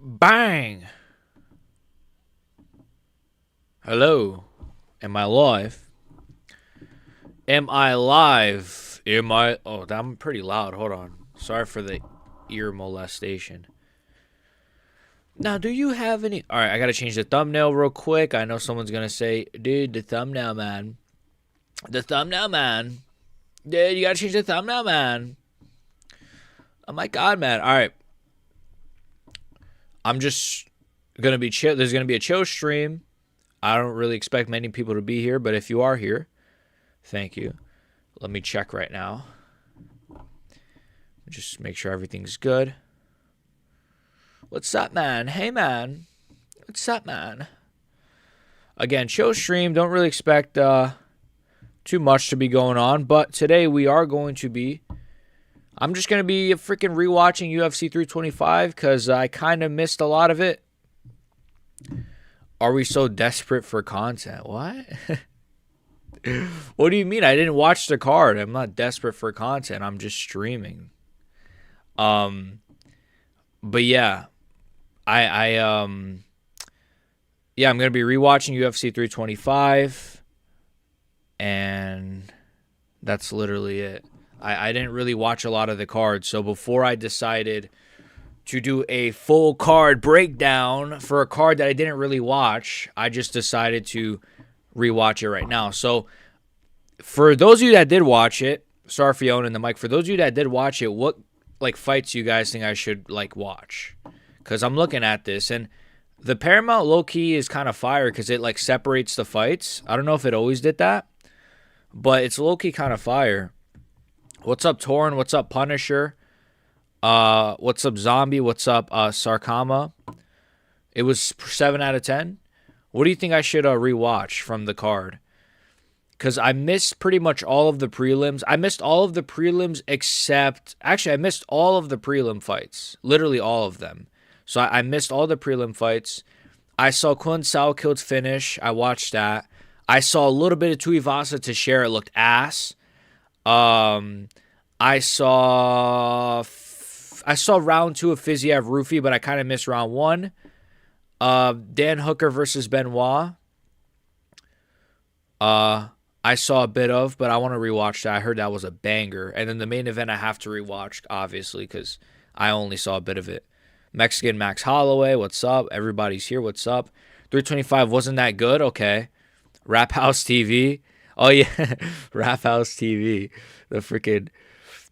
Bang! Hello. Am I live? Am I live? Am I? Oh, I'm pretty loud. Hold on. Sorry for the ear molestation. Now, do you have any? All right, I gotta change the thumbnail real quick. I know someone's gonna say, "Dude, the thumbnail man, the thumbnail man, dude, you gotta change the thumbnail man." Oh my god, man! All right, I'm just gonna be chill. There's gonna be a chill stream. I don't really expect many people to be here, but if you are here, thank you. Let me check right now. Just make sure everything's good. What's up, man? Hey, man. What's up, man? Again, chill stream. Don't really expect too much to be going on, but today we are going to be. I'm just going to be freaking rewatching UFC 325 because I kind of missed a lot of it. Are we so desperate for content? What? What do you mean? I didn't watch the card. I'm not desperate for content. I'm just streaming. But yeah, I'm gonna be rewatching UFC 325, and that's literally it. I didn't really watch a lot of the cards, so before I decided to do a full card breakdown for a card that I didn't really watch, I just decided to rewatch it right now. So for those of you that did watch it, sorry for yelling in the mic. For those of you that did watch it, what fights you guys think I should watch? Because I'm looking at this and the Paramount low key is kind of fire because it separates the fights. I don't know if it always did that, but it's low key kind of fire. What's up, Torn? What's up, Punisher? What's up, Zombie? What's up, Sarkama? It was 7 out of 10. What do you think I should rewatch from the card? Because I missed pretty much all of the prelims. I missed all of the prelims except... Actually, I missed all of the prelim fights. Literally all of them. So I missed all the prelim fights. I saw Kun Salkild's finish. I watched that. I saw a little bit of Tuivasa to share. It looked ass. I saw round 2 of Fiziev Rufi, but I kind of missed round 1. Dan Hooker versus Benoit. I saw a bit of, but I want to rewatch that. I heard that was a banger. And then the main event I have to rewatch, obviously, because I only saw a bit of it. Mexican Max Holloway, what's up? Everybody's here, what's up? 325 wasn't that good? Okay. Rap House TV. Oh, yeah. Rap House TV. The freaking...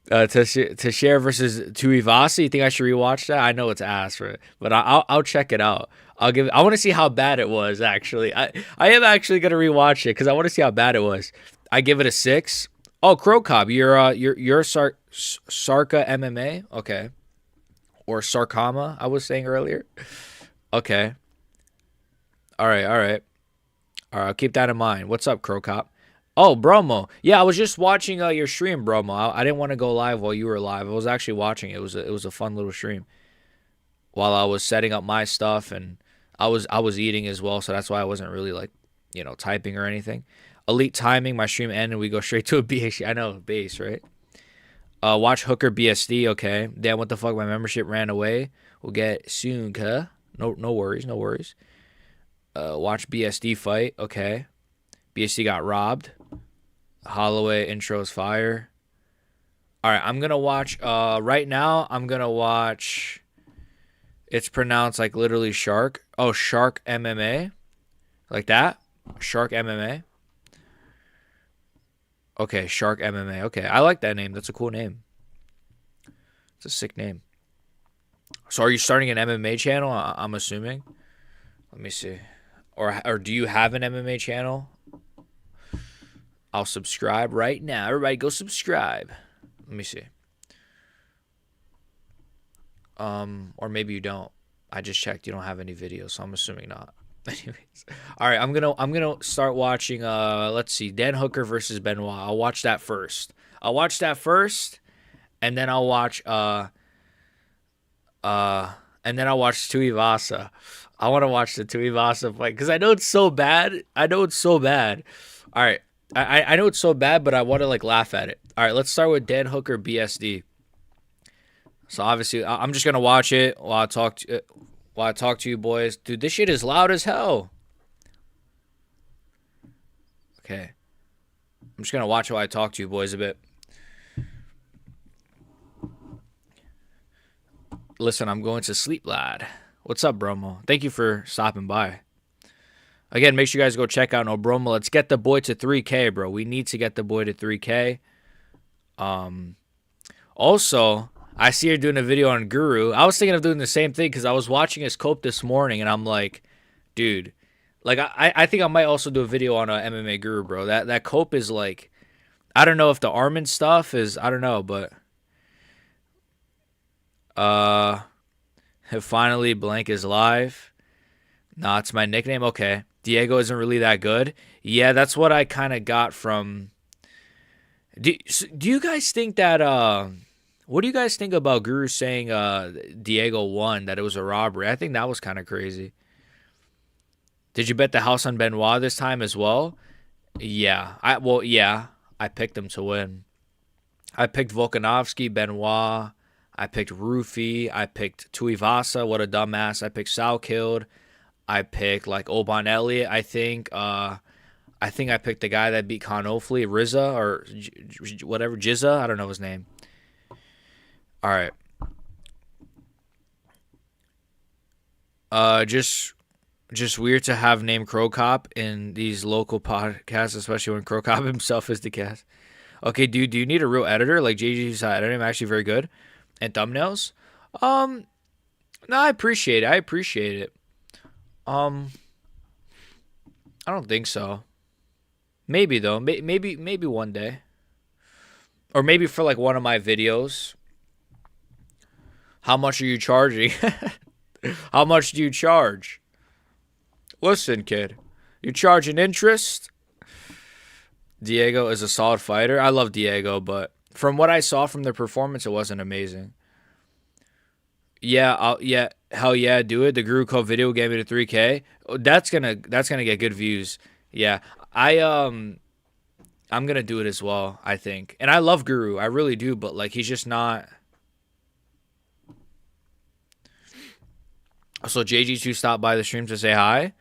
Teixeira versus Tuivasa. You think I should rewatch that? I know it's ass, right? But I'll check it out. I want to see how bad it was. Actually, I am actually gonna rewatch it because I want to see how bad it was. I give it a 6. Oh, Crow Cobb, you're Sarka MMA, okay, or Sarkama? I was saying earlier. Okay. All right. I'll keep that in mind. What's up, Crow Cop? Oh, Bromo. Yeah, I was just watching your stream, Bromo. I didn't want to go live while you were live. I was actually watching it. It was a fun little stream while I was setting up my stuff, and I was eating as well, so that's why I wasn't really typing or anything. Elite timing. My stream ended. We go straight to a base. I know, base, right? Watch Hooker BSD. Okay. Damn, what the fuck? My membership ran away. We'll get soon, huh? No worries. Watch BSD fight. Okay. BSD got robbed. Holloway intro is fire. All right, I'm going to watch, right now, I'm going to watch, it's pronounced literally Shark. Oh, Shark MMA. Like that? Shark MMA. Okay, Shark MMA. Okay, I like that name. That's a cool name. It's a sick name. So are you starting an MMA channel, I'm assuming? Let me see. Or do you have an MMA channel? I'll subscribe right now. Everybody go subscribe. Let me see. Or maybe you don't. I just checked. You don't have any videos, so I'm assuming not. Anyways. All right, I'm gonna start watching let's see, Dan Hooker versus Benoit. I'll watch that first. And then I'll watch Tuivasa. I want to watch the Tuivasa fight because I know it's so bad. All right. I know it's so bad, but I want to laugh at it. All right, let's start with Dan Hooker BSD. So obviously, I'm just gonna watch it while I talk. while I talk to you boys. Dude, this shit is loud as hell. Okay. I'm just gonna watch while I talk to you boys a bit. Listen, I'm going to sleep, lad. What's up, Bromo? Thank you for stopping by. Again, make sure you guys go check out No Bromo. Let's get the boy to 3K, bro. We need to get the boy to 3K. Also, I see you're doing a video on Guru. I was thinking of doing the same thing because I was watching his cope this morning, and I'm like, dude, like I think I might also do a video on a MMA Guru, bro. That cope is like, I don't know if the Armin stuff is, I don't know, but finally Blank is live. Nah, it's my nickname. Okay, Diego isn't really that good. Yeah, that's what I kind of got from. Do you guys think that what do you guys think about Guru saying Diego won, that it was a robbery? I think that was kind of crazy. Did you bet the house on Benoit this time as well? Yeah. I picked him to win. I picked Volkanovski, Benoit. I picked Rufi. I picked Tuivasa. What a dumbass. I picked Salkilled. I picked like Oban Elliott, I think. I think I picked the guy that beat Konofli, Rizza or whatever, Jizza. I don't know his name. All right. Just weird to have named Crow Cop in these local podcasts, especially when Crow Cop himself is the cast. Okay, dude, do you need a real editor? Like JG's editor, I'm actually very good. And thumbnails? No, I appreciate it. I don't think so. Maybe though. Maybe one day. Or maybe for like one of my videos. How much are you charging? How much do you charge? Listen, kid. You charge an interest? Diego is a solid fighter. I love Diego, but from what I saw from the performance, it wasn't amazing. Yeah, hell yeah, do it. The Guru Code video gave me to 3K. That's gonna get good views. Yeah, I'm gonna do it as well, I think. And I love Guru, I really do, but like he's just not. So JG2 stopped by the stream to say hi.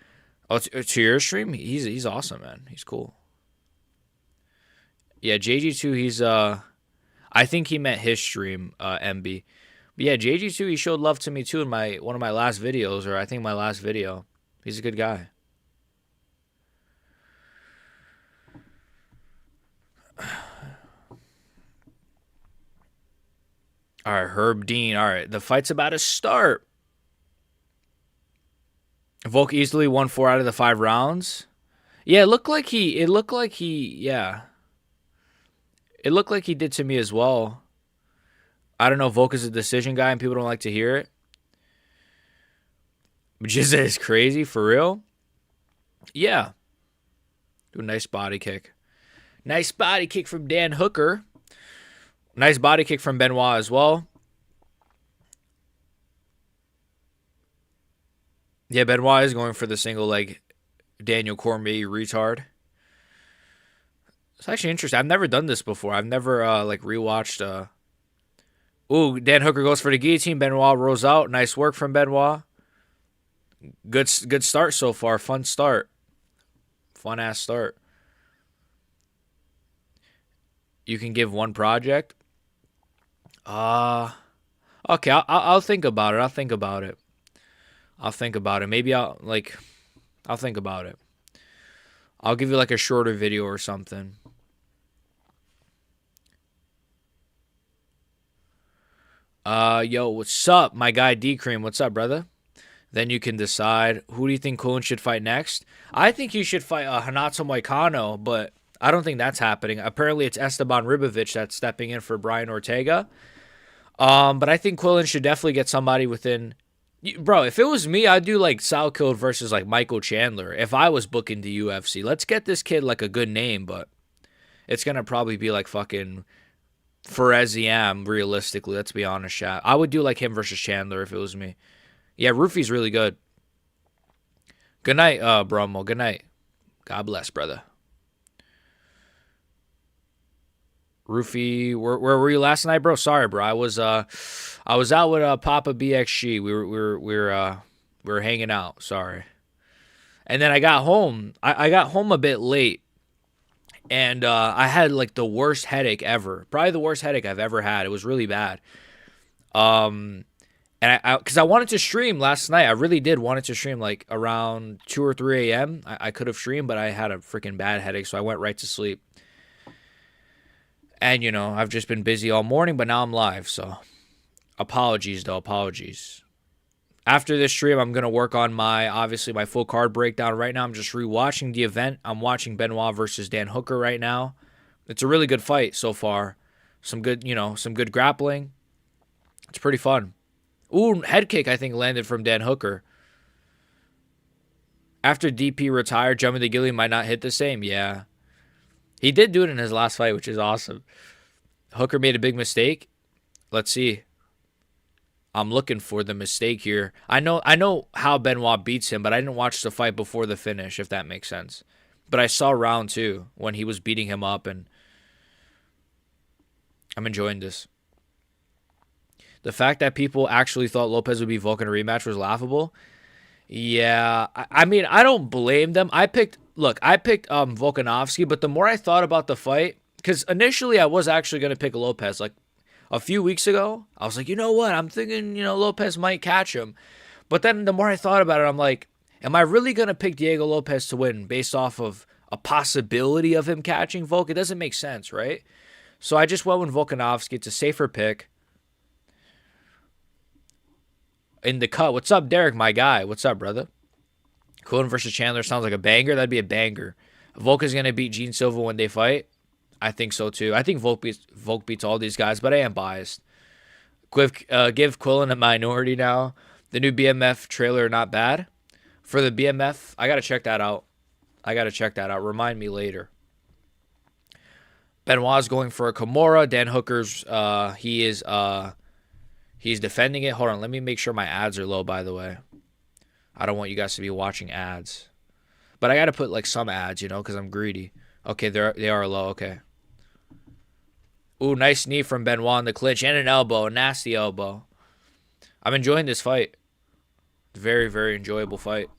Oh, to your stream? He's awesome, man. He's cool. Yeah, JG2, he's I think he meant his stream, MB. But yeah, JG2, he showed love to me too in one of my last videos, or I think my last video. He's a good guy. All right, Herb Dean. All right, the fight's about to start. Volk easily won 4 out of the 5 rounds. Yeah, it looked like he did to me as well. I don't know, Volk is a decision guy and people don't like to hear it. But Jizza is crazy, for real? Yeah. Do a nice body kick. Nice body kick from Dan Hooker. Nice body kick from Benoit as well. Yeah, Benoit is going for the single leg Daniel Cormier retard. It's actually interesting. I've never done this before. I've never rewatched. Ooh, Dan Hooker goes for the guillotine. Benoit rolls out. Nice work from Benoit. Good start so far. Fun start. Fun ass start. You can give one project. Okay. I'll think about it. I'll think about it. Maybe I'll think about it. I'll give you like a shorter video or something. Yo, what's up, my guy D-Cream? What's up, brother? Then you can decide, who do you think Kulin should fight next? I think he should fight Hanato Moicano, but I don't think that's happening. Apparently, it's Esteban Ribovic that's stepping in for Brian Ortega. But I think Quillen should definitely get somebody within. Bro, if it was me, I'd do like Salkilled versus like Michael Chandler. If I was booking the UFC, let's get this kid like a good name, but it's gonna probably be like fucking Fereziam, realistically. Let's be honest, chat. I would do like him versus Chandler if it was me. Yeah, Rufi's really good. Good night, Bromo. Good night. God bless, brother. Rufy, where were you last night, bro? Sorry, bro. I was out with Papa BXG. We were We were hanging out. Sorry. And then I got home. I got home a bit late, and I had like the worst headache ever. Probably the worst headache I've ever had. It was really bad. Um, and because I wanted to stream last night. I really did wanted to stream like around 2 or 3 a.m. I could have streamed, but I had a freaking bad headache, so I went right to sleep. And, I've just been busy all morning, but now I'm live, so apologies, though. Apologies. After this stream, I'm going to work on obviously, my full card breakdown. Right now, I'm just rewatching the event. I'm watching Benoit versus Dan Hooker right now. It's a really good fight so far. Some good grappling. It's pretty fun. Ooh, head kick, I think, landed from Dan Hooker. After DP retired, jumping the Gilly might not hit the same. Yeah. He did do it in his last fight, which is awesome. Hooker made a big mistake. Let's see. I'm looking for the mistake here. I know how Benoit beats him, but I didn't watch the fight before the finish, if that makes sense. But I saw round 2 when he was beating him up, and I'm enjoying this. The fact that people actually thought Lopez would be Volkan a rematch was laughable. Yeah, I mean, I don't blame them. I picked Volkanovski, but the more I thought about the fight, because initially I was actually going to pick Lopez. Like a few weeks ago, I was like, you know what? I'm thinking, Lopez might catch him. But then the more I thought about it, I'm like, am I really going to pick Diego Lopez to win based off of a possibility of him catching Volk? It doesn't make sense, right? So I just went with Volkanovski. It's a safer pick. In the cut. What's up, Derek, my guy? What's up, brother? Quillen versus Chandler sounds like a banger. That'd be a banger. Volk is going to beat Gene Silva when they fight. I think so, too. I think Volk beats all these guys, but I am biased. Give Quillen a minority now. The new BMF trailer, not bad. For the BMF, I got to check that out. Remind me later. Benoit's going for a Kimura. Dan Hooker's, he's defending it. Hold on, let me make sure my ads are low, by the way. I don't want you guys to be watching ads. But I got to put like some ads, because I'm greedy. Okay, they are low, okay. Ooh, nice knee from Benoit in the clinch and an elbow, a nasty elbow. I'm enjoying this fight. Very, very enjoyable fight.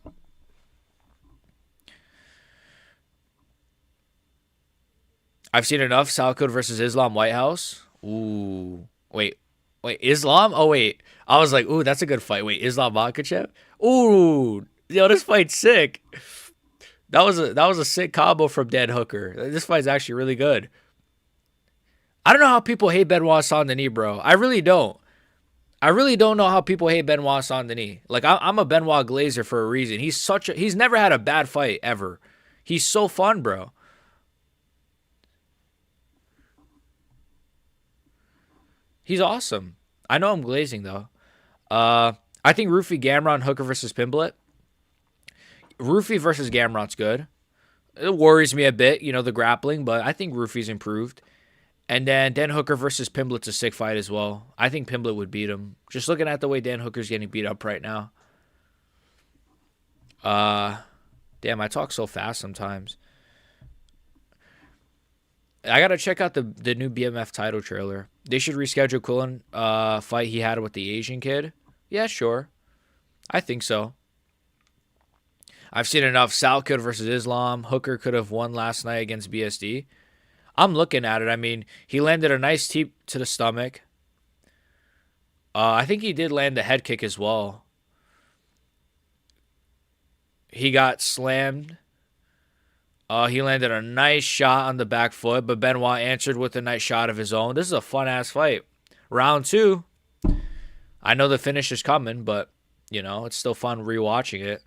I've seen enough. Salcode versus Islam Whitehouse. Ooh. Wait, Islam? Oh, wait. I was like, ooh, that's a good fight. Wait, Islam Makhachev? Ooh. Yo, this fight's sick. That was a sick combo from Dan Hooker. This fight's actually really good. I don't know how people hate Benoit Saint-Denis, bro. I really don't. I really don't know how people hate Benoit Saint-Denis. Like, I'm a Benoit Glazer for a reason. He's never had a bad fight, ever. He's so fun, bro. He's awesome. I know I'm glazing, though. I think Rufy, Gamrot, Hooker versus Pimblet. Rufy versus Gamrot's good. It worries me a bit, the grappling, but I think Rufy's improved. And then Dan Hooker versus Pimblet's a sick fight as well. I think Pimblet would beat him. Just looking at the way Dan Hooker's getting beat up right now. Damn, I talk so fast sometimes. I got to check out the new BMF title trailer. They should reschedule Quillen fight he had with the Asian kid. Yeah, sure. I think so. I've seen enough. Salcode versus Islam. Hooker could have won last night against BSD. I'm looking at it. I mean, he landed a nice teep to the stomach. I think he did land the head kick as well. He got slammed. He landed a nice shot on the back foot, but Benoit answered with a nice shot of his own. This is a fun-ass fight. Round 2. I know the finish is coming, but, it's still fun rewatching it.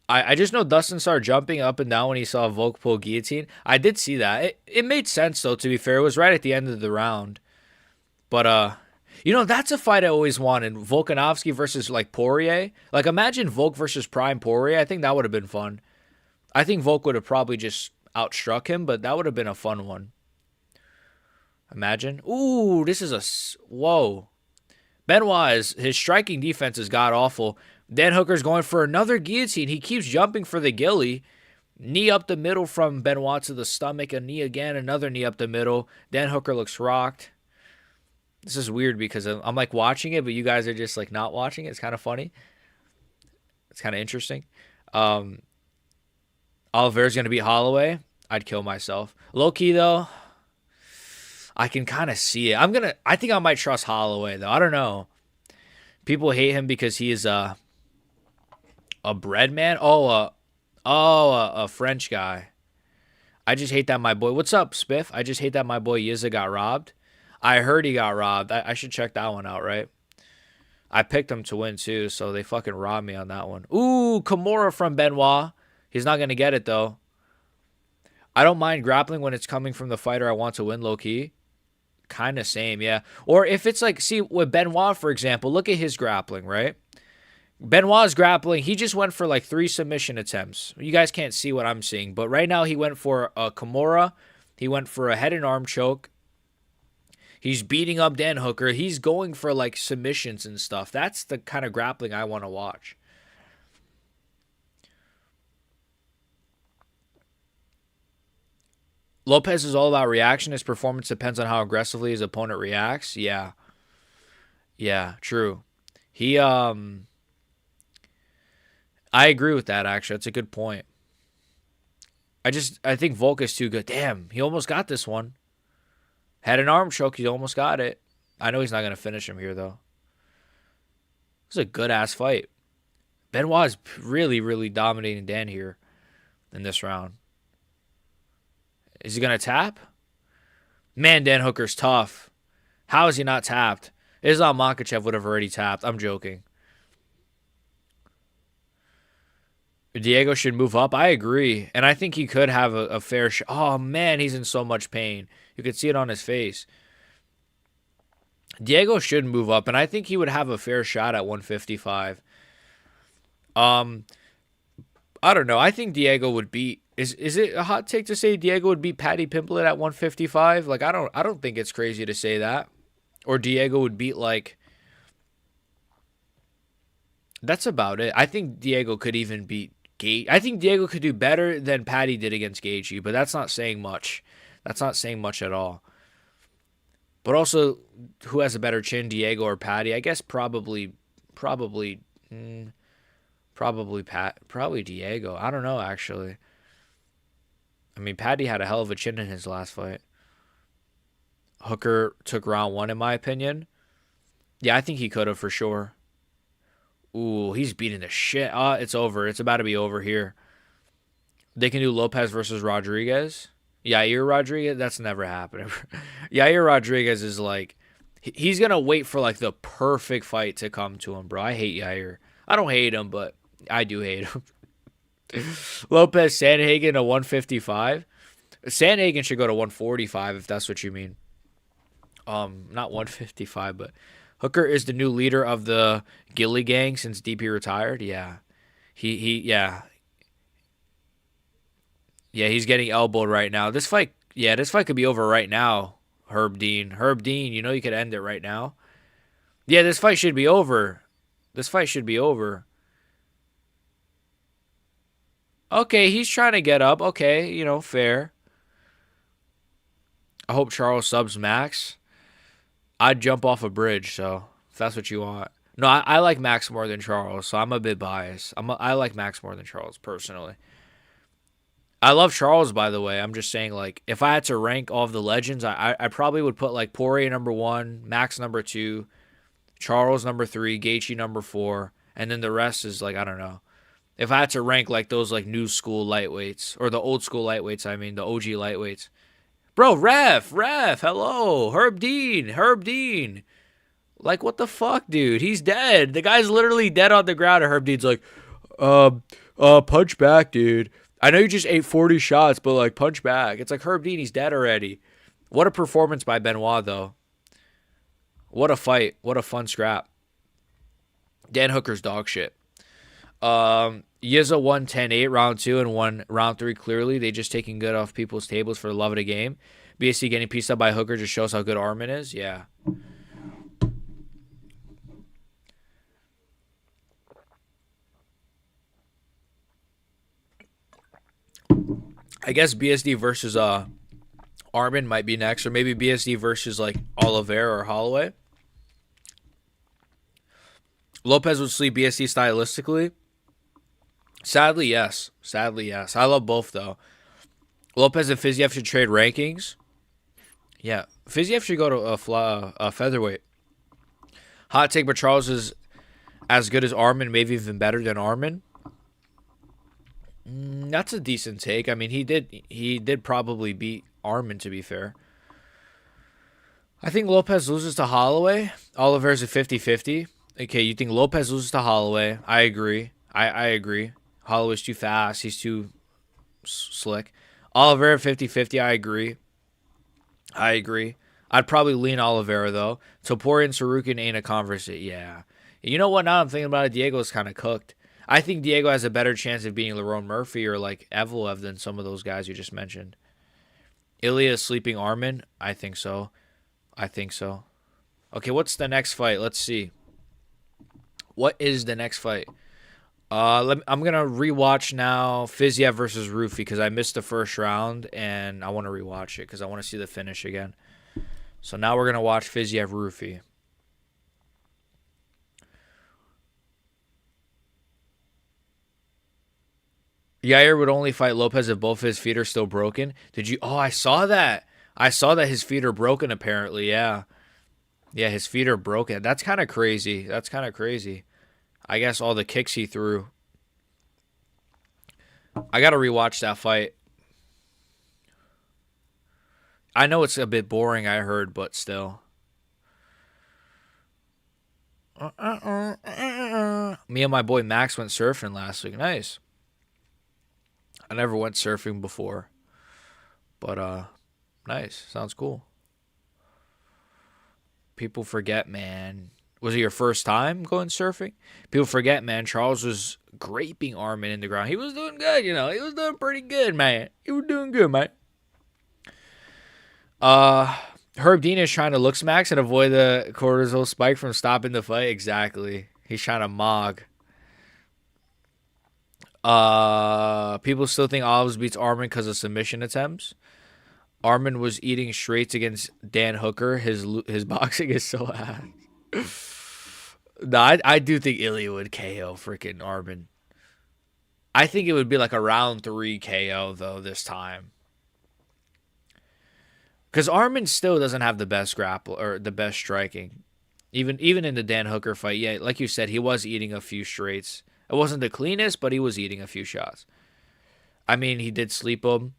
I just know Dustin started jumping up and down when he saw Volk pull guillotine. I did see that. It made sense, though, to be fair. It was right at the end of the round. But, that's a fight I always wanted. Volkanovski versus, Poirier. Imagine Volk versus Prime Poirier. I think that would have been fun. I think Volk would have probably just outstruck him, but that would have been a fun one. Imagine. Ooh, this is whoa. Benoit, his striking defense is god-awful. Dan Hooker's going for another guillotine. He keeps jumping for the gilly. Knee up the middle from Benoit to the stomach. A knee again. Another knee up the middle. Dan Hooker looks rocked. This is weird because I'm like watching it, but you guys are just like not watching it. It's kind of funny. It's kind of interesting. Um, Oliveira's gonna beat Holloway. I'd kill myself. Low key though, I can kind of see it. I think I might trust Holloway though. I don't know. People hate him because he is a bread man. A French guy. I just hate that my boy. What's up, Spiff? I just hate that my boy Yizza got robbed. I heard he got robbed. I should check that one out, right? I picked him to win too, so they fucking robbed me on that one. Ooh, Kimura from Benoit. He's not gonna get it though. I don't mind grappling when it's coming from the fighter I want to win, low key. Kind of same, yeah. Or if it's like, see, with Benoit, for example, look at his grappling, right? Benoit's grappling, he just went for like 3 submission attempts. You guys can't see what I'm seeing, but right now he went for a Kimura. He went for a head and arm choke. He's beating up Dan Hooker. He's going for like submissions and stuff. That's the kind of grappling I want to watch. Lopez is all about reaction. His performance depends on how aggressively his opponent reacts. Yeah. Yeah, true. He I agree with that actually. That's a good point. I think Volk is too good. Damn, he almost got this one. Had an arm choke, he almost got it. I know he's not gonna finish him here though. This is a good ass fight. Benoit is really, really dominating Dan here in this round. Is he gonna tap? Man, Dan Hooker's tough. How is he not tapped? Islam Makachev would have already tapped. I'm joking. Diego should move up. I agree. And I think he could have a fair shot. Oh, man, he's in so much pain. You could see it on his face. Diego should move up, and I think he would have a fair shot at 155. I don't know. I think Diego would beat. Is it a hot take to say Diego would beat Paddy Pimblett at 155? Like I don't think it's crazy to say that. Or Diego would beat like. That's about it. I think Diego could even beat Gage. I think Diego could do better than Paddy did against Gaethje, but that's not saying much. That's not saying much at all. But also, who has a better chin, Diego or Paddy? I guess probably, probably Diego. I don't know actually. I mean, Paddy had a hell of a chin in his last fight. Hooker took round 1 in my opinion. Yeah, I think he could have for sure. Ooh, he's beating the shit. It's over. It's about to be over here. They can do Lopez versus Rodriguez. Yair Rodriguez, that's never happening. Yair Rodriguez is like, he's going to wait for like the perfect fight to come to him, bro. I hate Yair. I don't hate him, but I do hate him. Lopez Sandhagen to 155. Sandhagen should go to 145 if that's what you mean. Not 155, but Hooker is the new leader of the Gilly gang since DP retired. Yeah. Yeah. Yeah, he's getting elbowed right now. This fight could be over right now. Herb Dean, you know you could end it right now. Yeah, this fight should be over. Okay, he's trying to get up. Okay, fair. I hope Charles subs Max. I'd jump off a bridge, so if that's what you want. No, I like Max more than Charles, so I'm a bit biased. I like Max more than Charles, personally. I love Charles, by the way. I'm just saying, like, if I had to rank all of the legends, I probably would put, like, Poirier number 1, Max number 2, Charles number 3, Gaethje number 4, and then the rest is, like, I don't know. If I had to rank, like, those, like, new school lightweights, or the old school lightweights, I mean, the OG lightweights. Bro, ref, hello, Herb Dean. Like, what the fuck, dude? He's dead. The guy's literally dead on the ground, and Herb Dean's like, punch back, dude. I know you just ate 40 shots, but, like, punch back. It's like, Herb Dean, he's dead already. What a performance by Benoit, though. What a fight. What a fun scrap. Dan Hooker's dog shit. Yizza won 10-8 round 2 and won round 3 clearly. They just taking good off people's tables for the love of the game. BSC getting pieced up by Hooker just shows how good Armin is. Yeah. I guess BSD versus Armin might be next, or maybe BSD versus like Oliveira or Holloway. Lopez would sleep BSD stylistically. Sadly, yes. Sadly, yes. I love both though. Lopez and Fiziev should trade rankings. Yeah, Fiziev should go to a featherweight. Hot take, but Charles is as good as Armin, maybe even better than Armin. That's a decent take. I mean, he did probably beat Armin, to be fair. I think Lopez loses to Holloway. Oliveira's a 50-50. Okay, you think Lopez loses to Holloway. I agree. I agree. Holloway's too fast. He's too slick. Oliveira 50-50. I agree. I agree. I'd probably lean Oliveira, though. Topuria and Sarukin ain't a conversation. Yeah. You know what? Now I'm thinking about it, Diego's kind of cooked. I think Diego has a better chance of beating Lerone Murphy or like Evloev than some of those guys you just mentioned. Ilya sleeping Armin? I think so. I think so. Okay, what's the next fight? Let's see. What is the next fight? I'm gonna rewatch now Fiziev versus Rufi because I missed the first round and I want to rewatch it because I want to see the finish again. So now we're gonna watch Fiziev Rufi. Yair would only fight Lopez if both his feet are still broken. Did you? Oh, I saw that. I saw that his feet are broken. Apparently, yeah, yeah, his feet are broken. That's kind of crazy. That's kind of crazy. I guess all the kicks he threw. I gotta rewatch that fight. I know it's a bit boring. I heard, but still. Me and my boy Max went surfing last week. Nice. I never went surfing before, but nice. Sounds cool. People forget, man. Was it your first time going surfing? People forget, man. Charles was graping Armin in the ground. He was doing good, you know. He was doing pretty good, man. He was doing good, man. Herb Dean is trying to look smacks and avoid the cortisol spike from stopping the fight. Exactly. He's trying to mog. People still think Olives beats Armin because of submission attempts. Armin was eating straights against Dan Hooker. His boxing is so ass. No, I do think Ilya would KO freaking Armin. I think it would be like a round 3 KO though this time. Because Armin still doesn't have the best grapple or the best striking. Even in the Dan Hooker fight, yeah, like you said, he was eating a few straights. It wasn't the cleanest, but he was eating a few shots. I mean, he did sleep him.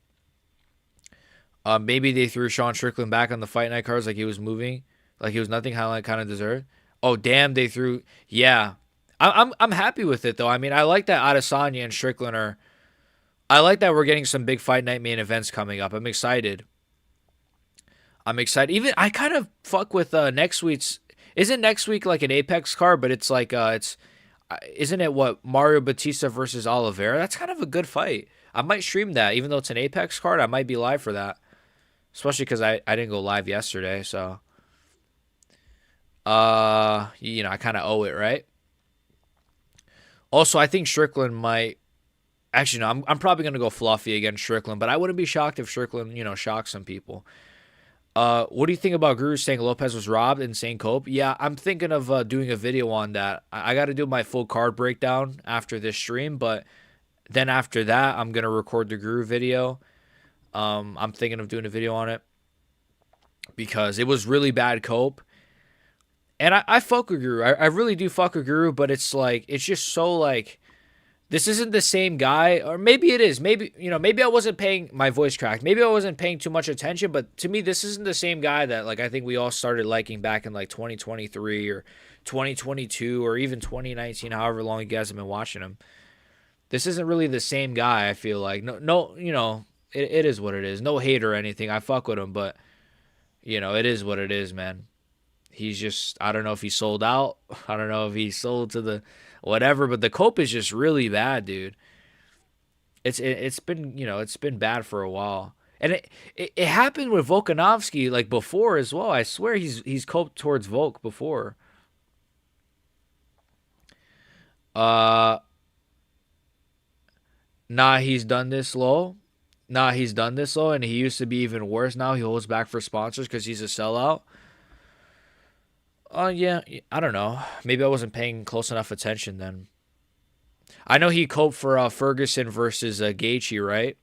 Maybe they threw Sean Strickland back on the fight night cards like he was moving, like he was nothing, kind of deserved. Oh damn, they threw. Yeah, I'm happy with it though. I mean, I like that Adesanya and Strickland are. I like that we're getting some big fight night main events coming up. I'm excited. Even I kind of fuck with next week's. Isn't next week like an Apex card? But it's like isn't it what Mario Batista versus Oliveira? That's kind of a good fight. I might stream that, even though it's an Apex card. I might be live for that, especially because I didn't go live yesterday. So, I kind of owe it, right? Also, I think Strickland might. Actually, no, I'm probably gonna go fluffy against Strickland, but I wouldn't be shocked if Strickland, shocks some people. What do you think about Guru saying Lopez was robbed and saying Cope? Yeah, I'm thinking of doing a video on that. I got to do my full card breakdown after this stream, but then after that, I'm going to record the Guru video. I'm thinking of doing a video on it because it was really bad Cope. And I fuck with Guru. I really do fuck with Guru, but it's like, it's just so like, this isn't the same guy, or maybe it is. Maybe I wasn't paying my voice cracked. Maybe I wasn't paying too much attention, but to me, this isn't the same guy that like I think we all started liking back in like 2023 or 2022 or even 2019, however long you guys have been watching him. This isn't really the same guy, I feel like. No, it is what it is. No hate or anything. I fuck with him, but it is what it is, man. He's just, I don't know if he sold out. I don't know if he sold to the whatever, but the Cope is just really bad, dude. It's been bad for a while. And it happened with Volkanovski like before as well. I swear he's coped towards Volk before. Nah, he's done this low. Nah, he's done this though, and he used to be even worse. Now he holds back for sponsors because he's a sellout. Yeah, I don't know. Maybe I wasn't paying close enough attention then. I know he coped for Ferguson versus Gaethje, right?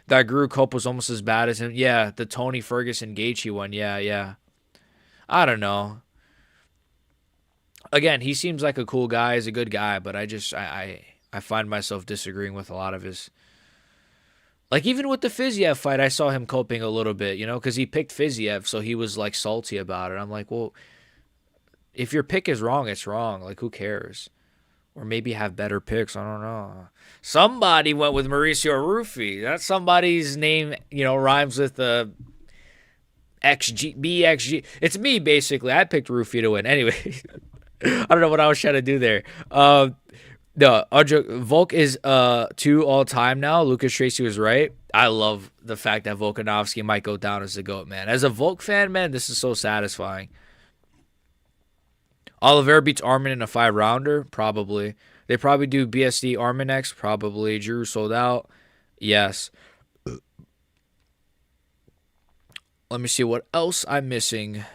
That Guru cope was almost as bad as him. Yeah, the Tony Ferguson Gaethje one. Yeah, yeah. I don't know. Again, he seems like a cool guy. He's a good guy, but I find myself disagreeing with a lot of his. Like even with the Fiziev fight, I saw him coping a little bit, because he picked Fiziev, so he was like salty about it. I'm like, well, if your pick is wrong, it's wrong. Like, who cares? Or maybe have better picks. I don't know. Somebody went with Mauricio Rufy. That somebody's name, rhymes with XG, BXG. It's me, basically. I picked Rufy to win. Anyway, I don't know what I was trying to do there. No, Volk is 2 all time now. Lucas Tracy was right. I love the fact that Volkanovski might go down as the GOAT, man. As a Volk fan, man, this is so satisfying. Oliveira beats Armin in a 5-rounder? Probably. They probably do BSD Armin next? Probably. Drew sold out? Yes. Let me see what else I'm missing.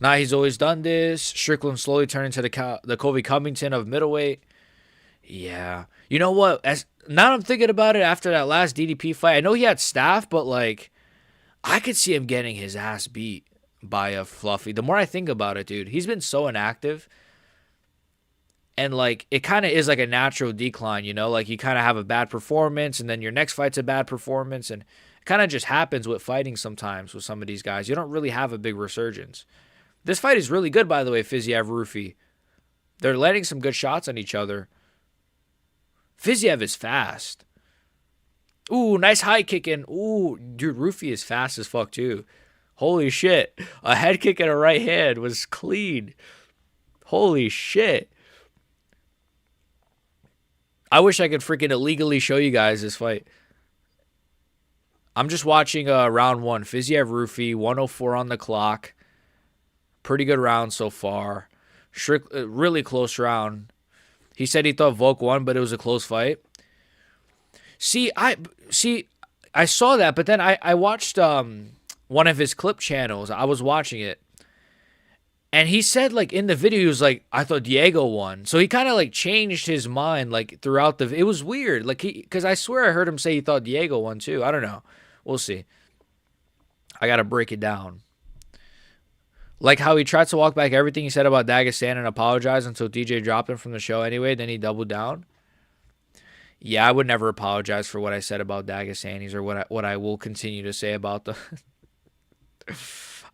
Nah, he's always done this. Strickland slowly turning to the Kobe Covington of middleweight. Yeah. You know what? Now I'm thinking about it after that last DDP fight. I know he had staff, but like, I could see him getting his ass beat by a Fluffy. The more I think about it, dude, he's been so inactive. And like, it kind of is like a natural decline, Like, you kind of have a bad performance, and then your next fight's a bad performance. And it kind of just happens with fighting sometimes with some of these guys. You don't really have a big resurgence. This fight is really good, by the way, Fiziev Rufy. They're letting some good shots on each other. Fiziev is fast. Ooh, nice high kicking. Ooh, dude, Rufy is fast as fuck, too. Holy shit. A head kick and a right hand was clean. Holy shit. I wish I could freaking illegally show you guys this fight. I'm just watching round 1. Fiziev Rufy, 104 on the clock. Pretty good round so far. Really close round. He said he thought Volk won, but it was a close fight. I saw that, but then I watched one of his clip channels. I was watching it. And he said, like, in the video, he was like, I thought Diego won. So he kind of, like, changed his mind, like, throughout it was weird. Like, because I swear I heard him say he thought Diego won, too. I don't know. We'll see. I got to break it down. Like how he tried to walk back everything he said about Dagestan and apologize until DJ dropped him from the show anyway. Then he doubled down. Yeah, I would never apologize for what I said about Dagestanis or what I will continue to say about the.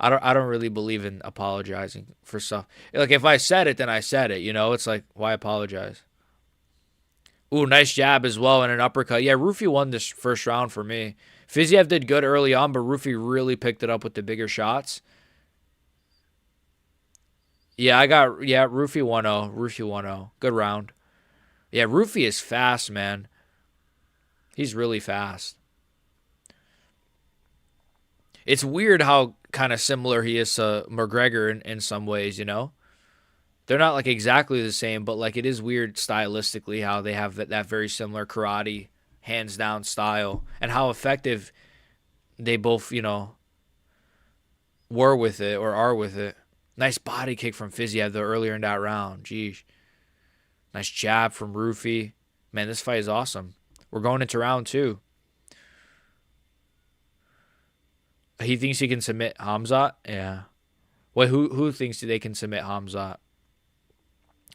I don't really believe in apologizing for stuff. Like, if I said it, then I said it. It's like, why apologize? Ooh, nice jab as well and an uppercut. Yeah, Rufy won this first round for me. Fiziev did good early on, but Rufy really picked it up with the bigger shots. Yeah, Rufy 1-0. Rufy 1-0. Good round. Yeah, Rufy is fast, man. He's really fast. It's weird how kind of similar he is to McGregor in some ways, They're not like exactly the same, but like it is weird stylistically how they have that very similar karate, hands down style, and how effective they both, were with it or are with it. Nice body kick from Fiziev though earlier in that round. Jeez. Nice jab from Rufy. Man, this fight is awesome. We're going into round 2. He thinks he can submit Hamzat? Yeah. Wait, who thinks they can submit Hamzat?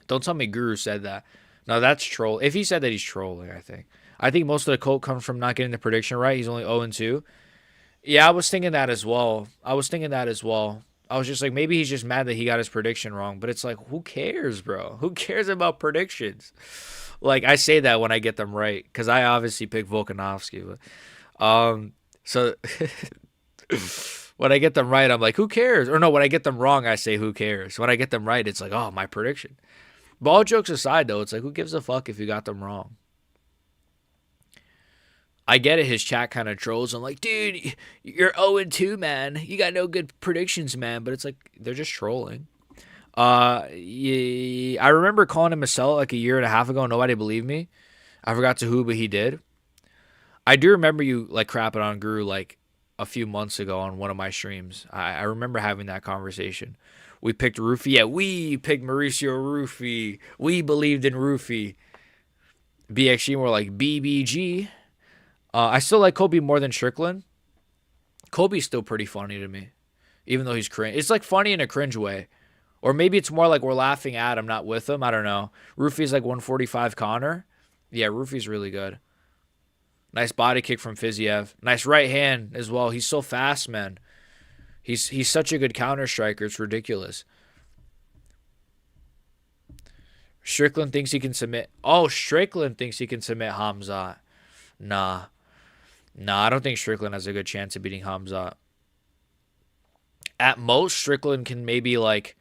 Don't tell me Guru said that. No, that's troll. If he said that, he's trolling, I think. I think most of the quote comes from not getting the prediction right. He's only 0-2. Yeah, I was thinking that as well. I was just like, maybe he's just mad that he got his prediction wrong. But it's like, who cares, bro? Who cares about predictions? Like, I say that when I get them right. Because I obviously picked Volkanovski. But, so... when I get them right, I'm like, who cares? Or no, when I get them wrong, I say, who cares? When I get them right, it's like, oh, my prediction. But all jokes aside, though, it's like, who gives a fuck if you got them wrong? I get it. His chat kind of trolls. I'm like, dude, you're 0-2, man. You got no good predictions, man. But it's like, they're just trolling. Yeah, I remember calling him a sellout like a year and a half ago. Nobody believed me. I forgot to who, but he did. I do remember you like crapping on Guru like a few months ago on one of my streams. I remember having that conversation. We picked Rufy. Yeah, we picked Mauricio Rufy. We believed in Rufy. BXG more like BBG. I still like Kobe more than Strickland. Kobe's still pretty funny to me, even though he's cringe. It's like funny in a cringe way. Or maybe it's more like we're laughing at him, not with him. I don't know. Rufy's like 145 Connor. Yeah, Rufy's really good. Nice body kick from Fiziev. Nice right hand as well. He's so fast, man. He's such a good counter striker. It's ridiculous. Strickland thinks he can submit. Oh, Strickland thinks he can submit Hamzat. Nah. Nah, I don't think Strickland has a good chance of beating Hamzat. At most, Strickland can maybe like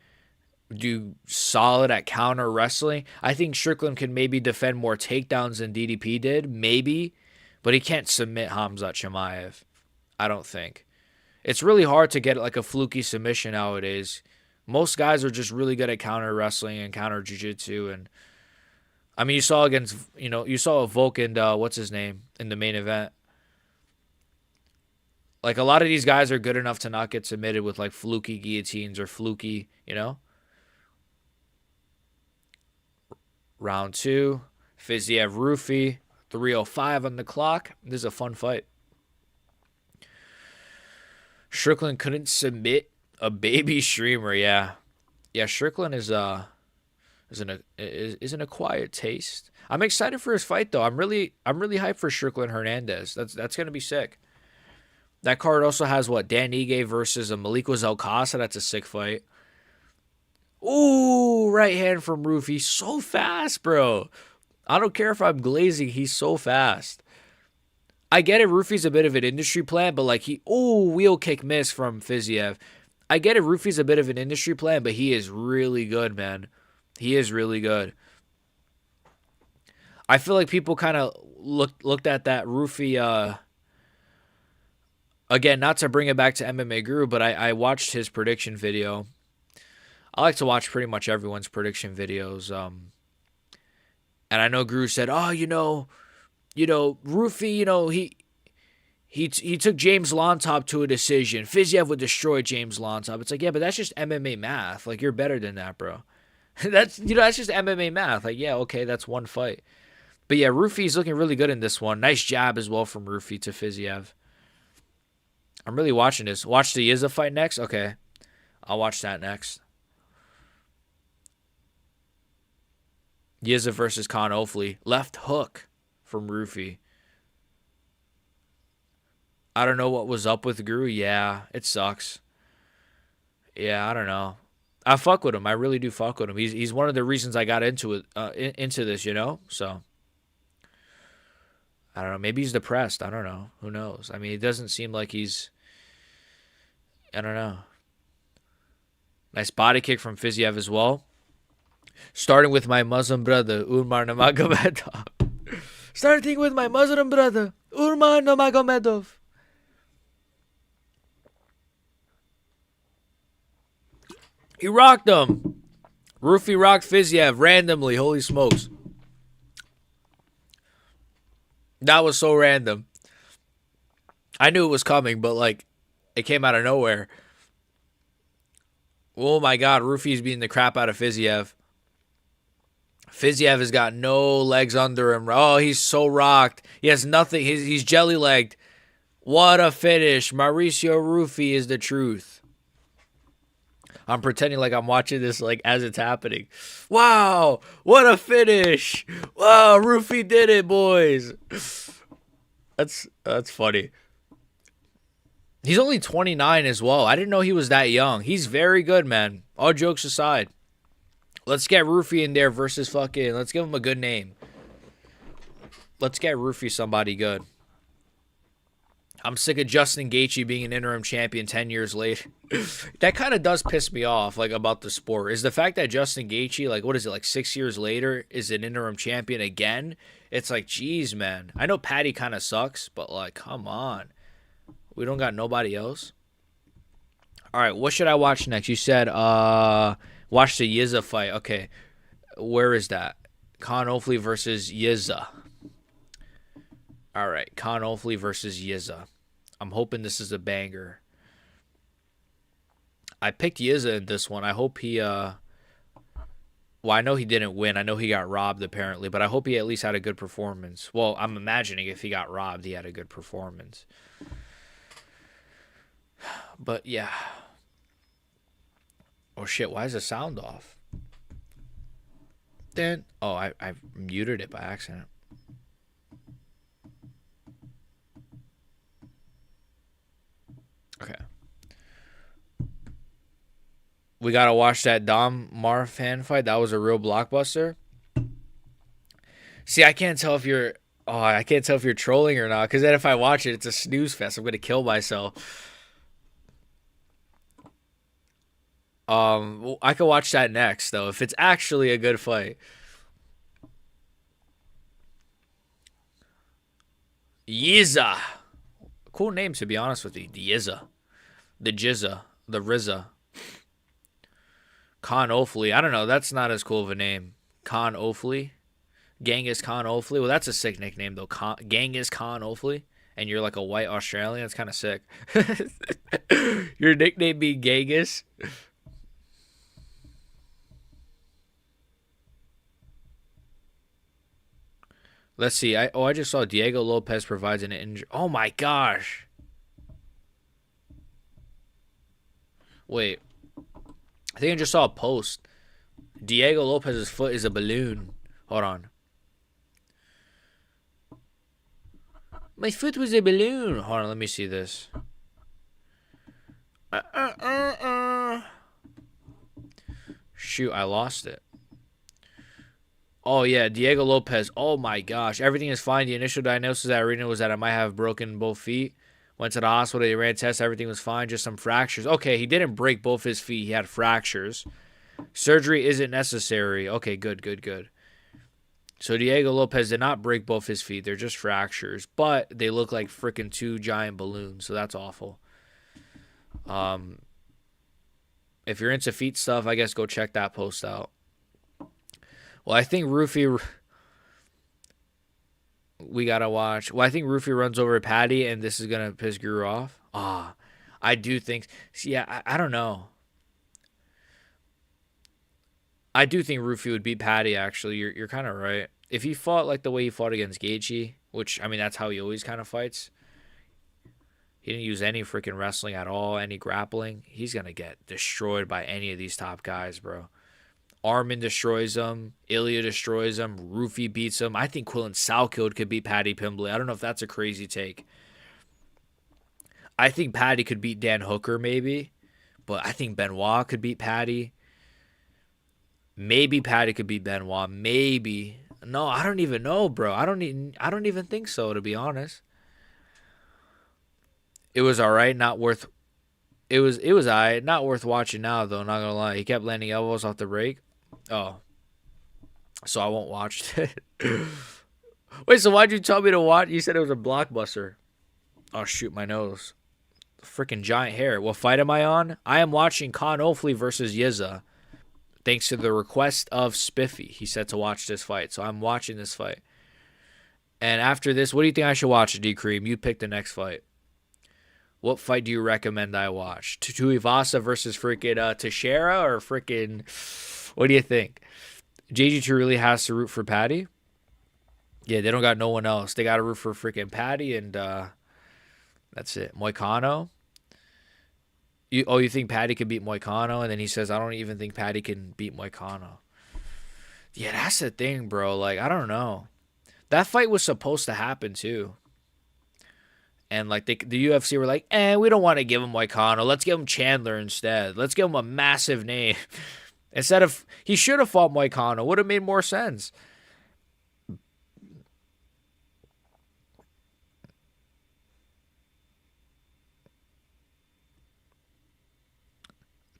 do solid at counter wrestling. I think Strickland can maybe defend more takedowns than DDP did. Maybe. But he can't submit Hamzat Chimaev. I don't think. It's really hard to get like a fluky submission nowadays. Most guys are just really good at counter wrestling and counter jiu-jitsu. And I mean, you saw Volk and what's his name in the main event. Like a lot of these guys are good enough to not get submitted with like fluky guillotines or fluky, Round 2, Fiziev Rufy, 3:05 on the clock. This is a fun fight. Strickland couldn't submit a baby streamer. Yeah, Strickland is an acquired taste. I'm excited for his fight though. I'm really hyped for Strickland Hernandez. That's gonna be sick. That card also has Dan Ige versus Maliko Zelkasa. That's a sick fight. Ooh, right hand from Rufy. So fast, bro. I don't care if I'm glazing. He's so fast. I get it. Rufy's a bit of an industry plant, but like wheel kick miss from Fiziev. I get it. Rufy's a bit of an industry plant, but he is really good, man. He is really good. I feel like people kind of looked at that Rufy. Again, not to bring it back to MMA Guru, but I watched his prediction video. I like to watch pretty much everyone's prediction videos. And I know Guru said, Rufy, he took James Lontop to a decision. Fiziev would destroy James Lontop. It's like, yeah, but that's just MMA math. Like, you're better than that, bro. that's just MMA math. Like, yeah, okay, that's one fight. But yeah, Rufy's looking really good in this one. Nice jab as well from Rufy to Fiziev. I'm really watching this. Watch the Yiza fight next? Okay. I'll watch that next. Yiza versus Khan Ofli. Left hook from Rufy. I don't know what was up with Guru. Yeah, it sucks. Yeah, I don't know. I fuck with him. I really do fuck with him. He's one of the reasons I got into it, into this, So I don't know. Maybe he's depressed. I don't know. Who knows? I mean, it doesn't seem like he's. I don't know. Nice body kick from Fiziev as well. Starting with my Muslim brother, Umar Nurmagomedov. Starting with my Muslim brother, Umar Nurmagomedov. He rocked him. Rufy rocked Fiziev randomly. Holy smokes. That was so random. I knew it was coming, but like, it came out of nowhere. Oh my God, Rufy's beating the crap out of Fiziev. Fiziev has got no legs under him. Oh, he's so rocked. He has nothing. He's jelly-legged. What a finish. Mauricio Rufy is the truth. I'm pretending like I'm watching this like as it's happening. Wow, what a finish. Wow, Rufy did it, boys. That's funny. He's only 29 as well. I didn't know he was that young. He's very good, man. All jokes aside. Let's get Rufy in there versus fucking... Let's give him a good name. Let's get Rufy somebody good. I'm sick of Justin Gaethje being an interim champion 10 years later. That kind of does piss me off, like, about the sport. Is the fact that Justin Gaethje, like, what is it, like 6 years later, is an interim champion again? It's like, geez, man. I know Patty kind of sucks, but, like, come on. We don't got nobody else. All right, what should I watch next? You said watch the Yiza fight. Okay, where is that? Khan Ofli versus Yiza. All right, Khan Ofli versus Yiza. I'm hoping this is a banger. I picked Yiza in this one. I hope he well, I know he didn't win. I know he got robbed apparently, but I hope he at least had a good performance. Well, I'm imagining if he got robbed, he had a good performance. But yeah. Oh shit, why is the sound off? Then oh, I muted it by accident. Okay. We gotta watch that Dom Mar fan fight. That was a real blockbuster. See, I can't tell if you're I can't tell if you're trolling or not, because then if I watch it, it's a snooze fest. I'm gonna kill myself. I could watch that next though if it's actually a good fight. Yiza, cool name to be honest with you. The Yiza, the Jizza, the Rizza, Khan Ofli. I don't know. That's not as cool of a name. Khan Ofli, Genghis Khan Ofli. Well, that's a sick nickname though. Genghis Khan Ofli, and you're like a white Australian. That's kind of sick. Your nickname being Genghis. Let's see. I just saw Diego Lopez provides an injury. Oh my gosh. Wait. I think I just saw a post. Diego Lopez's foot is a balloon. Hold on. My foot was a balloon. Hold on, let me see this. Shoot, I lost it. Oh yeah, Diego Lopez. Oh my gosh, everything is fine. The initial diagnosis at Arena was that I might have broken both feet. Went to the hospital. They ran tests. Everything was fine. Just some fractures. Okay, he didn't break both his feet. He had fractures. Surgery isn't necessary. Okay, good, good, good. So Diego Lopez did not break both his feet. They're just fractures, but they look like freaking two giant balloons. So that's awful. Um, if you're into feet stuff, I guess go check that post out. Well, I think Rufy. We gotta watch. Well, I think Rufy runs over Patty, and this is gonna piss Guru off. I do think. See, yeah, I don't know. I do think Rufy would beat Patty. Actually, you're kind of right. If he fought like the way he fought against Gaethje, which I mean that's how he always kind of fights. He didn't use any freaking wrestling at all, any grappling. He's gonna get destroyed by any of these top guys, bro. Armin destroys him. Ilya destroys him. Rufy beats him. I think Quillen Salkild could beat Paddy Pimblett. I don't know if that's a crazy take. I think Paddy could beat Dan Hooker maybe, but I think Benoit could beat Paddy. Maybe Paddy could beat Benoit. Maybe. No, I don't even know, bro. I don't even think so, to be honest. It was all right, not worth. It was all right, not worth watching now though. Not gonna lie, he kept landing elbows off the break. Oh, so I won't watch it. Wait, so why'd you tell me to watch? You said it was a blockbuster. Oh shoot, my nose. Freaking giant hair. What fight am I on? I am watching Khan Ofli versus Yiza. Thanks to the request of Spiffy, he said to watch this fight. So I'm watching this fight. And after this, what do you think I should watch, D Cream? You pick the next fight. What fight do you recommend I watch? Tuivasa versus freaking Teixeira or freaking... What do you think? JG2 really has to root for Patty? Yeah, they don't got no one else. They got to root for freaking Patty and that's it. Moicano? You think Patty could beat Moicano? And then he says, I don't even think Patty can beat Moicano. Yeah, that's the thing, bro. Like, I don't know. That fight was supposed to happen, too. And like the UFC were like, we don't want to give him Moicano. Let's give him Chandler instead. Let's give him a massive name. Instead of, he should have fought Moicano. Would have made more sense.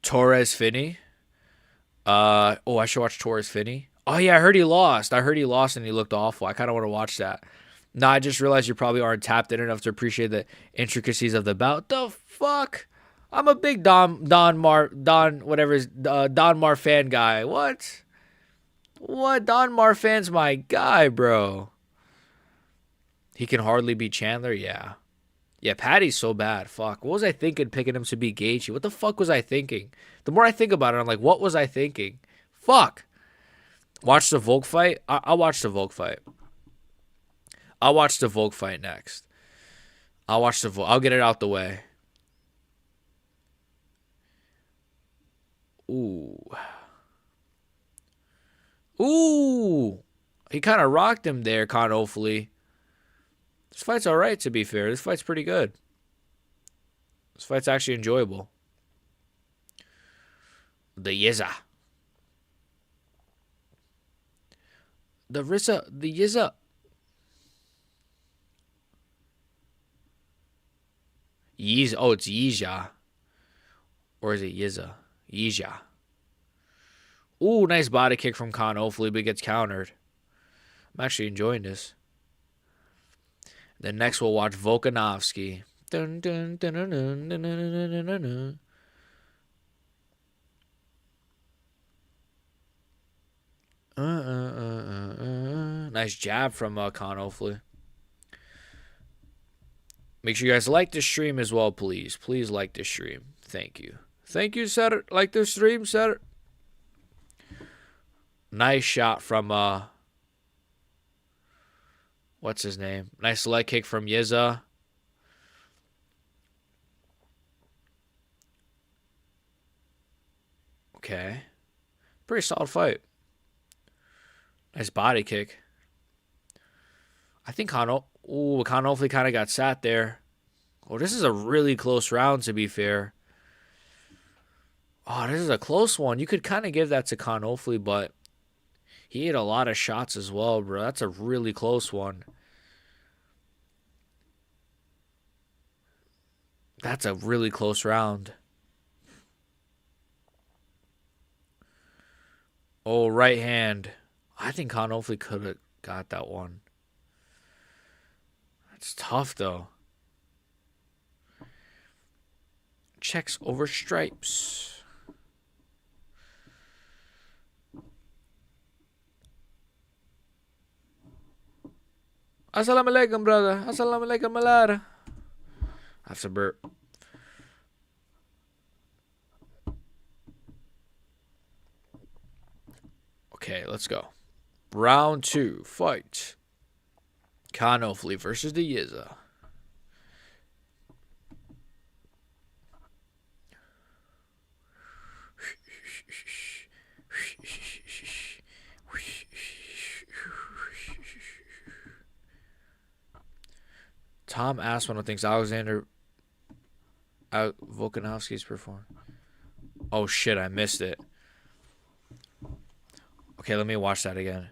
Torres Finney. I should watch Torres Finney. Oh yeah, I heard he lost. And he looked awful. I kind of want to watch that. No, I just realized you probably aren't tapped in enough to appreciate the intricacies of the bout. The fuck? I'm a big Don fan guy. What? What? Don Mar fan's my guy, bro. He can hardly beat Chandler. Yeah. Yeah, Patty's so bad. Fuck. What was I thinking picking him to beat Gaethje? What the fuck was I thinking? The more I think about it, I'm like, what was I thinking? Fuck. Watch the Volk fight? I'll watch the Volk fight. I'll watch the Volk fight next. I'll watch the Volk. I'll get it out the way. Ooh. Ooh. He kind of rocked him there, Con Hopefully. This fight's alright, to be fair. This fight's pretty good. This fight's actually enjoyable. The Yizza. The Rissa. The Yizza. Yiz. Oh, it's Yizha. Or is it Yizza? Yizha. Ooh, nice body kick from Khan. Hopefully, but it gets countered. I'm actually enjoying this. Then next we'll watch Volkanovski. Dun, dun, dun, dun, dun, dun, dun, dun, dun, dun. Nice jab from Khan, hopefully. Make sure you guys like the stream as well, please. Please like the stream. Thank you. Thank you, sir. Like the stream, sir. Nice shot from what's his name? Nice leg kick from Yizza. Okay. Pretty solid fight. Nice body kick. I think Khan hopefully kind of got sat there. Oh, this is a really close round, to be fair. Oh, this is a close one. You could kind of give that to Khan hopefully, but he hit a lot of shots as well, bro. That's a really close one. That's a really close round. Oh, right hand. I think Khan hopefully could have got that one. It's tough, though. Checks over stripes. Assalamu alaikum, brother. Assalamu alaikum, malada. I have to burp. Okay, let's go. Round 2, fight. Khan hopefully versus the Yizza. Tom Aspinall thinks Alexander Volkanovski's performed. Oh shit, I missed it. Okay, let me watch that again.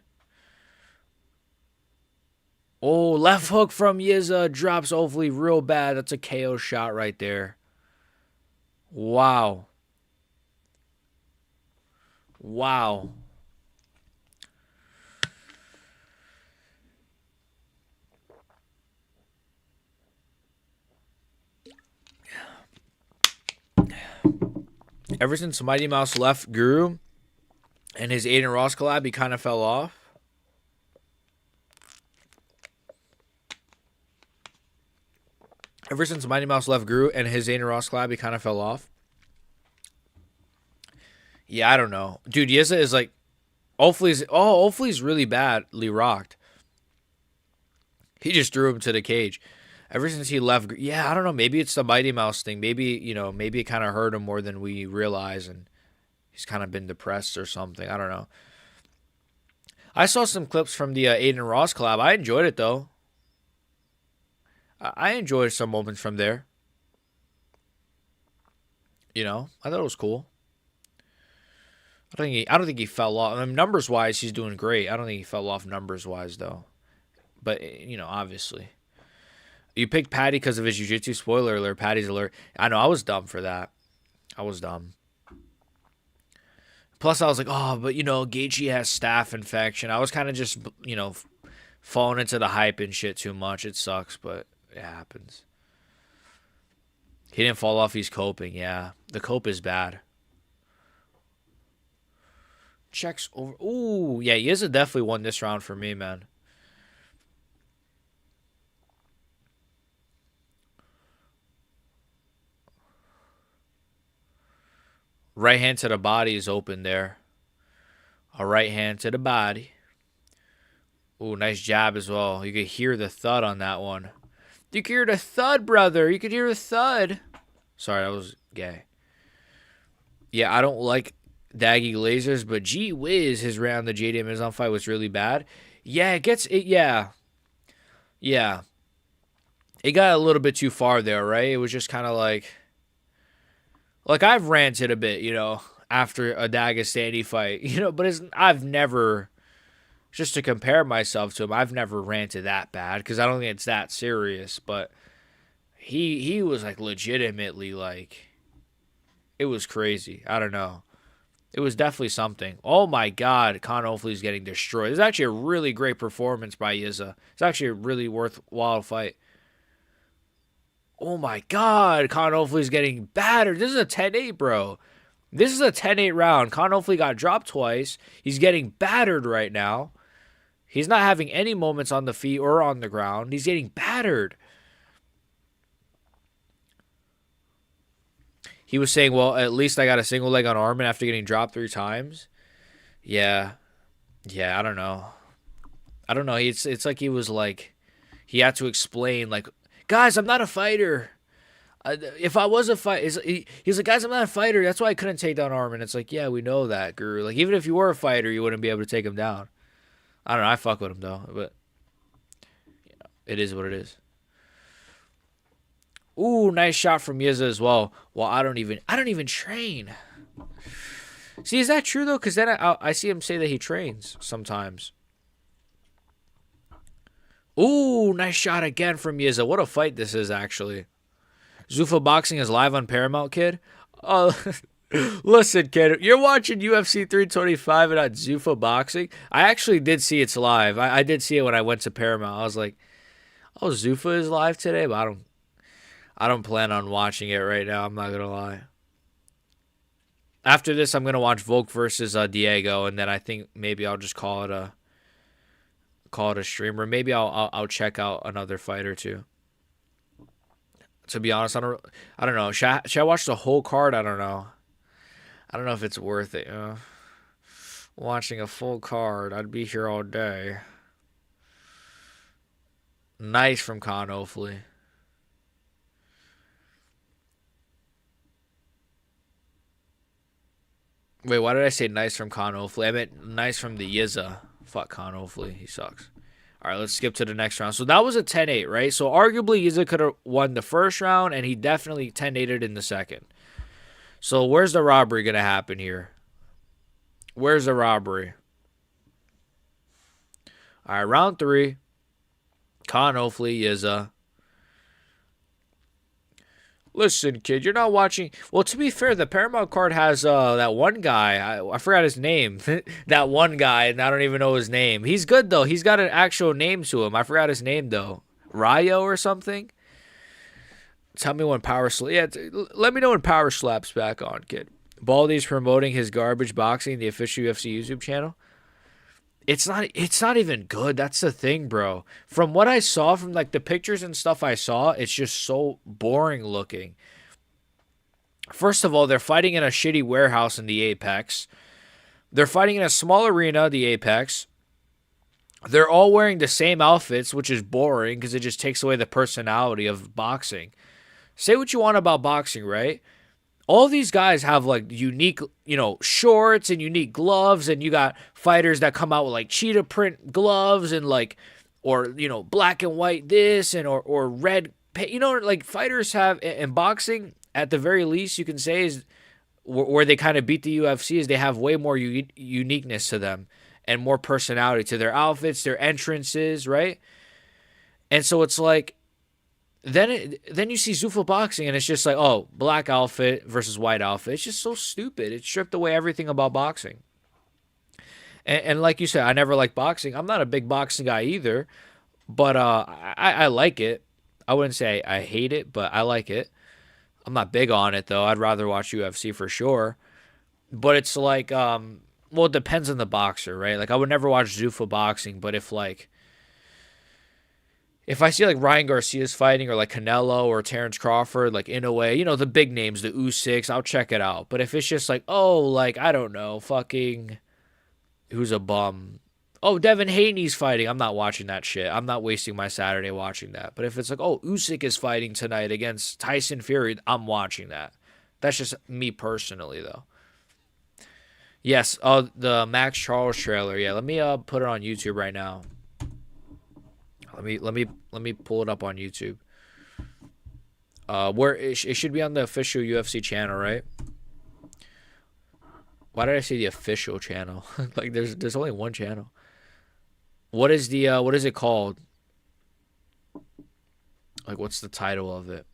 Oh, left hook from Yizza drops hopefully real bad. That's a KO shot right there. Wow. Wow. Ever since Mighty Mouse left Guru and his Aiden Ross collab, he kind of fell off. Ever since Mighty Mouse left Guru and his Aiden Ross collab, he kind of fell off. Yeah, I don't know. Dude, Yizza is like, hopefully he's really badly rocked. He just threw him to the cage. Ever since he left, yeah, I don't know. Maybe it's the Mighty Mouse thing. Maybe it kind of hurt him more than we realize, and he's kind of been depressed or something. I don't know. I saw some clips from the Aiden Ross collab. I enjoyed it, though. I enjoyed some moments from there. I thought it was cool. I don't think he fell off. I mean, numbers wise, he's doing great. I don't think he fell off numbers wise though. But obviously, you picked Patty because of his jiu-jitsu. Spoiler alert, Patty's alert. I know, I was dumb for that. I was dumb. Plus, I was like, oh, but Gaethje has staph infection. I was kind of just falling into the hype and shit too much. It sucks, but it happens. He didn't fall off. He's coping. Yeah, the cope is bad. Checks over. Ooh, yeah, Yizza definitely won this round for me, man. Right hand to the body is open there. A right hand to the body. Ooh, nice jab as well. You could hear the thud on that one. You could hear the thud, brother. You could hear the thud. Sorry, that was gay. Yeah, I don't like Daggy lasers, but gee whiz, his round the JD Amazon fight was really bad. Yeah, it gets it. Yeah, yeah. It got a little bit too far there, right? It was just kind of like I've ranted a bit, after a Dagestani fight, but I've never, just to compare myself to him, I've never ranted that bad because I don't think it's that serious. But he was like legitimately like, it was crazy. I don't know. It was definitely something. Oh my God, Con Hopefully's getting destroyed. It's actually a really great performance by Yizza. It's actually a really worthwhile fight. Oh my God, Con Hopefully's getting battered. This is a 10-8, bro. This is a 10-8 round. Con Hopefully got dropped twice. He's getting battered right now. He's not having any moments on the feet or on the ground. He's getting battered. He was saying, well, at least I got a single leg on Armin after getting dropped 3 times. Yeah. Yeah, I don't know. I don't know. It's like he was like, he had to explain, like, guys, I'm not a fighter. If I was a fighter, he's like, guys, I'm not a fighter. That's why I couldn't take down Armin. It's like, yeah, we know that, Guru. Like, even if you were a fighter, you wouldn't be able to take him down. I don't know. I fuck with him, though. But it is what it is. Ooh, nice shot from Yizza as well. Well, I don't even train. See, is that true though? Because then I see him say that he trains sometimes. Ooh, nice shot again from Yizza. What a fight this is, actually. Zuffa Boxing is live on Paramount, kid. Oh, listen, kid. You're watching UFC 325 and not Zuffa Boxing. I actually did see it's live. I did see it when I went to Paramount. I was like, oh, Zuffa is live today, but I don't plan on watching it right now. I'm not gonna lie. After this, I'm gonna watch Volk versus Diego, and then I think maybe I'll just call it a stream, or maybe I'll check out another fight or two. To be honest, I don't know. Should I watch the whole card? I don't know. I don't know if it's worth it. Watching a full card, I'd be here all day. Nice from Con, hopefully. Wait, why did I say nice from Con Hopefully? I meant nice from the Yizza. Fuck Con Hopefully. He sucks. All right, let's skip to the next round. So that was a 10-8, right? So arguably Yizza could have won the first round, and he definitely 10-8'd in the second. So where's the robbery going to happen here? Where's the robbery? All right, round 3. Con Hopefully, Yizza. Listen, kid, you're not watching. Well, to be fair, the Paramount card has that one guy. I forgot his name. That one guy, and I don't even know his name. He's good, though. He's got an actual name to him. I forgot his name, though. Ryo or something? Tell me when Power Slap. Yeah, let me know when Power Slap's back on, kid. Baldy's promoting his garbage boxing, the official UFC YouTube channel. It's not even good. That's the thing, bro. From what I saw, from like the pictures and stuff I saw, it's just so boring looking. First of all, they're fighting in a shitty warehouse in the Apex. They're fighting in a small arena, the Apex. They're all wearing the same outfits, which is boring because it just takes away the personality of boxing. Say what you want about boxing, right? All these guys have like unique, shorts and unique gloves, and you got fighters that come out with like cheetah print gloves and like, or black and white this and or red, like fighters have in boxing. At the very least, you can say is where they kind of beat the UFC is they have way more uniqueness to them and more personality to their outfits, their entrances, right? And so it's like. Then you see Zuffa Boxing, and it's just like, oh, black outfit versus white outfit. It's just so stupid. It stripped away everything about boxing. And like you said, I never liked boxing. I'm not a big boxing guy either, but I like it. I wouldn't say I hate it, but I like it. I'm not big on it, though. I'd rather watch UFC for sure. But it's like, well, it depends on the boxer, right? Like, I would never watch Zuffa Boxing, but if, like, If I see like Ryan Garcia's fighting or like Canelo or Terrence Crawford, like in a way, the big names, the Usyks, I'll check it out. But if it's just like, oh, like I don't know, fucking who's a bum? Oh, Devin Haney's fighting. I'm not watching that shit. I'm not wasting my Saturday watching that. But if it's like, oh, Usyk is fighting tonight against Tyson Fury, I'm watching that. That's just me personally, though. Yes, the Max Charles trailer. Yeah, let me put it on YouTube right now. Let me pull it up on YouTube. Where it should be on the official UFC channel, right? Why did I say the official channel? Like there's only one channel. What is it called? Like what's the title of it?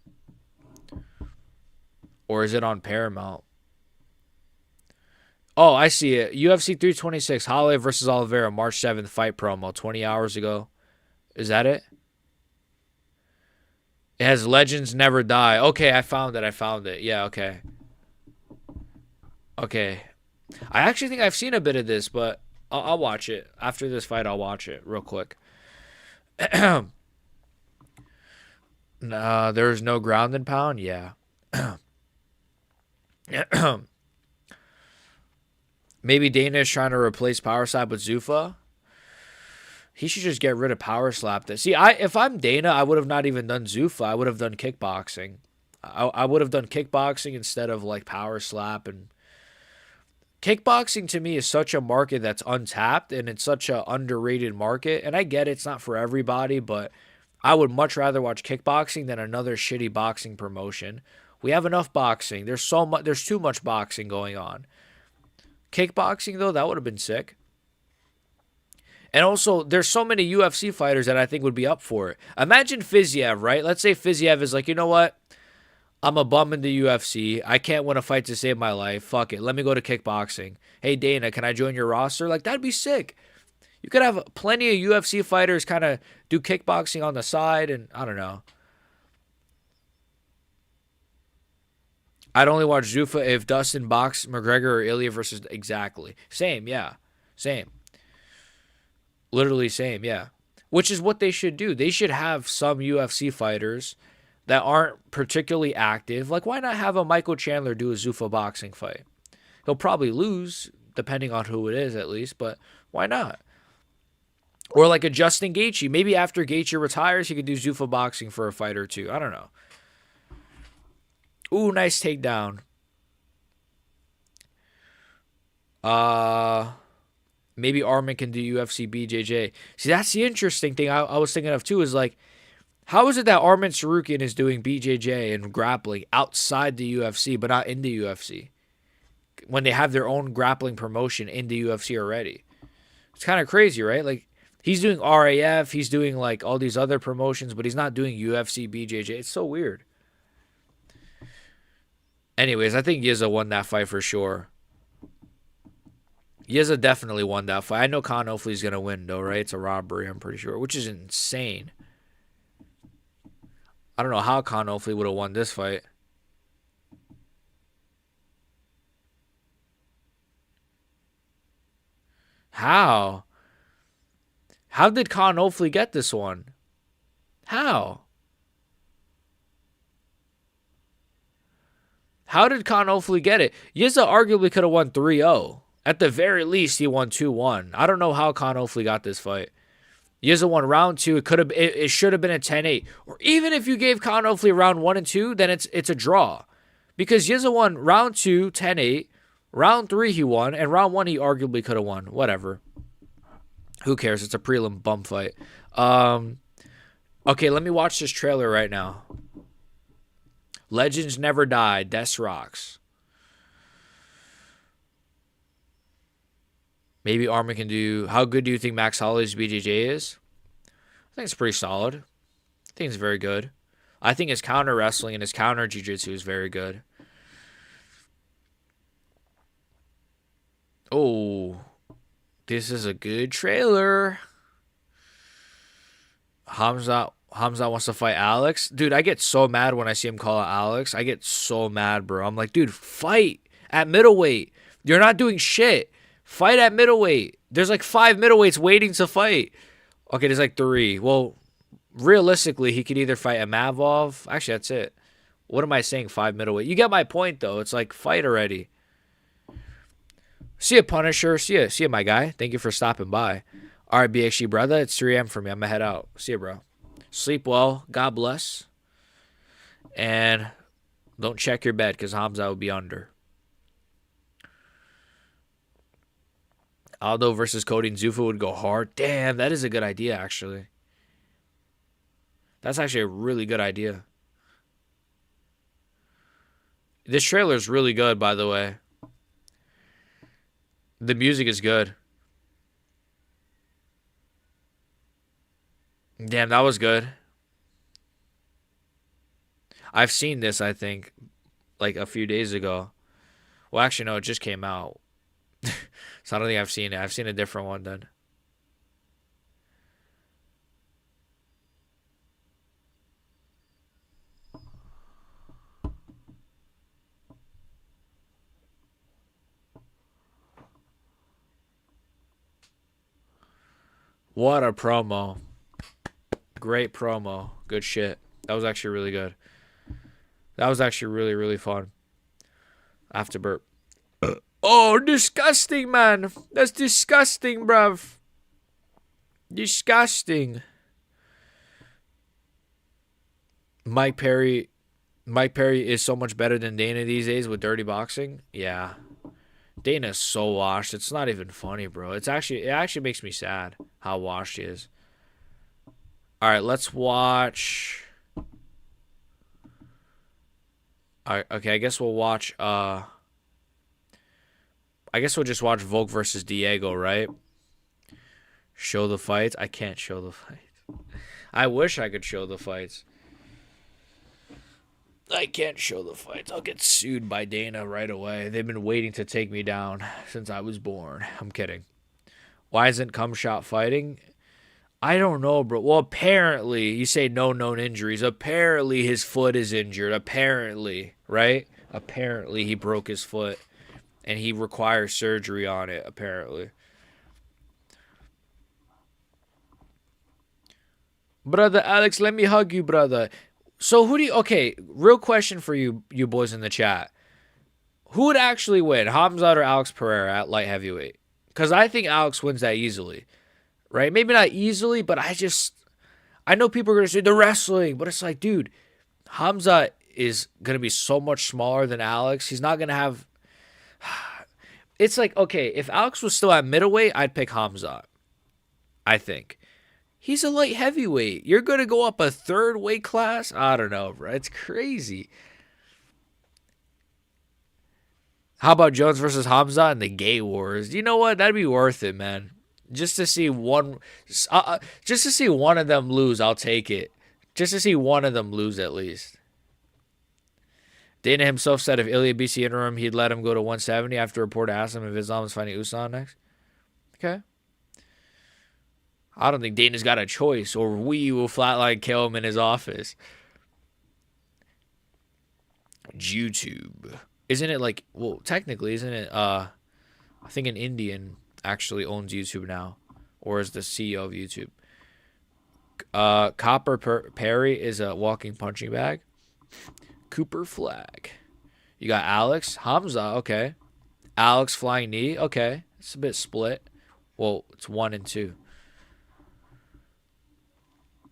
Or is it on Paramount? Oh, I see it. UFC 326, Holloway versus Oliveira, March 7th fight promo, 20 hours ago. Is that it? It has Legends Never Die. Okay, I found it. Yeah, okay. Okay. I actually think I've seen a bit of this, but I'll watch it. After this fight, I'll watch it real quick. There's no ground and pound? Yeah. Maybe Dana is trying to replace Power Slap with Zuffa. He should just get rid of Power Slap. See, if I'm Dana, I would have not even done Zuffa. I would have done kickboxing. I would have done kickboxing instead of like Power Slap. And kickboxing to me is such a market that's untapped, and it's such an underrated market. And I get it's not for everybody, but I would much rather watch kickboxing than another shitty boxing promotion. We have enough boxing. There's too much boxing going on. Kickboxing, though, that would have been sick. And also, there's so many UFC fighters that I think would be up for it. Imagine Fiziev, right? Let's say Fiziev is like, you know what? I'm a bum in the UFC. I can't win a fight to save my life. Fuck it. Let me go to kickboxing. Hey, Dana, can I join your roster? Like, that'd be sick. You could have plenty of UFC fighters kind of do kickboxing on the side, and I don't know. I'd only watch Zuffa if Dustin boxed McGregor or Ilya versus... Exactly. Same, yeah. Same. Literally same, yeah. Which is what they should do. They should have some UFC fighters that aren't particularly active. Like, why not have a Michael Chandler do a Zuffa boxing fight? He'll probably lose, depending on who it is at least, but why not? Or like a Justin Gaethje. Maybe after Gaethje retires, he could do Zuffa boxing for a fight or two. I don't know. Ooh, nice takedown. Maybe Armin can do UFC BJJ. See, that's the interesting thing I was thinking of too, is like, how is it that Armin Tsarukyan is doing BJJ and grappling outside the UFC, but not in the UFC? When they have their own grappling promotion in the UFC already. It's kind of crazy, right? Like, he's doing RAF, he's doing like all these other promotions, but he's not doing UFC BJJ. It's so weird. Anyways, I think Yiza won that fight for sure. Yiza definitely won that fight. I know Khan Ofley's going to win, though, right? It's a robbery, I'm pretty sure, which is insane. I don't know how Khan Ofley would have won this fight. How? How did Khan Ofley get this one? How? How did Khan Ofley get it? Yiza arguably could have won 3-0. At the very least, he won 2-1. I don't know how Khan Ofley got this fight. Yiza won round 2. It should have been a 10-8. Or even if you gave Khan Ofley round 1 and 2, then it's a draw. Because Yiza won round 2, 10-8. Round 3 he won. And round 1 he arguably could have won. Whatever. Who cares? It's a prelim bum fight. Okay, let me watch this trailer right now. Legends Never Die. Des Rocks. Maybe Armin can do... How good do you think Max Holloway's BJJ is? I think it's pretty solid. I think it's very good. I think his counter wrestling and his counter jiu-jitsu is very good. Oh, this is a good trailer. Hamza wants to fight Alex. Dude, I get so mad when I see him call out Alex. I get so mad, bro. I'm like, dude, fight at middleweight. You're not doing shit. Fight at middleweight. There's like 5 middleweights waiting to fight. Okay, there's like 3. Well, realistically, he could either fight a Mavov. Actually, that's it. What am I saying? 5 middleweight. You get my point, though. It's like, fight already. See ya, Punisher. See ya, my guy. Thank you for stopping by. All right, BXG, brother. It's 3 a.m. for me. I'm going to head out. See ya, bro. Sleep well. God bless. And don't check your bed because Hamza will be under. Aldo versus Cody and Zuffa would go hard. Damn, that is a good idea, actually. That's actually a really good idea. This trailer is really good, by the way. The music is good. Damn, that was good. I've seen this, I think, like a few days ago. Well, actually, no, it just came out. So I don't think I've seen it. I've seen a different one then. What a promo. Great promo. Good shit. That was actually really good. That was actually really, really fun. After burp. Oh, disgusting, man. That's disgusting, bruv. Disgusting. Mike Perry is so much better than Dana these days with dirty boxing. Yeah. Dana's so washed. It's not even funny, bro. It actually makes me sad how washed he is. All right, let's watch. All right, okay, I guess we'll watch I guess we'll just watch Volk versus Diego, right? Show the fights. I can't show the fights. I wish I could show the fights. I can't show the fights. I'll get sued by Dana right away. They've been waiting to take me down since I was born. I'm kidding. Why isn't Cumshot fighting? I don't know, bro. Well, apparently, you say no known injuries. Apparently, his foot is injured. Apparently, right? Apparently, he broke his foot. And he requires surgery on it, apparently. Brother Alex, let me hug you, brother. So who do you... Okay, real question for you boys in the chat. Who would actually win, Hamzat or Alex Pereira at light heavyweight? Because I think Alex wins that easily. Right? Maybe not easily, but I know people are going to say the wrestling, but it's like, dude, Hamzat is going to be so much smaller than Alex. He's not going to have... It's like, okay, if Alex was still at middleweight, I'd pick Hamzat. I think. He's a light heavyweight. You're going to go up a third weight class? I don't know, bro. It's crazy. How about Jones versus Hamzat in the Gay Wars? You know what? That'd be worth it, man. Just to see one of them lose, I'll take it. Just to see one of them lose at least. Dana himself said if Ilya beats the interim, he'd let him go to 170 after a report asked him if Islam is fighting Usman next. Okay. I don't think Dana's got a choice, or we will flatline kill him in his office. YouTube. Isn't it like, well, technically, isn't it, I think an Indian actually owns YouTube now, or is the CEO of YouTube. Copper Perry is a walking punching bag. Cooper Flag. You got Alex. Hamza, okay. Alex flying knee, okay. It's a bit split. Well, it's 1 and 2.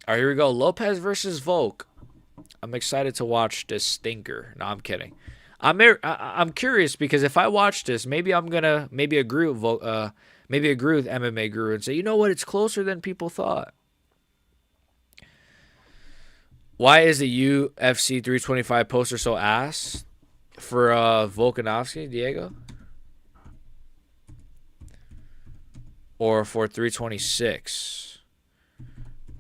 All right, here we go. Lopez versus Volk. I'm excited to watch this stinker. No, I'm kidding. I'm curious because if I watch this, maybe I'm gonna agree with Volk, maybe agree with MMA Guru and say, you know what, it's closer than people thought. Why is the UFC 325 poster so ass for Volkanovski, Diego? Or for 326?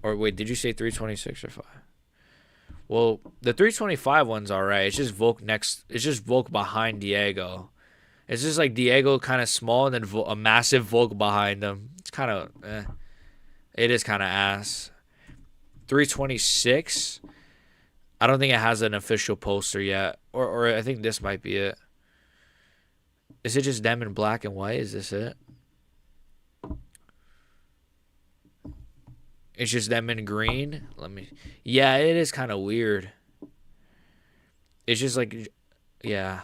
Or wait, did you say 326 or 5? Well, the 325 one's alright. It's just Volk next. It's just Volk behind Diego. It's just like Diego kind of small and then a massive Volk behind him. It's kind of, it is kind of ass. 326. I don't think it has an official poster yet. Or I think this might be it. Is it just them in black and white? Is this it? It's just them in green. Let me. Yeah, it is kind of weird. It's just like, yeah.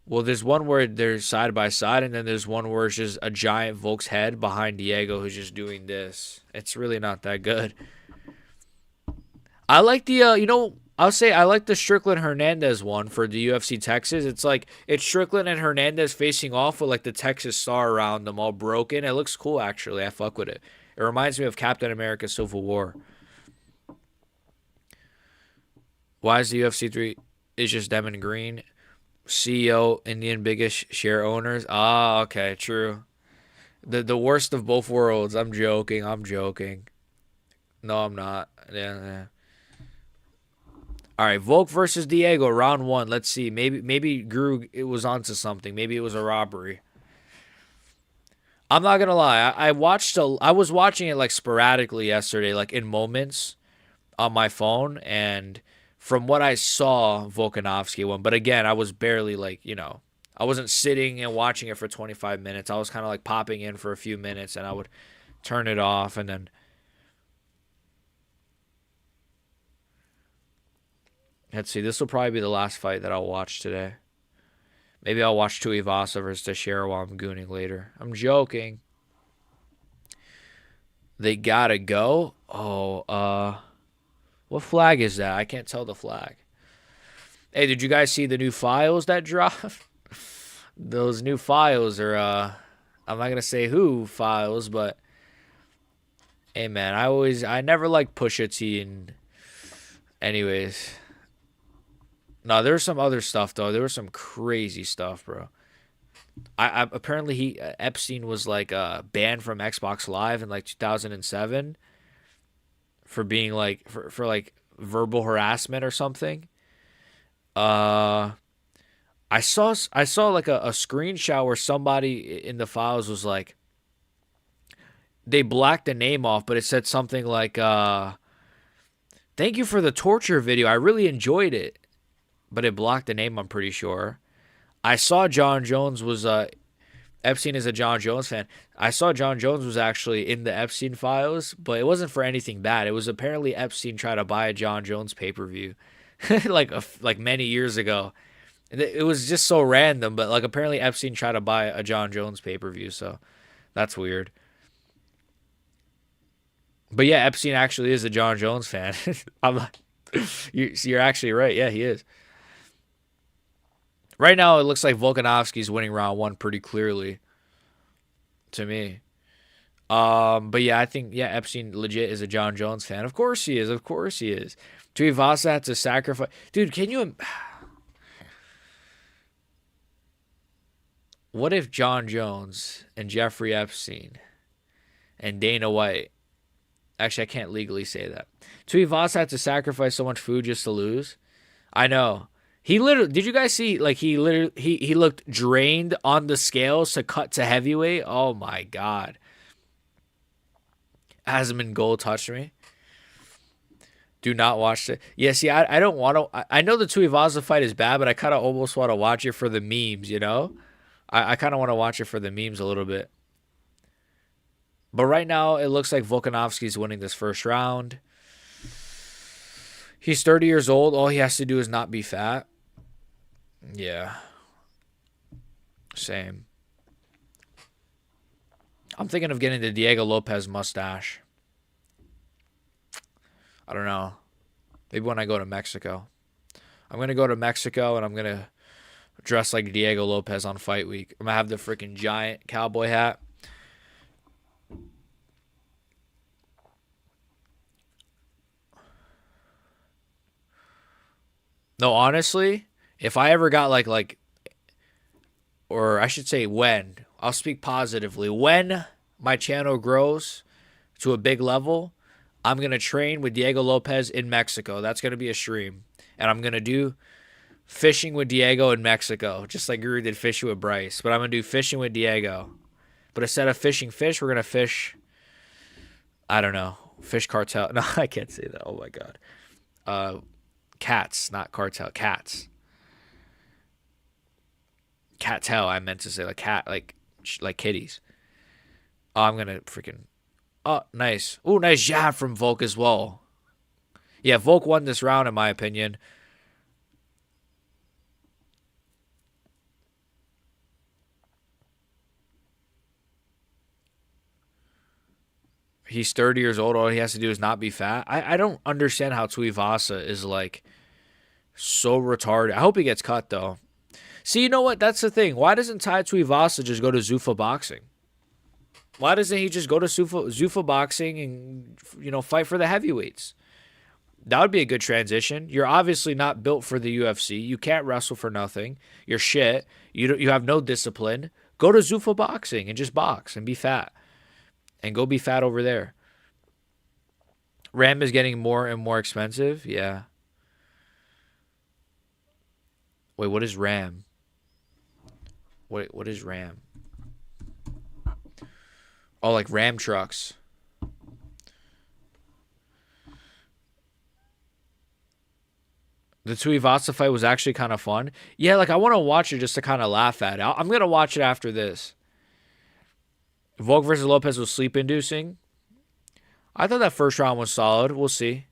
Well, there's one where they're side by side, and then there's one where it's just a giant Volk's head behind Diego who's just doing this. It's really not that good. I like the, I'll say I like the Strickland Hernandez one for the UFC Texas. It's like, it's Strickland and Hernandez facing off with like the Texas star around them all broken. It looks cool, actually. I fuck with it. It reminds me of Captain America Civil War. Why is the UFC 3 is just them in green? CEO, Indian biggest share owners. Ah, okay, true. The worst of both worlds. I'm joking. I'm joking. No, I'm not. Yeah. All right, Volk versus Diego, round one. Let's see. Maybe Gru it was onto something. Maybe it was a robbery. I'm not gonna lie. I was watching it like sporadically yesterday, like in moments on my phone, and from what I saw, Volkanovski won. But again, I was barely like, I wasn't sitting and watching it for 25 minutes. I was kind of like popping in for a few minutes, and I would turn it off, and then let's see. This will probably be the last fight that I'll watch today. Maybe I'll watch Tuivasa versus Teixeira while I'm gooning later. I'm joking. They gotta go. Oh, what flag is that? I can't tell the flag. Hey, did you guys see the new files that dropped? Those new files are, I'm not gonna say who files, but hey, man, I never liked Pusha T. And anyways, no, there was some other stuff though. There was some crazy stuff, bro. I apparently Epstein was like banned from Xbox Live in like 2007 for being like for like verbal harassment or something. Uh, I saw like a screenshot where somebody in the files was like they blacked the name off, but it said something like "Thank you for the torture video. I really enjoyed it," but it blocked the name. I'm pretty sure. I saw John Jones was Epstein is a John Jones fan. I saw John Jones was actually in the Epstein files, but it wasn't for anything bad. It was apparently Epstein tried to buy a John Jones pay-per-view like many years ago. It was just so random, but like apparently Epstein tried to buy a John Jones pay-per-view, so that's weird. But yeah, Epstein actually is a John Jones fan. I'm you're actually right. Yeah, he is. Right now, it looks like Volkanovski's winning round one pretty clearly to me. But yeah, I think Epstein legit is a John Jones fan. Of course he is. Of course he is. Tuivasa had to sacrifice. Dude, can you? What if John Jones and Jeffrey Epstein and Dana White? Actually, I can't legally say that. Tuivasa had to sacrifice so much food just to lose. I know. He literally, did you guys see, like, he looked drained on the scales to cut to heavyweight? Oh my God. Asman Gold touched me. Do not watch it. Yeah, see, I don't want to. I know the Tuivasa fight is bad, but I kind of almost want to watch it for the memes, you know? I kind of want to watch it for the memes a little bit. But right now, it looks like Volkanovski's winning this first round. He's 30 years old. All he has to do is not be fat. Yeah. Same. I'm thinking of getting the Diego Lopez mustache. I don't know. Maybe when I go to Mexico. I'm going to go to Mexico and I'm going to dress like Diego Lopez on fight week. I'm going to have the freaking giant cowboy hat. No, honestly, if I ever got or I should say when, I'll speak positively. When my channel grows to a big level, I'm going to train with Diego Lopez in Mexico. That's going to be a stream. And I'm going to do fishing with Diego in Mexico, just like Guru did fishing with Bryce. But I'm going to do fishing with Diego. But instead of fishing fish, we're going to fish, I don't know, fish cartel. No, I can't say that. Oh, my God. Cats, not cartel. Cats. Cattail, I meant to say. Like cat, like kitties. Oh, I'm going to freaking... Oh, nice. Ooh, nice jab from Volk as well. Yeah, Volk won this round in my opinion. He's 30 years old. All he has to do is not be fat. I don't understand how Tuivasa is like so retarded. I hope he gets cut though. See, you know what? That's the thing. Why doesn't Tai Tuivasa just go to Zuffa Boxing? Why doesn't he just go to Zuffa Boxing and fight for the heavyweights? That would be a good transition. You're obviously not built for the UFC. You can't wrestle for nothing. You're shit. You have no discipline. Go to Zuffa Boxing and just box and be fat. And go be fat over there. Ram is getting more and more expensive. Yeah. Wait, what is Ram? Wait, what is Ram? Oh, like Ram trucks. The Tuivasa fight was actually kind of fun. Yeah, like I want to watch it just to kind of laugh at it. I'm going to watch it after this. Volk versus Lopez was sleep inducing. I thought that first round was solid. We'll see.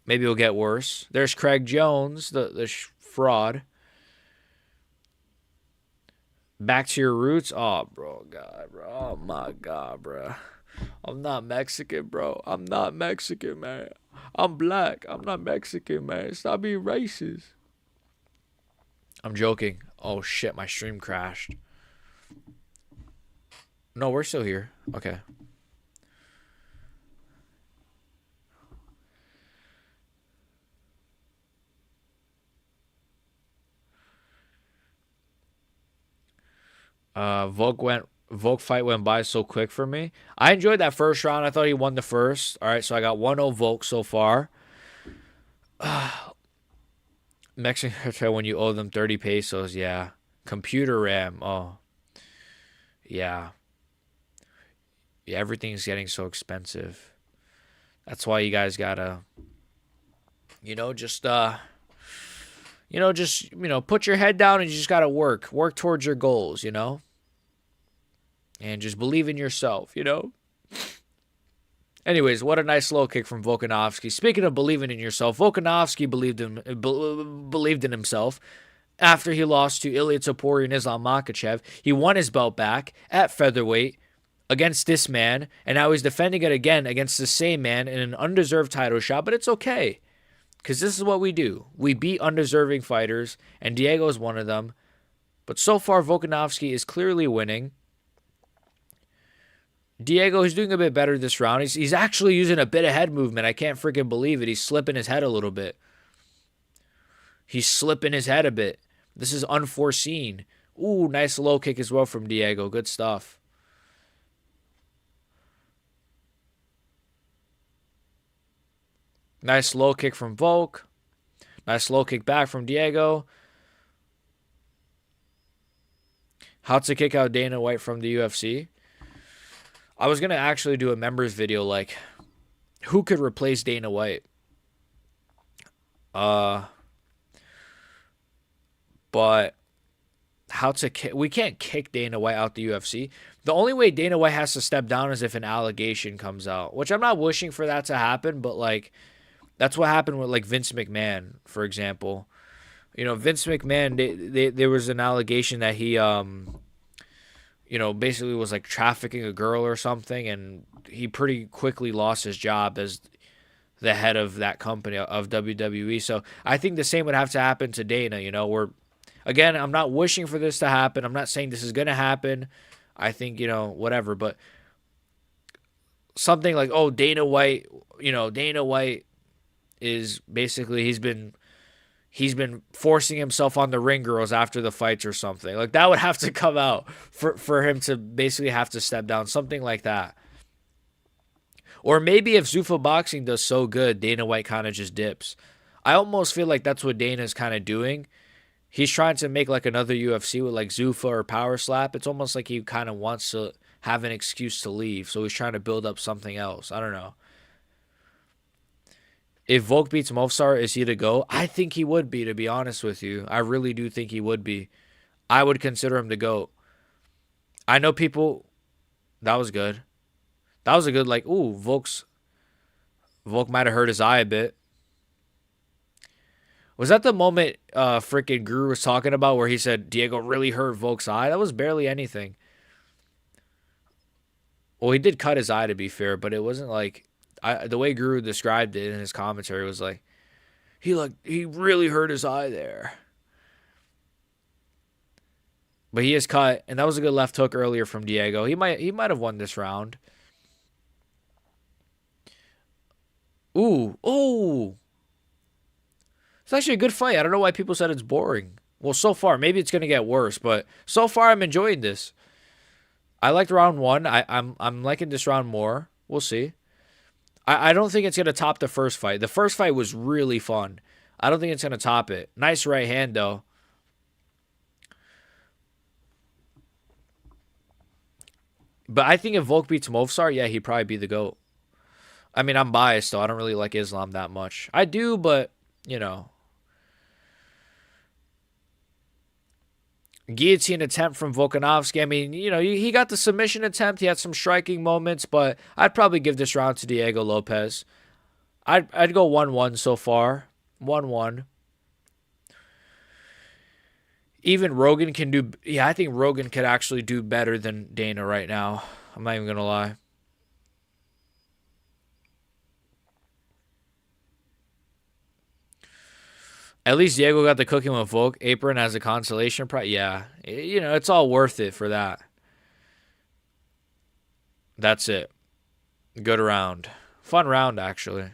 Maybe it'll get worse. There's Craig Jones, the fraud. Back to your roots. Oh, bro, God, bro. Oh, my God, bro. I'm not Mexican, bro. I'm not Mexican, man. I'm black. I'm not Mexican, man. Stop being racist. I'm joking. Oh, shit. My stream crashed. No, we're still here. Okay. Volk fight went by so quick for me. I enjoyed that first round. I thought he won the first. All right, so I got 1-0 Volk so far. Mexican when you owe them 30 pesos, yeah. Computer RAM, oh. Yeah. Yeah, everything's getting so expensive. That's why you guys gotta, put your head down and you just gotta work. Work towards your goals, And just believe in yourself. Anyways, what a nice low kick from Volkanovski. Speaking of believing in yourself, Volkanovski believed in himself after he lost to Ilya Topuria and Islam Makhachev. He won his belt back at featherweight against this man, and now he's defending it again against the same man in an undeserved title shot, but it's okay because this is what we do. We beat undeserving fighters, and Diego is one of them. But so far, Volkanovski is clearly winning. Diego is doing a bit better this round. He's actually using a bit of head movement. I can't freaking believe it. He's slipping his head a little bit. He's slipping his head a bit. This is unforeseen. Ooh, nice low kick as well from Diego. Good stuff. Nice low kick from Volk. Nice low kick back from Diego. How to kick out Dana White from the UFC. I was going to actually do a members video like who could replace Dana White. But we can't kick Dana White out the UFC. The only way Dana White has to step down is if an allegation comes out, which I'm not wishing for that to happen, but like that's what happened with like Vince McMahon, for example. Vince McMahon, there was an allegation that he basically was like trafficking a girl or something, and he pretty quickly lost his job as the head of that company of WWE. So I think the same would have to happen to Dana. Again, I'm not wishing for this to happen. I'm not saying this is going to happen. I think, whatever, but something like, oh, Dana White is basically, he's been forcing himself on the ring girls after the fights or something. Like that would have to come out for him to basically have to step down, something like that. Or maybe if Zuffa Boxing does so good, Dana White kind of just dips. I almost feel like that's what Dana's kind of doing. He's trying to make like another UFC with like Zuffa or Power Slap. It's almost like he kind of wants to have an excuse to leave. So he's trying to build up something else. I don't know. If Volk beats Movsar, is he to go? I think he would be, to be honest with you. I really do think he would be. I would consider him to go. I know people... That was good. That was a good like. Ooh, Volk might have hurt his eye a bit. Was that the moment freaking Guru was talking about where he said Diego really hurt Volk's eye? That was barely anything. Well, he did cut his eye to be fair, but it wasn't like the way Guru described it in his commentary was like he really hurt his eye there. But he is cut, and that was a good left hook earlier from Diego. He might have won this round. Ooh, oh, it's actually a good fight. I don't know why people said it's boring. Well, so far, maybe it's gonna get worse, but so far I'm enjoying this. I liked round one. I'm liking this round more. We'll see. I don't think it's gonna top the first fight. The first fight was really fun. I don't think it's gonna top it. Nice right hand though. But I think if Volk beats Movsar, yeah, he'd probably be the GOAT. I mean, I'm biased though. I don't really like Islam that much. I do, but you know, guillotine attempt from Volkanovski. I mean, you know, he got the submission attempt. He had some striking moments, but I'd probably give this round to Diego Lopez. I'd go 1-1 so far. 1-1. Even Rogan can do. Yeah, I think Rogan could actually do better than Dana right now. I'm not even gonna lie. At least Diego got the cooking with Volk apron as a consolation prize. Yeah, you know it's all worth it for that. That's it. Good round. Fun round actually.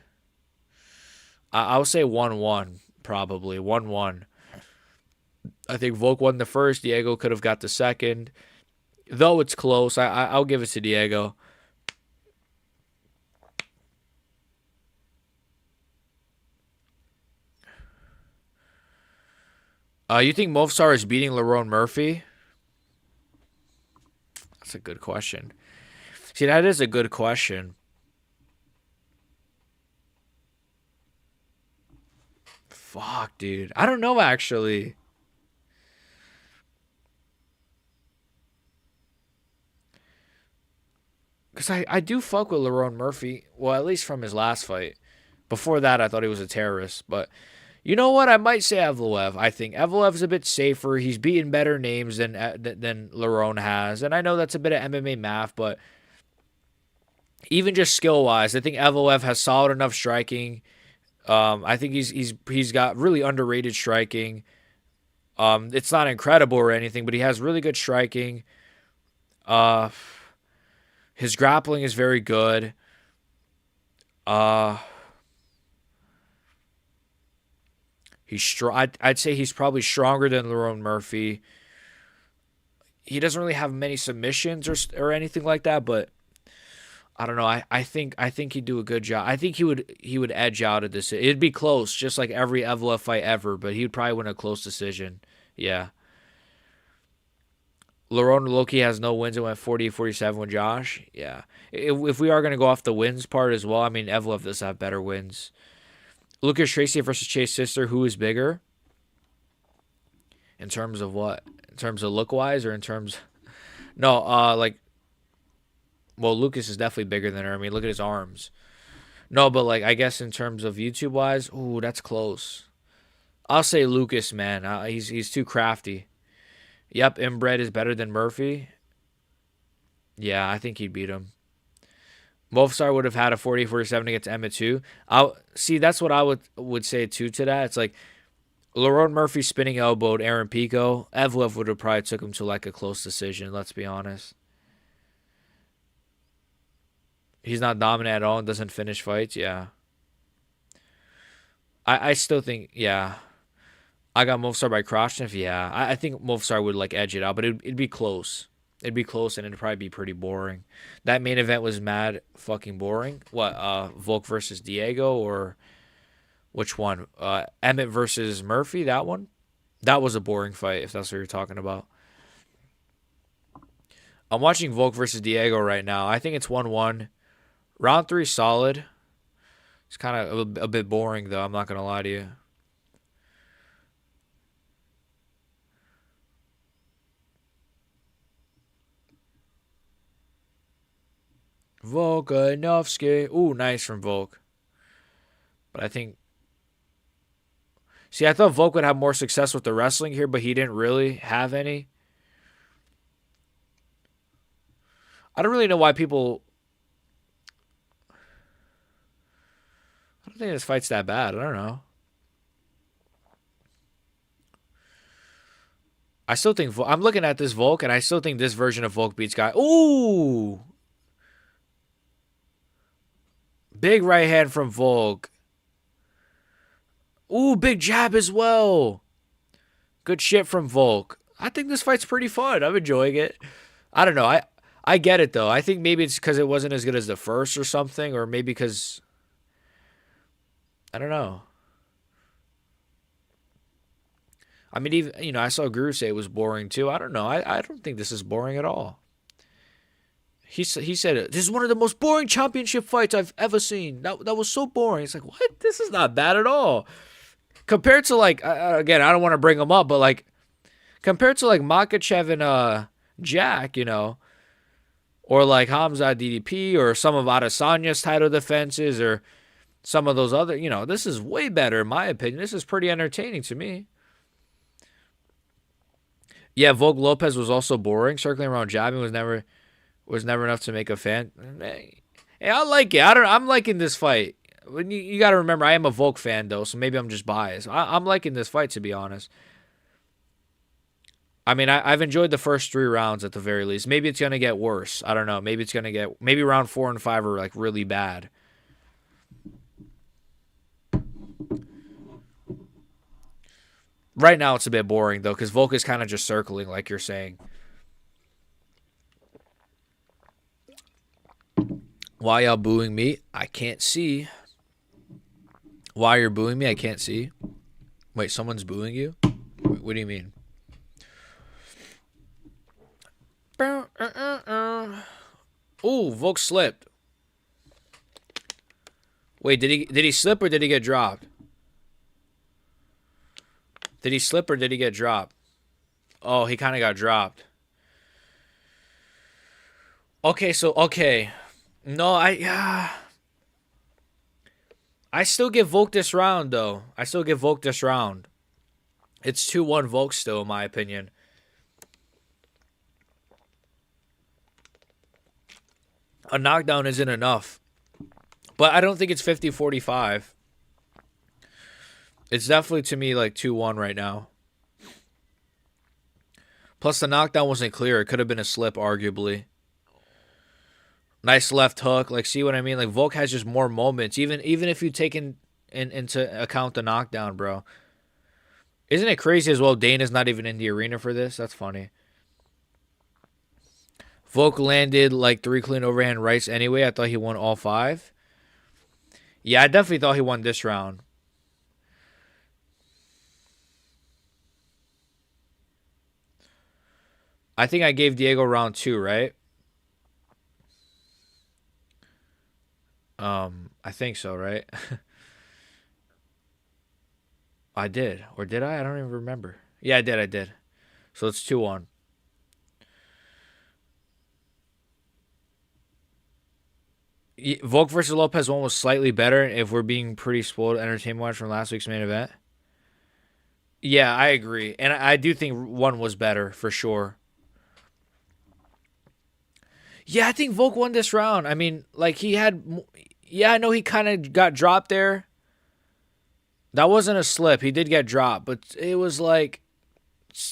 I would say 1-1 probably 1-1. I think Volk won the first. Diego could have got the second. Though it's close, I'll give it to Diego. You think Movsar is beating Lerone Murphy? That's a good question. See, that is a good question. Fuck, dude. I don't know actually. Because I do fuck with Lerone Murphy. Well, at least from his last fight. Before that, I thought he was a terrorist. But you know what? I might say Evloev. I think Evloev's a bit safer. He's beaten better names than Lerone has. And I know that's a bit of MMA math, but even just skill wise, I think Evloev has solid enough striking. I think he's got really underrated striking. It's not incredible or anything, but he has really good striking. Uh, his grappling is very good. Uh, he's strong. I'd say he's probably stronger than Lerone Murphy. He doesn't really have many submissions or anything like that, but I don't know. I think he'd do a good job. I think he would edge out of this. It'd be close, just like every Evloev fight ever, but he'd probably win a close decision. Yeah. Lerone Loki has no wins. It went 40-47 with Josh. Yeah. If we are going to go off the wins part as well, I mean, Evloev does have better wins. Lucas Tracy versus Chase Sister, who is bigger? In terms of what? In terms of look wise or in terms. No, like. Well, Lucas is definitely bigger than her. I mean, look at his arms. No, but like, I guess in terms of YouTube wise, ooh, that's close. I'll say Lucas, man. He's too crafty. Yep, Inbred is better than Murphy. Yeah, I think he'd beat him. Movsar would have had a 40-47 against Emmett too. I see. That's what I would say too to that. It's like Lerone Murphy spinning elbowed Aaron Pico. Evloev would have probably took him to like a close decision. Let's be honest. He's not dominant at all and doesn't finish fights. Yeah, I still think yeah. I got Movsar by Kroshnev. Yeah, I think Movsar would like edge it out, but it'd be close. It'd be close and it'd probably be pretty boring. That main event was mad fucking boring. What, Volk versus Diego or which one? Emmett versus Murphy, that one? That was a boring fight, if that's what you're talking about. I'm watching Volk versus Diego right now. I think it's 1-1. Round three solid. It's kind of a bit boring though, I'm not gonna lie to you. Volkanovski. Ooh, nice from Volk. But I think. See, I thought Volk would have more success with the wrestling here, but he didn't really have any. I don't really know why people. I don't think this fight's that bad. I don't know. I still think I'm looking at this Volk, and I still think this version of Volk beats Guy. Ooh, big right hand from Volk. Ooh, big jab as well. Good shit from Volk. I think this fight's pretty fun. I'm enjoying it. I don't know. I get it though. I think maybe it's because it wasn't as good as the first or something, or maybe because I don't know. I mean, even I saw Guru say it was boring too. I don't know. I don't think this is boring at all. He said it. This is one of the most boring championship fights I've ever seen. That was so boring. It's like what? This is not bad at all. Compared to like again, I don't want to bring him up, but like compared to like Makachev and Jack, or like Hamza DDP or some of Adesanya's title defenses or some of those other, this is way better in my opinion. This is pretty entertaining to me. Yeah, Volk Lopez was also boring. Circling around jabbing was never enough to make a fan. Hey, I like it. I'm liking this fight. You got to remember, I am a Volk fan though, so maybe I'm just biased. I'm liking this fight to be honest. I mean, I've enjoyed the first 3 rounds at the very least. Maybe it's gonna get worse. I don't know. Maybe round 4 and 5 are like really bad. Right now it's a bit boring though, because Volk is kind of just circling, like you're saying. Why y'all booing me? I can't see. Why you're booing me? I can't see. Wait, someone's booing you? What do you mean? Ooh, Volk slipped. Wait, did he slip or did he get dropped? Did he slip or did he get dropped? Oh, he kind of got dropped. Okay. No, I still give Volk this round though. It's 2-1 Volk still in my opinion. A knockdown isn't enough. But I don't think it's 50-45. It's definitely to me like 2-1 right now. Plus the knockdown wasn't clear. It could have been a slip arguably. Nice left hook. Like, see what I mean? Like, Volk has just more moments. Even if you take into account the knockdown, bro. Isn't it crazy as well? Dana's not even in the arena for this. That's funny. Volk landed like 3 clean overhand rights anyway. I thought he won all 5. Yeah, I definitely thought he won this round. I think I gave Diego round 2, right? I think so, right? I did. Or did I? I don't even remember. Yeah, I did. So it's 2-1. Volk versus Lopez one was slightly better if we're being pretty spoiled entertainment watch from last week's main event. Yeah, I agree. And I do think one was better for sure. Yeah, I think Volk won this round. I mean, like he had. Yeah, I know he kind of got dropped there. That wasn't a slip. He did get dropped, but it was like,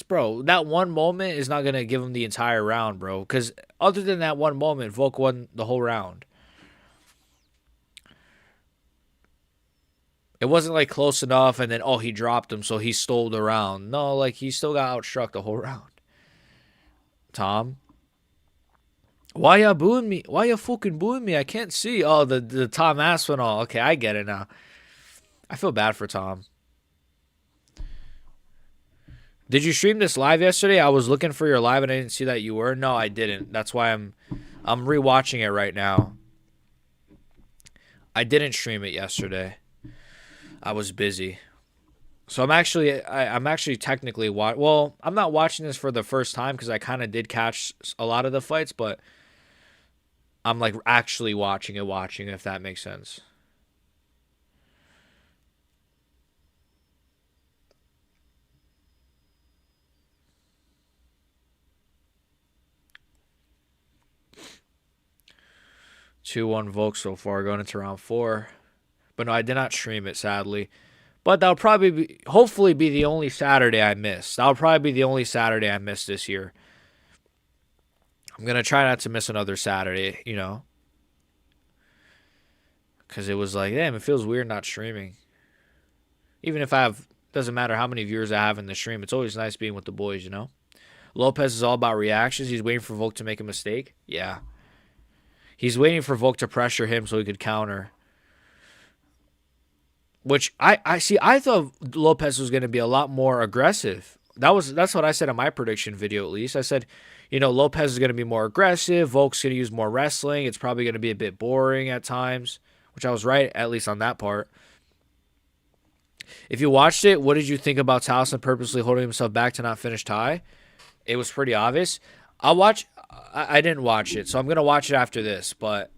bro, that one moment is not going to give him the entire round, bro. Because other than that one moment, Volk won the whole round. It wasn't like close enough and then, oh, he dropped him, so he stole the round. No, like he still got outstruck the whole round. Tom? Why y'all booing me? Why y'all fucking booing me? I can't see. Oh, the Tom Aspinall. Okay, I get it now. I feel bad for Tom. Did you stream this live yesterday? I was looking for your live and I didn't see that you were. No, I didn't. That's why I'm rewatching it right now. I didn't stream it yesterday. I was busy. So I'm actually technically well, I'm not watching this for the first time because I kind of did catch a lot of the fights, but I'm like actually watching, if that makes sense. 2-1 Volk so far going into round four. But no, I did not stream it, sadly. But that'll probably be, hopefully, be the only Saturday I miss. That'll probably be the only Saturday I miss this year. I'm gonna try not to miss another Saturday, because it was like, damn, it feels weird not streaming. Even if I have, doesn't matter how many viewers I have in the stream. It's always nice being with the boys. Lopez is all about reactions. He's waiting for Volk to make a mistake. Yeah, he's waiting for Volk to pressure him so he could counter. Which I see. I thought Lopez was going to be a lot more aggressive. That's what I said in my prediction video. At least I said, Lopez is going to be more aggressive. Volk's going to use more wrestling. It's probably going to be a bit boring at times, which I was right at least on that part. If you watched it, what did you think about Towson purposely holding himself back to not finish tie? It was pretty obvious. I'll watch. I didn't watch it, so I'm gonna watch it after this. But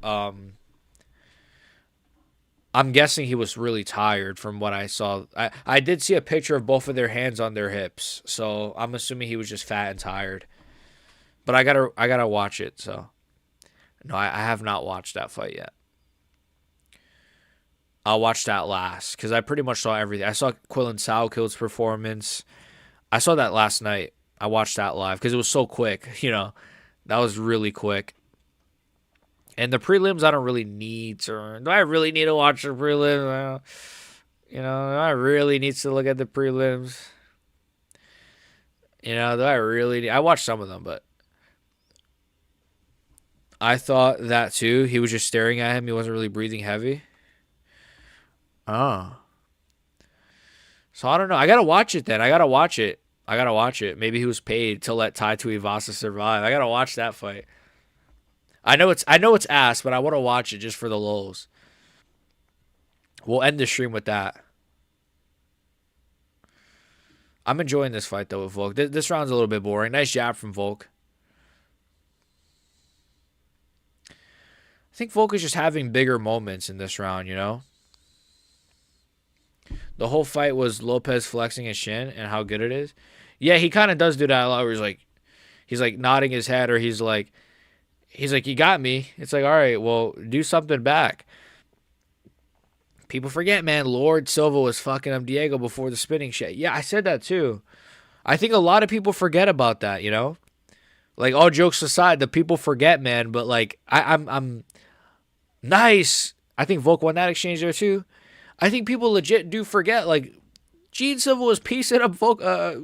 I'm guessing he was really tired from what I saw. I did see a picture of both of their hands on their hips, so I'm assuming he was just fat and tired. But I gotta watch it. So no, I have not watched that fight yet. I'll watch that last because I pretty much saw everything. I saw Quillen Salkild's performance. I saw that last night. I watched that live because it was so quick. That was really quick. And the prelims, I don't really need to. Do I really need to watch the prelims? I really need to look at the prelims. Do I really need? I watched some of them, but I thought that too. He was just staring at him. He wasn't really breathing heavy. Oh. So I don't know. I gotta watch it then. I gotta watch it. Maybe he was paid to let Tai Tuivasa survive. I gotta watch that fight. I know it's ass, but I want to watch it just for the lulz. We'll end the stream with that. I'm enjoying this fight though with Volk. This round's a little bit boring. Nice jab from Volk. I think Volk is just having bigger moments in this round. The whole fight was Lopez flexing his shin and how good it is. Yeah, he kind of does do that a lot where he's like nodding his head or he's like, you got me. It's like, all right, well, do something back. People forget, man, Lord Silva was fucking up Diego before the spinning shit. Yeah, I said that too. I think a lot of people forget about that. Like, all jokes aside, the people forget, man, but like I'm nice. I think Volk won that exchange there too. I think people legit do forget, like, Gene Silva was piecing up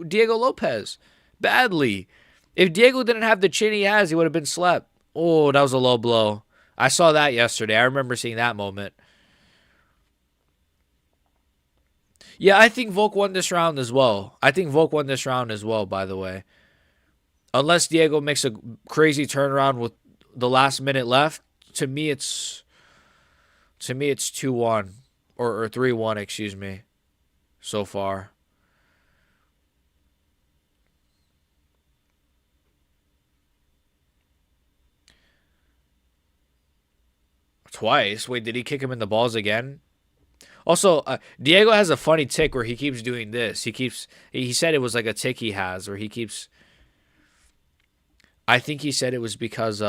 Diego Lopez badly. If Diego didn't have the chin he has, he would have been slept. Oh, that was a low blow. I saw that yesterday. I remember seeing that moment. Yeah, I think Volk won this round as well. By the way. Unless Diego makes a crazy turnaround with the last minute left, to me it's 2-1 or 3-1, excuse me, so far. Twice. Wait, did he kick him in the balls again? Also, Diego has a funny tick where he keeps doing this. He said it was like a tick he has where he keeps. I think he said it was because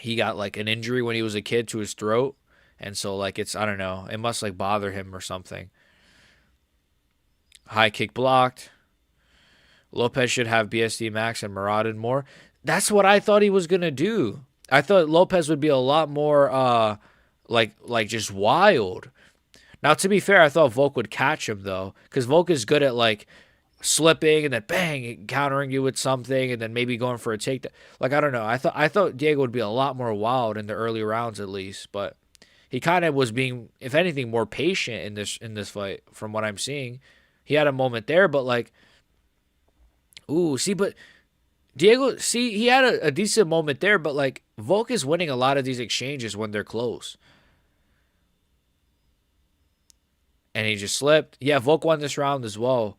he got like an injury when he was a kid to his throat. And so like I don't know, it must like bother him or something. High kick blocked. Lopez should have BSD max and Muradin more. That's what I thought he was going to do. I thought Lopez would be a lot more like just wild. Now, to be fair, I thought Volk would catch him, though, because Volk is good at, like, slipping and then, bang, countering you with something and then maybe going for a takedown. Like, I don't know. I thought Diego would be a lot more wild in the early rounds, at least, but he kind of was being, if anything, more patient in this fight from what I'm seeing. He had a moment there, but, like, but Diego, he had a decent moment there, but, like, Volk is winning a lot of these exchanges when they're close. And he just slipped. Yeah, Volk won this round as well.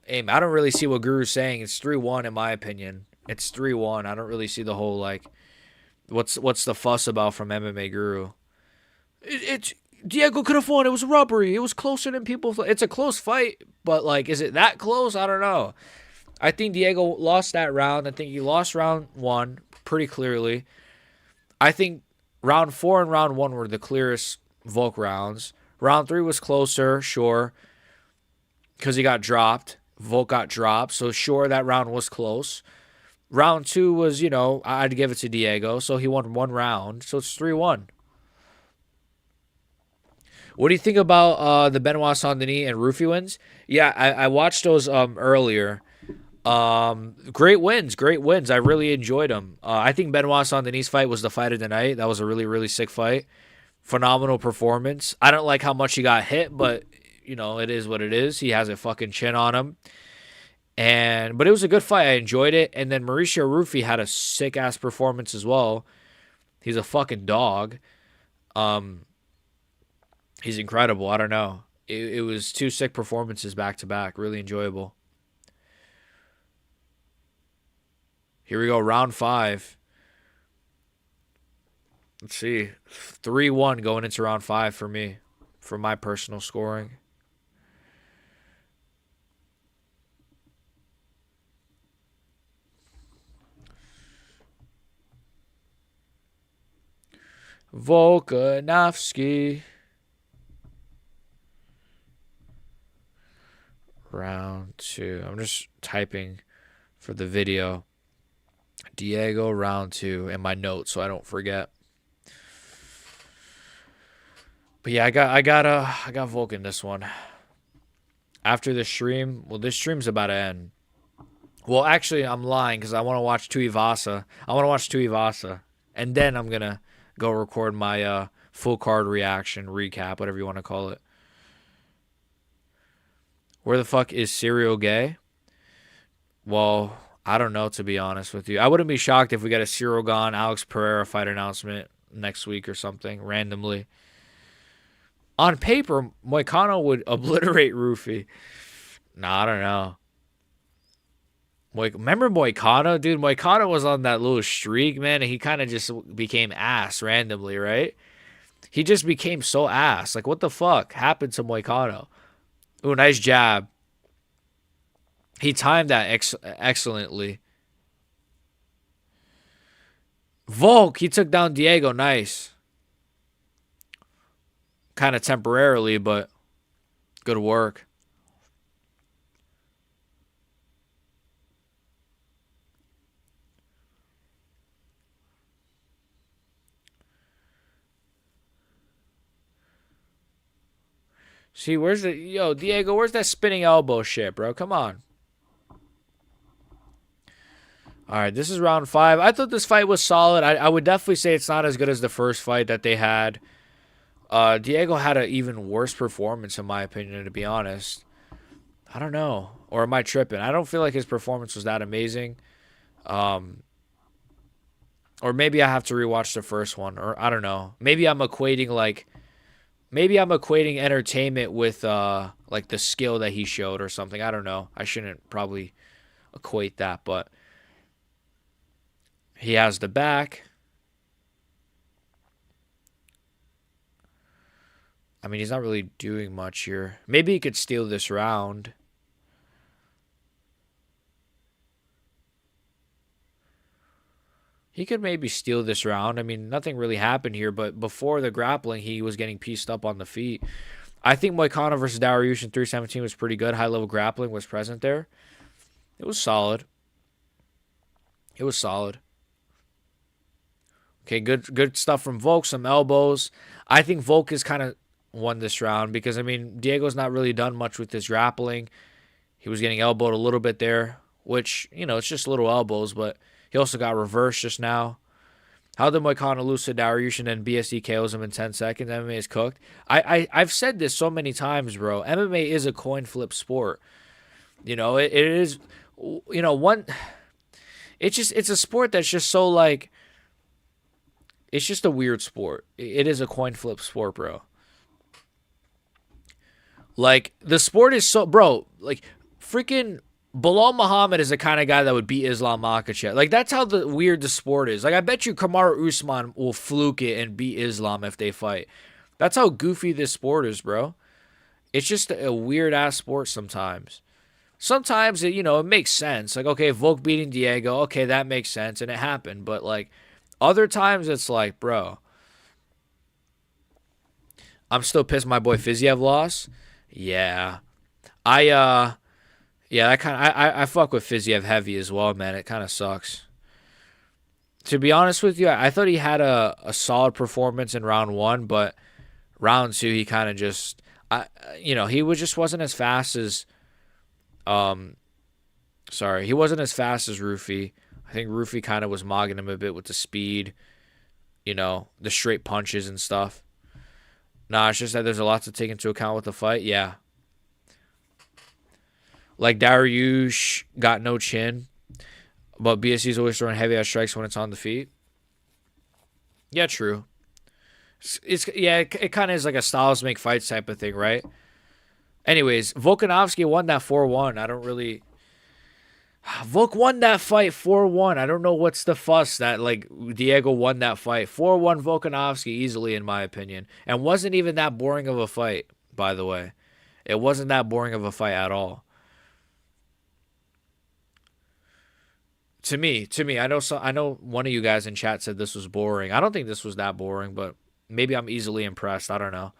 Hey, I don't really see what Guru's saying. It's 3-1 in my opinion. It's 3-1. I don't really see the whole like what's the fuss about from MMA Guru. It's Diego could have won. It was a robbery. It was closer than people. It's a close fight, but like, is it that close? I don't know. I think Diego lost that round. I think he lost round one pretty clearly. I think round four and round one were the clearest Volk rounds. Round three was closer, sure, because he got dropped. Volk got dropped, so sure that round was close. Round two was, I'd give it to Diego, so he won one round, so it's 3-1. What do you think about the Benoit Saint Denis and Rufy wins? Yeah, I watched those earlier. Great wins, great wins. I really enjoyed them. I think Benoit Saint Denis fight was the fight of the night. That was a really, really sick fight. Phenomenal performance. I don't like how much he got hit, but it is what it is. He has a fucking chin on him. But it was a good fight. I enjoyed it. And then Mauricio Rufy had a sick ass performance as well. He's a fucking dog. He's incredible. I don't know. It was two sick performances back to back. Really enjoyable. Here we go, round 5. Let's see. 3-1 going into round 5 for me, for my personal scoring. Volkanovski. Round 2. I'm just typing for the video. Diego round 2 in my notes so I don't forget. But yeah, I got Volk in this one. After the stream, this stream's about to end. Well, actually, I'm lying because I want to watch Tuivasa. And then I'm gonna go record my full card reaction, recap, whatever you want to call it. Where the fuck is Serial Gay? Well, I don't know, to be honest with you. I wouldn't be shocked if we get a Cyril Gane, Alex Pereira fight announcement next week or something, randomly. On paper, Moicano would obliterate Rufy. Nah, I don't know. Remember Moicano? Dude, Moicano was on that little streak, man, and he kind of just became ass randomly, right? He just became so ass. Like, what the fuck happened to Moicano? Ooh, nice jab. He timed that excellently. Volk, he took down Diego. Nice. Kind of temporarily, but good work. See, Diego, where's that spinning elbow shit, bro? Come on. All right, this is round 5. I thought this fight was solid. I would definitely say it's not as good as the first fight that they had. Diego had an even worse performance, in my opinion, to be honest. I don't know. Or am I tripping? I don't feel like his performance was that amazing. Or maybe I have to rewatch the first one. Or I don't know. Maybe I'm equating entertainment with like the skill that he showed or something. I don't know. I shouldn't probably equate that, but he has the back. I mean, he's not really doing much here. Maybe he could steal this round. He could maybe steal this round. I mean, nothing really happened here, but before the grappling, he was getting pieced up on the feet. I think Moicano versus Dariush in 317 was pretty good. High-level grappling was present there. It was solid. Okay, good stuff from Volk. Some elbows. I think Volk is kind of won this round because, I mean, Diego's not really done much with his grappling. He was getting elbowed a little bit there, which, it's just little elbows, but he also got reversed just now. How did Moicano lose to Dariush and then BSD KOs him in 10 seconds? MMA is cooked. I've said this so many times, bro. MMA is a coin flip sport. It is, it's a sport that's just so, like, it's just a weird sport. It is a coin flip sport, bro. Like, the sport is so, bro, like, freaking Bilal Muhammad is the kind of guy that would beat Islam Makhachev. Like, that's how weird the sport is. Like, I bet you Kamaru Usman will fluke it and beat Islam if they fight. That's how goofy this sport is, bro. It's just a weird ass sport sometimes. Sometimes it makes sense. Like, okay, Volk beating Diego, okay, that makes sense and it happened. But like other times it's like, bro, I'm still pissed my boy Fiziev lost. Yeah. I yeah, that kind of I fuck with Fiziev heavy as well, man. It kind of sucks. To be honest with you, I thought he had a solid performance in round 1, but round 2 he kind of just he just wasn't as fast as um sorry, he wasn't as fast as Rufy. I think Rufy kind of was mogging him a bit with the speed, the straight punches and stuff. Nah, it's just that there's a lot to take into account with the fight. Yeah. Like Dariush got no chin, but BSC's always throwing heavy ass strikes when it's on the feet. Yeah, true. It kind of is like a styles make fights type of thing, right? Anyways, Volkanovski won that 4-1. I don't really. Volk won that fight 4-1. I don't know what's the fuss that like Diego won that fight 4-1. Volkanovski easily, in my opinion, and wasn't even that boring of a fight. By the way, it wasn't that boring of a fight at all. To me, I know one of you guys in chat said this was boring. I don't think this was that boring, but maybe I'm easily impressed. I don't know.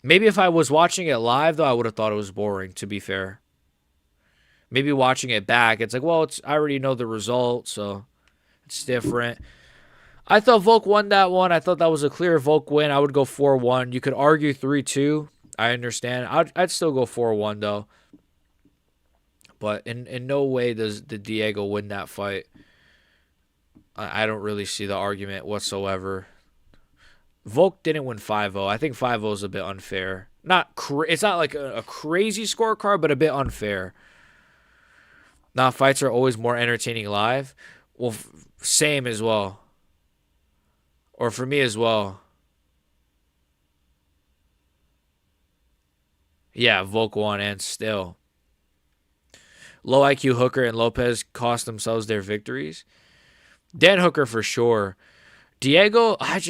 Maybe if I was watching it live though, I would have thought it was boring, to be fair. Maybe watching it back, it's like, well, I already know the result, so it's different. I thought Volk won that one. I thought that was a clear Volk win. I would go 4-1. You could argue 3-2. I understand. I'd still go 4-1 though. But in no way does the Diego win that fight. I don't really see the argument whatsoever. Volk didn't win 5-0. I think 5-0 is a bit unfair. It's not like a crazy scorecard, but a bit unfair. Now, fights are always more entertaining live. Well, same as well. Or for me as well. Yeah, Volk won and still. Low IQ Hooker and Lopez cost themselves their victories. Dan Hooker for sure. Diego, I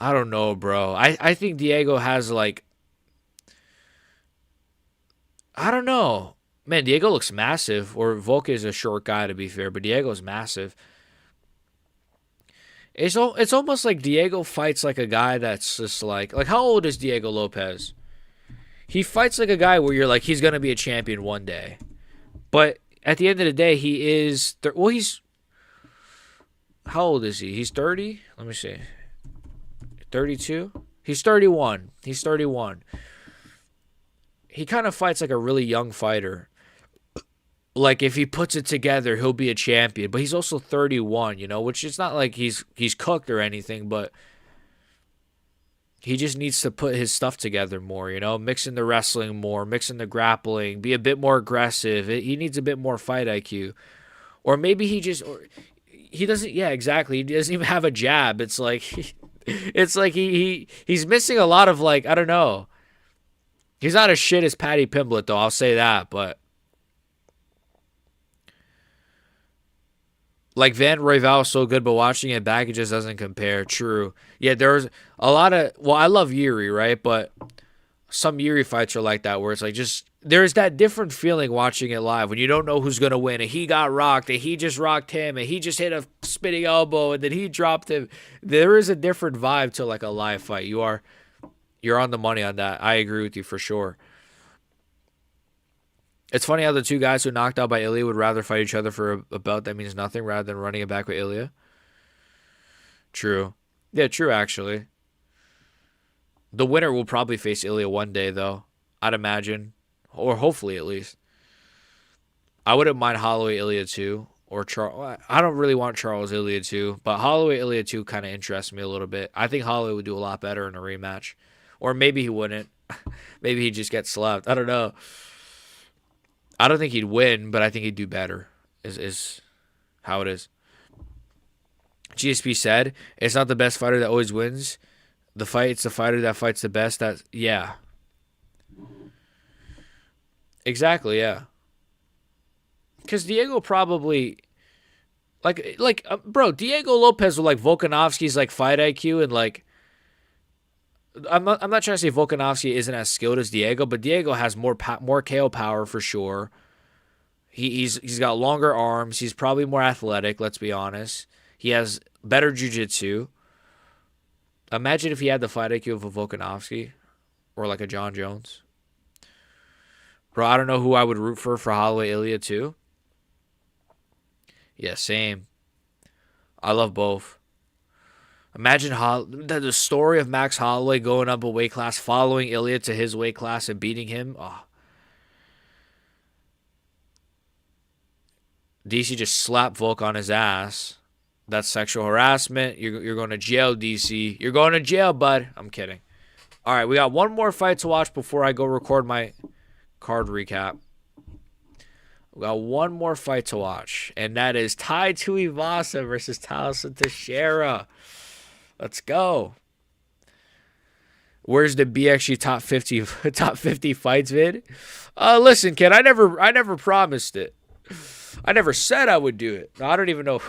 don't know, bro. I think Diego has like, I don't know. Man, Diego looks massive. Or Volk is a short guy, to be fair, but Diego's massive. It's almost like Diego fights like a guy that's just like how old is Diego Lopez? He fights like a guy where you're like, he's going to be a champion one day. But at the end of the day, he is... he's... How old is he? He's 30? Let me see. 32? He's 31. He's 31. He kind of fights like a really young fighter. Like, if he puts it together, he'll be a champion. But he's also 31, which is not like he's cooked or anything, but... He just needs to put his stuff together more, mixing the wrestling more, mixing the grappling, be a bit more aggressive. He needs a bit more fight IQ. Or maybe he doesn't, yeah, exactly. He doesn't even have a jab. It's like, he's missing a lot of like, I don't know. He's not as shit as Paddy Pimblett though, I'll say that, but. Like Van Royval is so good, but watching it back, it just doesn't compare. True. Yeah, there's a lot of... Well, I love Yuri, right? But some Yuri fights are like that, where it's like just... There's that different feeling watching it live when you don't know who's going to win. And he got rocked, and he just rocked him, and he just hit a spinning elbow, and then he dropped him. There is a different vibe to like a live fight. You're on the money on that. I agree with you for sure. It's funny how the two guys who knocked out by Ilya would rather fight each other for a belt that means nothing rather than running it back with Ilya. True. Yeah, true, actually. The winner will probably face Ilya one day, though. I'd imagine. Or hopefully, at least. I wouldn't mind Holloway Ilya, too. Or Charles. I don't really want Charles Ilya, too. But Holloway Ilya, too, kind of interests me a little bit. I think Holloway would do a lot better in a rematch. Or maybe he wouldn't. Maybe he'd just get slapped. I don't know. I don't think he'd win, but I think he'd do better, is how it is. GSP said, it's not the best fighter that always wins. It's the fighter that fights the best. Yeah. Exactly, yeah. Because Diego probably bro, Diego Lopez with like Volkanovski's like fight IQ and like I'm not trying to say Volkanovski isn't as skilled as Diego, but Diego has more KO power for sure. He's got longer arms. He's probably more athletic. Let's be honest. He has better jujitsu. Imagine if he had the fight IQ of a Volkanovski or like a John Jones. Bro, I don't know who I would root for Holloway Ilya too. Yeah, same. I love both. Imagine the story of Max Holloway going up a weight class, following Ilya to his weight class and beating him. Oh, DC just slapped Volk on his ass. That's sexual harassment. You're going to jail, DC. You're going to jail, bud. I'm kidding. All right, we got one more fight to watch before I go record my card recap. We got one more fight to watch, and that is Tai Tuivasa versus Thaleson Teixeira. Let's go. Where's the BXG top 50 fights vid? Listen, kid, I never promised it. I never said I would do it. I don't even know.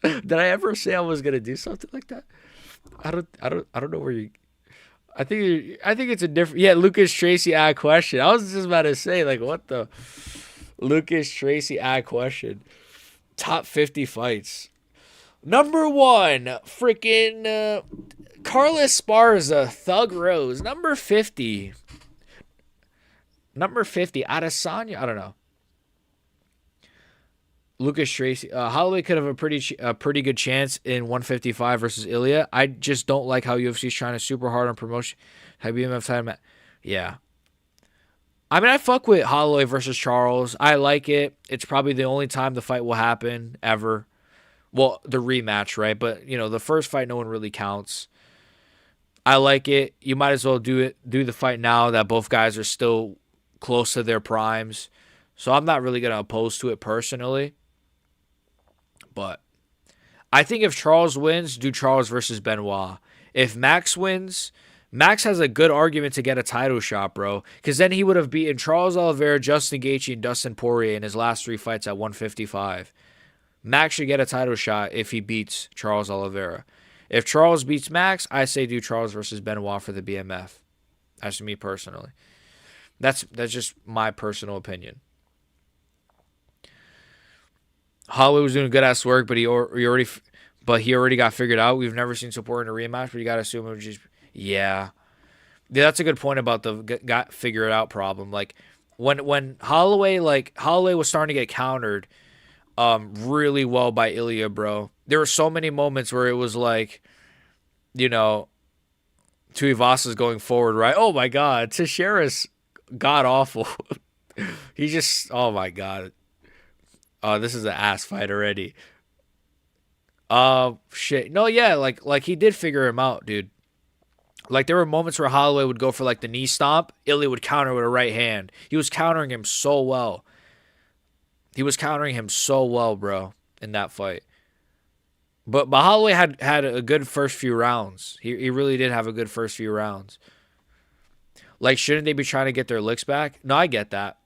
Did I ever say I was gonna do something like that? I don't know where you. I think it's a different. Yeah, Lucas Tracy ad question. I was just about to say like what the Lucas Tracy ad question. Top 50 fights. Number one, freaking Carlos Esparza, Thug Rose. Number 50. Number 50, Adesanya. I don't know. Lucas Tracy. Holloway could have a pretty good chance in 155 versus Ilya. I just don't like how UFC's trying to super hard on promotion. Yeah. I mean, I fuck with Holloway versus Charles. I like it. It's probably the only time the fight will happen ever. Well, the rematch, right? But the first fight, no one really counts. I like it. You might as well do the fight now that both guys are still close to their primes. So I'm not really gonna oppose to it personally. But I think if Charles wins, do Charles versus Benoit. If Max wins, Max has a good argument to get a title shot, bro. Because then he would have beaten Charles Oliveira, Justin Gaethje, and Dustin Poirier in his last 3 fights at 155. Max should get a title shot if he beats Charles Oliveira. If Charles beats Max, I say do Charles versus Benoit for the BMF. That's me personally. That's just my personal opinion. Holloway was doing good ass work, but he already got figured out. We've never seen support in a rematch, but you gotta assume it was just yeah. Yeah, that's a good point about the got figure it out problem. Like when Holloway was starting to get countered really well by Ilya, bro. There were so many moments where it was like, Tuivasa's going forward, right? Oh my god, Teixeira's god awful. He just oh my god. Oh, this is an ass fight already. Shit. No, yeah, like he did figure him out, dude. Like there were moments where Holloway would go for like the knee stomp, Ilya would counter with a right hand. He was countering him so well. He was countering him so well, bro, in that fight. But Holloway had a good first few rounds. He really did have a good first few rounds. Like, shouldn't they be trying to get their licks back? No, I get that.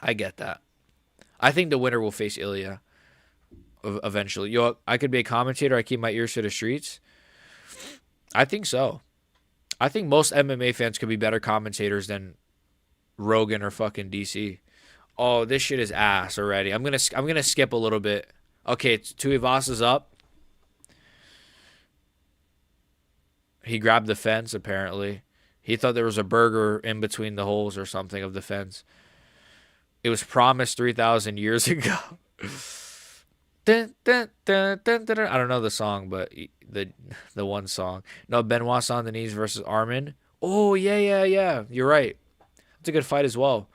I get that. I think the winner will face Ilya eventually. I could be a commentator. I keep my ears to the streets. I think so. I think most MMA fans could be better commentators than Rogan or fucking DC. Oh, this shit is ass already. I'm gonna skip a little bit. Okay, Tuivasa's up. He grabbed the fence apparently. He thought there was a burger in between the holes or something of the fence. It was promised 3,000 years ago. Dun, dun, dun, dun, dun, dun. I don't know the song, but the one song. No, Benoit's on the knees versus Armin. Oh, yeah. You're right. That's a good fight as well.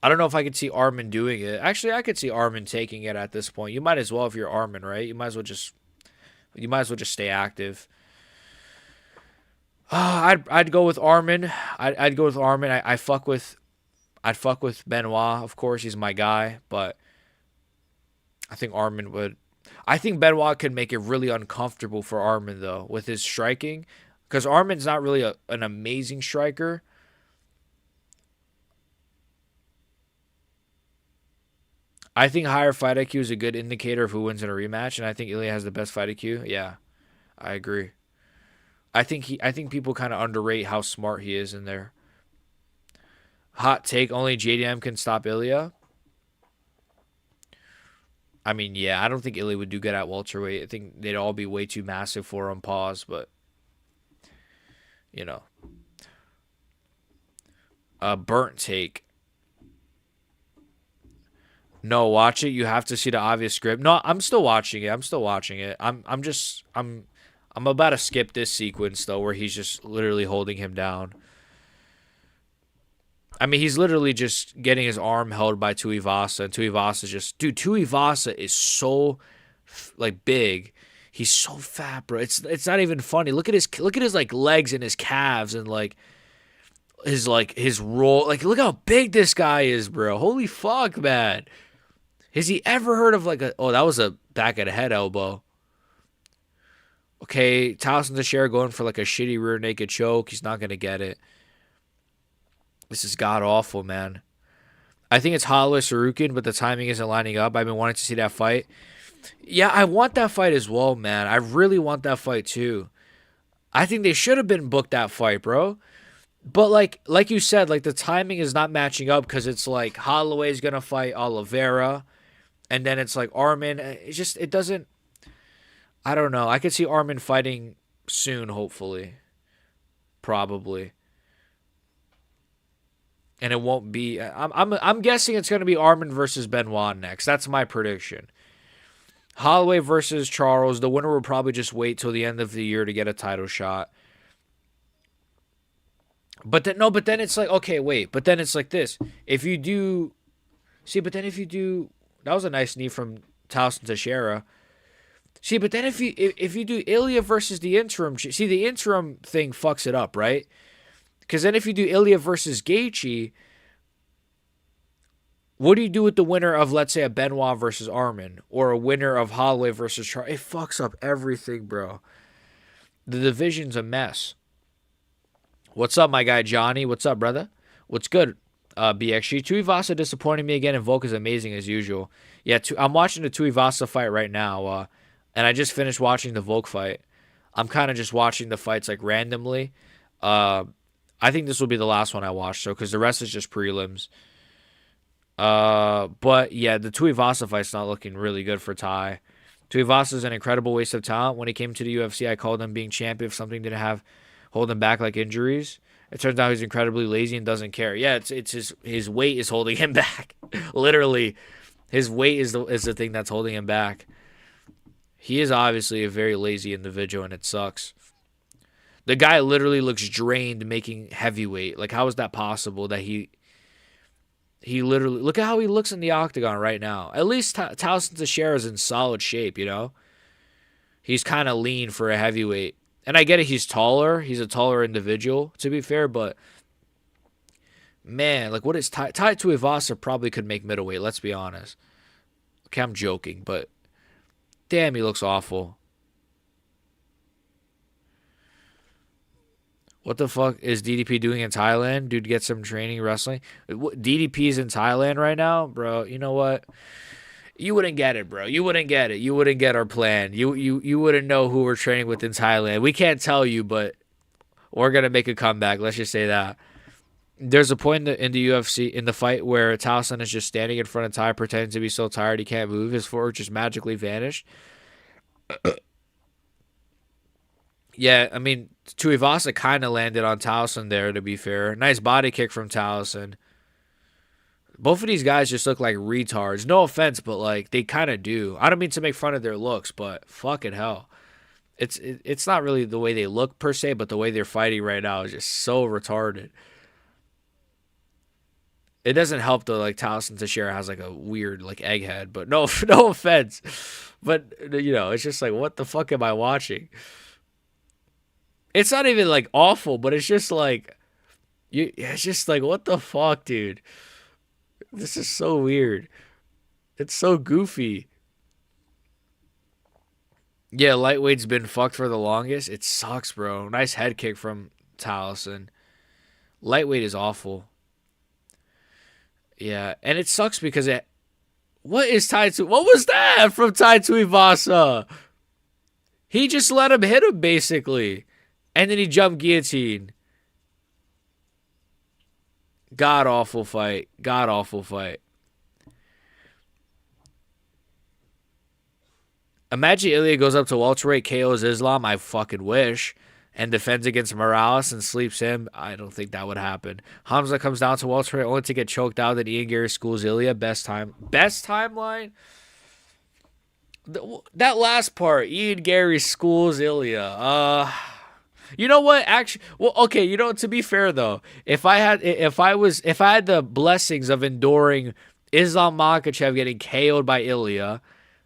I don't know if I could see Armin doing it. Actually, I could see Armin taking it at this point. You might as well if you're Armin, right? You might as well just stay active. I'd go with Armin. I'd go with Armin. I'd fuck with Benoit. Of course, he's my guy, but I think Armin would. I think Benoit could make it really uncomfortable for Armin though with his striking. because Armin's not really an amazing striker. I think higher fight IQ is a good indicator of who wins in a rematch, and I think Ilya has the best fight IQ. Yeah, I agree. I think people kind of underrate how smart he is in there. Hot take: only JDM can stop Ilya. I mean, yeah, I don't think Ilya would do good at welterweight. I think they'd all be way too massive for him. Pause, but you know, a burnt take. No, watch it. You have to see the obvious script. No, I'm still watching it. I'm still watching it. I'm about to skip this sequence though, where he's just literally holding him down. I mean, he's literally just getting his arm held by Tuivasa, and Tuivasa just, dude. Tuivasa is so like big. He's so fat, bro. It's not even funny. Look at his like legs and his calves and like his roll. Like look how big this guy is, bro. Holy fuck, man. Has he ever heard of like a? Oh, that was a back of the head elbow. Okay, Towson Teixeira going for like a shitty rear naked choke. He's not gonna get it. This is god awful, man. I think it's Holloway Sarukian, but the timing isn't lining up. I've been wanting to see that fight. Yeah, I want that fight as well, man. I really want that fight too. I think they should have been booked that fight, bro. But like you said, like the timing is not matching up because it's like Holloway's gonna fight Oliveira, and then it's like Armin. It doesn't. I don't know. I could see Armin fighting soon, hopefully, probably, and it won't be. I'm guessing it's gonna be Armin versus Benoit next. That's my prediction. Holloway versus Charles. The winner will probably just wait till the end of the year to get a title shot. But then no, but then it's like okay, wait. But then it's like this. If you do, see, but then if you do, that was a nice knee from Towson Teixeira. See, but then if you do Ilya versus the interim, see the interim thing fucks it up, right? Because then if you do Ilya versus Gaethje, what do you do with the winner of, let's say, a Benoit versus Armin or a winner of Holloway versus Charles? It fucks up everything, bro. The division's a mess. What's up, my guy Johnny? What's up, brother? What's good? BXG. Tuivasa disappointing me again, and Volk is amazing as usual. Yeah, I'm watching the Tuivasa fight right now, and I just finished watching the Volk fight. I'm kind of just watching the fights like randomly. I think this will be the last one I watch, so because the rest is just prelims. But yeah, the Tuivasa fight's not looking really good for Ty. Tuivasa is an incredible waste of talent. When he came to the UFC, I called him being champion if something didn't have hold him back like injuries. It turns out he's incredibly lazy and doesn't care. Yeah, it's his weight is holding him back. Literally, his weight is the thing that's holding him back. He is obviously a very lazy individual, and it sucks. The guy literally looks drained making heavyweight. Like, how is that possible that he literally... Look at how he looks in the octagon right now. At least Towson Teixeira is in solid shape, you know? He's kind of lean for a heavyweight. And I get it, he's taller. He's a taller individual, to be fair, but... Man, like, what is... Tai Tuivasa probably could make middleweight, let's be honest. Okay, I'm joking, but... Damn, he looks awful. What the fuck is DDP doing in Thailand? Dude, get some training wrestling. DDP's in Thailand right now? Bro, you know what? You wouldn't get it, bro. You wouldn't get it. You wouldn't get our plan. You wouldn't know who we're training with in Thailand. We can't tell you, but we're going to make a comeback. Let's just say that. There's a point in the UFC, in the fight, where Towson is just standing in front of Ty, pretending to be so tired he can't move. His forward just magically vanished. Yeah, I mean, Tuivasa kind of landed on Towson there, to be fair. Nice body kick from Towson. Both of these guys just look like retards. No offense, but like they kind of do. I don't mean to make fun of their looks, but fucking hell. It's not really the way they look per se, but the way they're fighting right now is just so retarded. It doesn't help though, like Towson Teixeira has like a weird like egghead, but no offense. But you know, it's just like, what the fuck am I watching? It's not even like awful, but it's just like it's just like, what the fuck, dude? This is so weird. It's so goofy. Yeah, lightweight's been fucked for the longest. It sucks, bro. Nice head kick from Towson. Lightweight is awful. Yeah, and it sucks because it. What is Tai Tu? What was that from Tai Tuivasa? He just let him hit him basically, and then he jumped guillotine. God awful fight. God awful fight. Imagine Ilya goes up to welterweight, KOs Islam. I fucking wish. And defends against Morales and sleeps him. I don't think that would happen. Hamza comes down to welterweight only to get choked out. Then Ian Gary schools Ilya. Best timeline. That last part. Ian Gary schools Ilya. You know what? Actually, well, okay. You know, to be fair though, if I had the blessings of enduring Islam Makhachev getting KO'd by Ilya,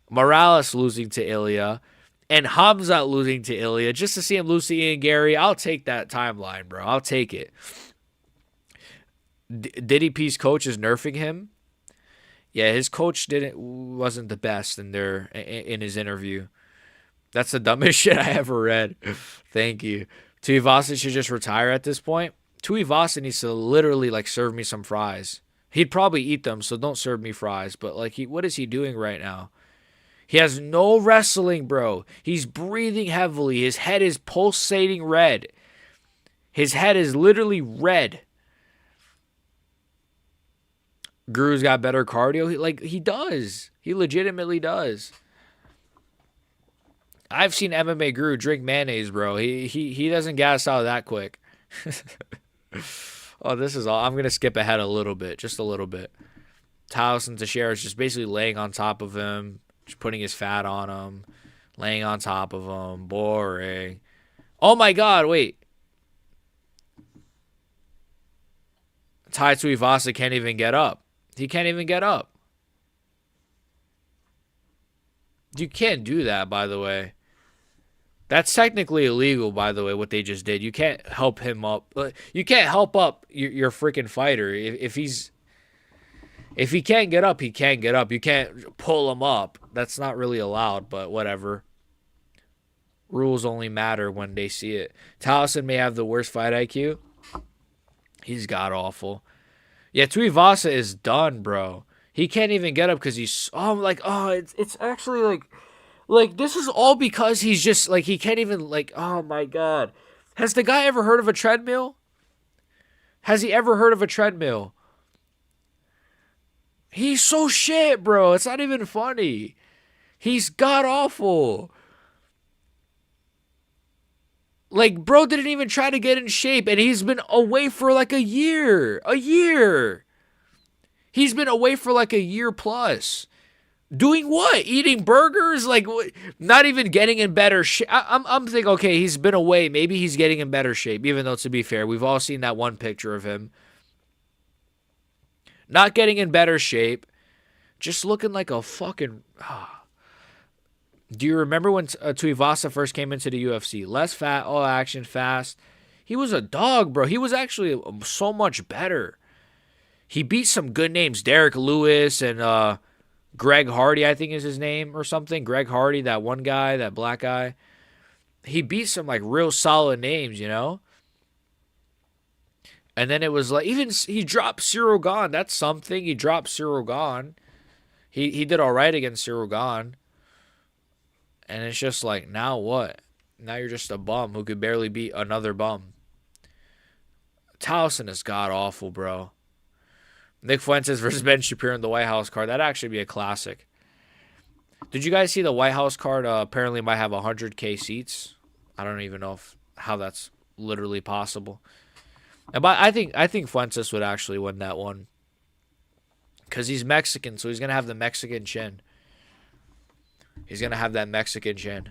Morales losing to Ilya, and Hamzat losing to Ilya, just to see him lose to Ian Gary, I'll take that timeline, bro. I'll take it. DDP's coach is nerfing him. Yeah, his coach wasn't the best in his interview. That's the dumbest shit I ever read. Thank you. Tuivasa should just retire at this point. Tuivasa needs to literally like serve me some fries. He'd probably eat them, so don't serve me fries. But like, what is he doing right now? He has no wrestling, bro. He's breathing heavily. His head is pulsating red. His head is literally red. Guru's got better cardio. He does. He legitimately does. I've seen MMA Guru drink mayonnaise, bro. He doesn't gas out that quick. Oh, this is all. I'm gonna skip ahead a little bit, just a little bit. Towson Teixeira is just basically laying on top of him, just putting his fat on him, laying on top of him. Boring. Oh my God! Wait. Tai Tuivasa can't even get up. He can't even get up. You can't do that, by the way. That's technically illegal, by the way, what they just did. You can't help him up. You can't help up your freaking fighter. If he can't get up, he can't get up. You can't pull him up. That's not really allowed, but whatever. Rules only matter when they see it. Towson may have the worst fight IQ. He's god awful. Yeah, Tuivasa is done, bro. He can't even get up because he's. Oh, I'm like, oh, it's actually like this is all because he's just like he can't even like. Oh my God, has the guy ever heard of a treadmill? Has he ever heard of a treadmill? He's so shit, bro. It's not even funny. He's god awful. Like, bro didn't even try to get in shape, and he's been away for like a year. A year. He's been away for like a year plus. Doing what? Eating burgers? Like, not even getting in better shape. I'm thinking, okay, he's been away. Maybe he's getting in better shape, even though, to be fair, we've all seen that one picture of him. Not getting in better shape. Just looking like a fucking. Do you remember when Tuivasa first came into the UFC? Less fat, all action, fast. He was a dog, bro. He was actually so much better. He beat some good names. Derek Lewis and Greg Hardy, I think is his name or something. Greg Hardy, that one guy, that black guy. He beat some like real solid names, you know? And then it was like, even he dropped Cyril Gahn. That's something. He dropped Cyril Gahn. He did all right against Cyril Gahn. And it's just like, now what? Now you're just a bum who could barely beat another bum. Towson is god awful, bro. Nick Fuentes versus Ben Shapiro in the White House card. That'd actually be a classic. Did you guys see the White House card? Apparently might have 100K seats. I don't even know how that's literally possible. But I think Fuentes would actually win that one. Because he's Mexican, so he's going to have the Mexican chin. He's going to have that Mexican chin.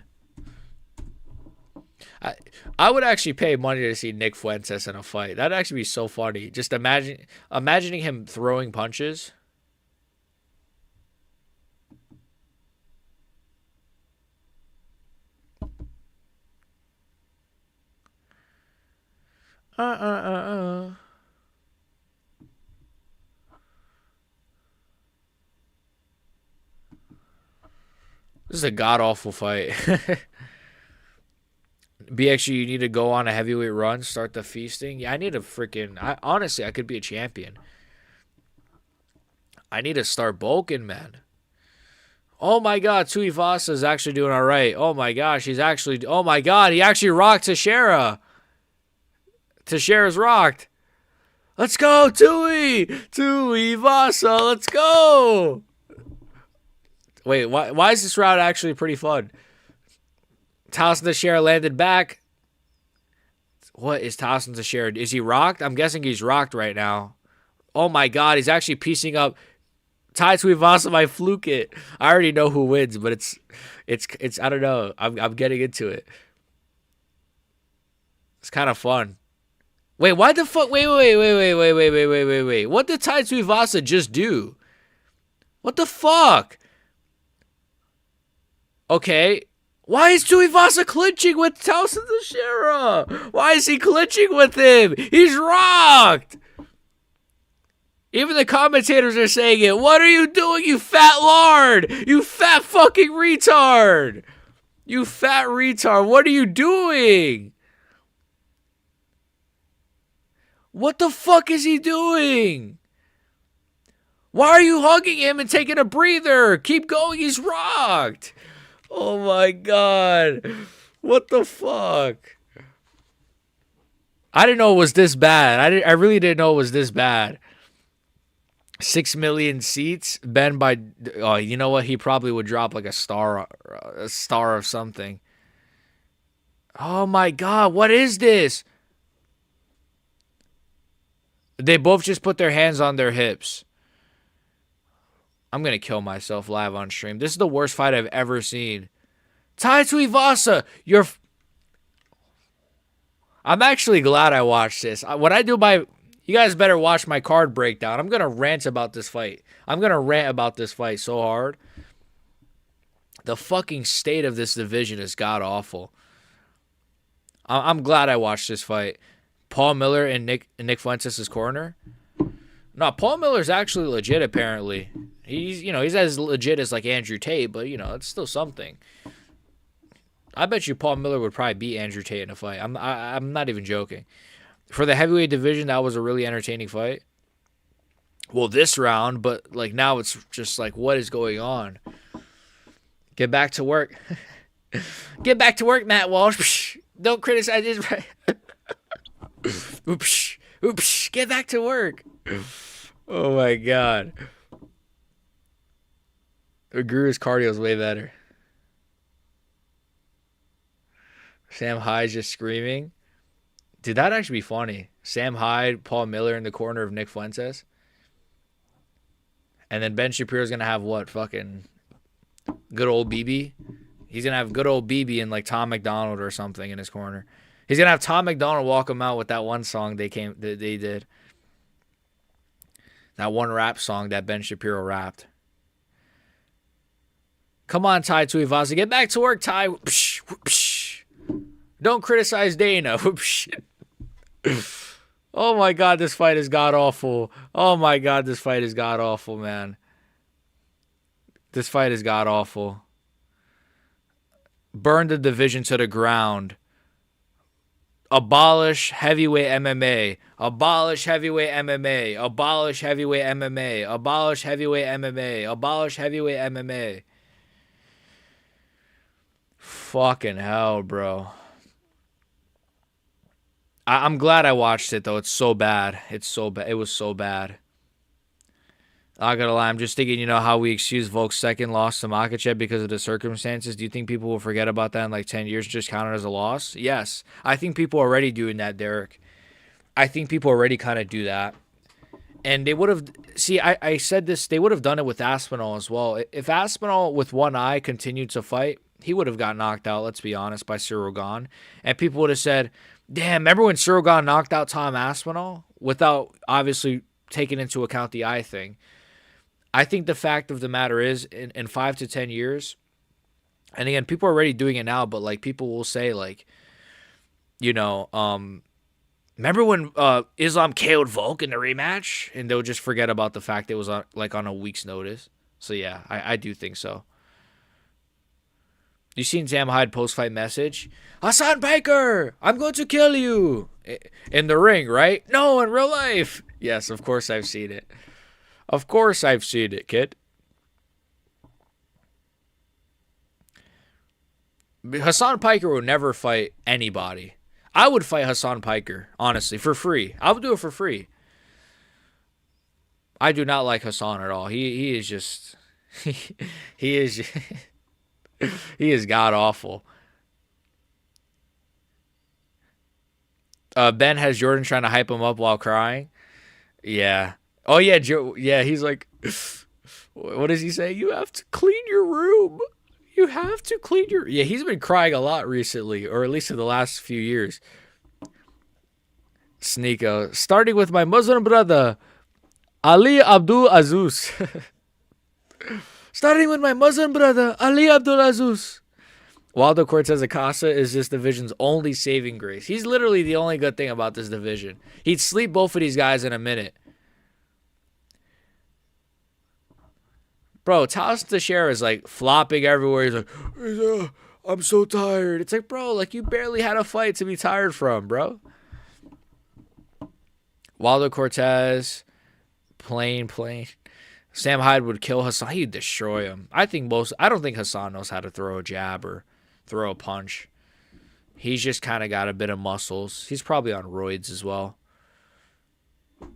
I would actually pay money to see Nick Fuentes in a fight. That'd actually be so funny. Just imagining him throwing punches. Let's This is a god awful fight. BXG, you need to go on a heavyweight run, start the feasting. Yeah, I need a freaking. Honestly, I could be a champion. I need to start bulking, man. Oh my God, Tuivasa is actually doing all right. Oh my gosh, he's actually. Oh my God, he actually rocked Teixeira. Teixeira's rocked. Let's go, Tuivasa. Let's go. Wait, why is this route actually pretty fun? Tyson Teixeira landed back. What is Tyson Teixeira? Is he rocked? I'm guessing he's rocked right now. Oh my God, he's actually piecing up. Tai Tuivasa might fluke it. I already know who wins, but it's. I don't know. I'm getting into it. It's kind of fun. Wait, why the fuck? Wait. What did Tai Tuivasa just do? What the fuck? Okay. Why is Tuivasa clinching with Tyson Teixeira? Why is he clinching with him? He's rocked. Even the commentators are saying it. What are you doing, you fat lard? You fat fucking retard. You fat retard. What are you doing? What the fuck is he doing? Why are you hugging him and taking a breather? Keep going. He's rocked. Oh my God. What the fuck? I didn't know it was this bad. I really didn't know it was this bad. 6 million seats. Ben by. Oh, you know what? He probably would drop like a star of something. Oh my God. What is this? They both just put their hands on their hips. I'm going to kill myself live on stream. This is the worst fight I've ever seen. Tai Tuivasa, I'm actually glad I watched this. When I do my... You guys better watch my card breakdown. I'm going to rant about this fight. I'm going to rant about this fight so hard. The fucking state of this division is god-awful. I'm glad I watched this fight. Paul Miller in Nick Fuentes' corner. No, Paul Miller's actually legit, apparently. He's as legit as like Andrew Tate, but it's still something. I bet you Paul Miller would probably beat Andrew Tate in a fight. I'm not even joking. For the heavyweight division, that was a really entertaining fight. Well, this round, but like now it's just like, what is going on? Get back to work. Get back to work, Matt Walsh. Don't criticize his right. Oops. Get back to work. Oh my God. Guru's cardio is way better. Sam Hyde's just screaming. Dude, that'd actually be funny. Sam Hyde, Paul Miller in the corner of Nick Fuentes. And then Ben Shapiro's going to have what? Fucking good old BB? He's going to have good old BB and like Tom McDonald or something in his corner. He's going to have Tom McDonald walk him out with that one song they did. That one rap song that Ben Shapiro rapped. Come on, Tai Tuivasa. Get back to work, Tai. Don't criticize Dana. Oh my God, this fight is god-awful. Oh my God, this fight is god-awful, man. This fight is god-awful. Burn the division to the ground. Abolish heavyweight MMA. Abolish heavyweight MMA. Abolish heavyweight MMA. Abolish heavyweight MMA. Abolish heavyweight MMA. Fucking hell, bro. I'm glad I watched it, though. It's so bad. It's so bad. It was so bad. Not gonna lie, I'm just thinking, how we excuse Volk's second loss to Makhachev because of the circumstances. Do you think people will forget about that in like 10 years, just count it as a loss? Yes. I think people are already doing that, Derek. I think people already kind of do that. And they would have... See, I said this. They would have done it with Aspinall as well. If Aspinall, with one eye, continued to fight, he would have got knocked out, let's be honest, by Cyril Gane. And people would have said, damn, remember when Cyril Gane knocked out Tom Aspinall? Without, obviously, taking into account the eye thing. I think the fact of the matter is, in 5 to 10 years, and again, people are already doing it now, but like people will say like, remember when Islam KO'd Volk in the rematch? And they'll just forget about the fact it was on a week's notice. So yeah, I do think so. You seen Sam Hyde post-fight message? Hassan Piker, I'm going to kill you. In the ring, right? No, in real life. Yes, of course I've seen it. Of course I've seen it, kid. Hassan Piker will never fight anybody. I would fight Hassan Piker, honestly, for free. I would do it for free. I do not like Hassan at all. He is just he is he is god awful. Ben has Jordan trying to hype him up while crying. Yeah. Oh yeah, yeah. He's like, what does he say? You have to clean your room. You have to clean your. Yeah, he's been crying a lot recently, or at least in the last few years. Sneeko, starting with my Muslim brother, Ali Abdul Aziz. Starting with my Muslim brother, Ali Abdul Aziz. Waldo Cortez Acosta is this division's only saving grace. He's literally the only good thing about this division. He'd sleep both of these guys in a minute. Bro, Taos Teixeira is like flopping everywhere. He's like, I'm so tired. It's like, bro, like you barely had a fight to be tired from, bro. Waldo Cortez, plain. Sam Hyde would kill Hassan. He'd destroy him. I don't think Hassan knows how to throw a jab or throw a punch. He's just kind of got a bit of muscles. He's probably on roids as well.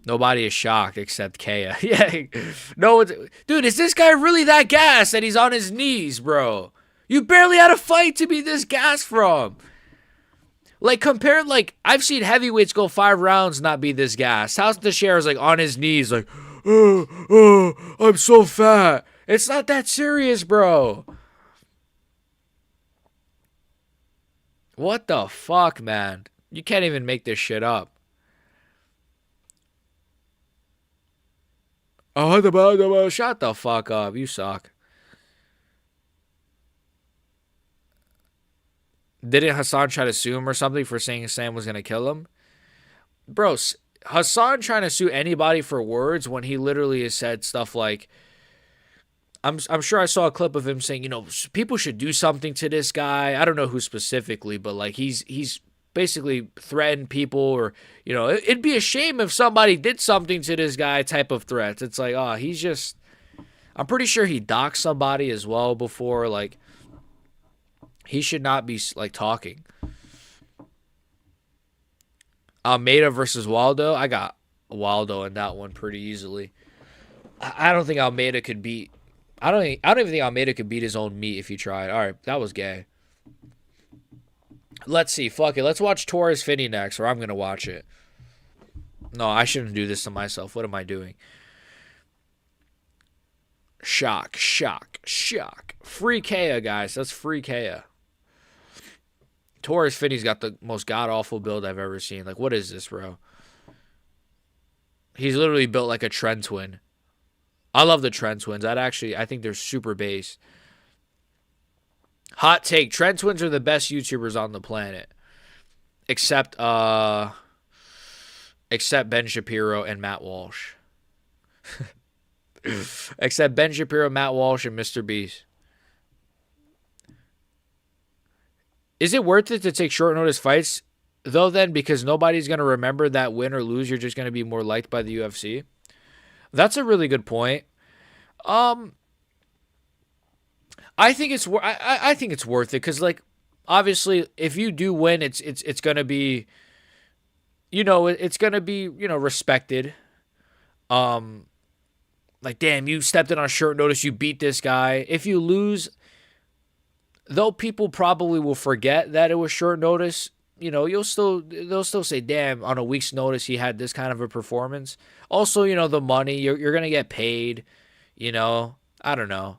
Nobody is shocked except Kaya. Yeah. No, dude, is this guy really that gassed that he's on his knees, bro? You barely had a fight to be this gassed from. Like, compared, like, I've seen heavyweights go 5 rounds not be this gassed. House Teixeira's like on his knees, like, I'm so fat. It's not that serious, bro. What the fuck, man? You can't even make this shit up. Oh, shut the fuck up. You suck. Didn't Hassan try to sue him or something for saying Sam was going to kill him? Bro, Hassan trying to sue anybody for words when he literally has said stuff like, I'm sure I saw a clip of him saying, you know, people should do something to this guy. I don't know who specifically, but like he's basically threatened people, or, you know, it'd be a shame if somebody did something to this guy type of threats. It's like, oh, he's just, I'm pretty sure he doxed somebody as well before. Like, he should not be like talking. Almeida versus Waldo. I got Waldo in that one pretty easily. I don't think Almeida could beat. I don't even think Almeida could beat his own meat if he tried. All right, that was gay. Let's see. Fuck it. Let's watch Torres Finney next, or I'm gonna watch it. No, I shouldn't do this to myself. What am I doing? Shock. Free Kea, guys. That's free Kea. Torres Finney's got the most god-awful build I've ever seen. Like, what is this, bro? He's literally built like a Trent twin. I love the Trent twins. I think they're super base. Hot take. Trent twins are the best YouTubers on the planet. Except Ben Shapiro and Matt Walsh. Except Ben Shapiro, Matt Walsh, and Mr. Beast. Is it worth it to take short notice fights, though, then, because nobody's going to remember that win or lose? You're just going to be more liked by the UFC? That's a really good point. I think it's I think it's worth it, because, like, obviously, if you do win, it's going to be, you know, it's going to be, you know, respected. Like, damn, you stepped in on short notice, you beat this guy. If you lose, though people probably will forget that it was short notice, you know, they'll still say, damn, on a week's notice he had this kind of a performance. Also, you know, the money, you're going to get paid, you know. I don't know.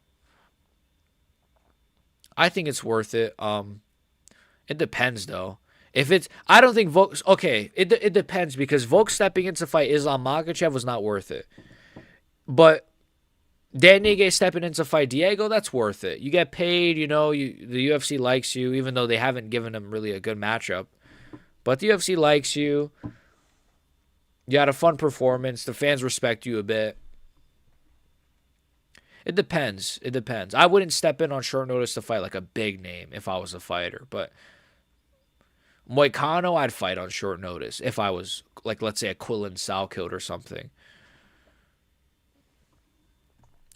I think it's worth it. It depends, though. If it's, I don't think Volk, okay, it depends, because Volk stepping in to fight Islam Makhachev was not worth it. But Dan Ige stepping in to fight Diego, that's worth it. You get paid, you know, the UFC likes you, even though they haven't given him really a good matchup. But the UFC likes you. You had a fun performance. The fans respect you a bit. It depends. It depends. I wouldn't step in on short notice to fight like a big name if I was a fighter, but Moicano, I'd fight on short notice if I was like, let's say, a Quillen Salkild or something.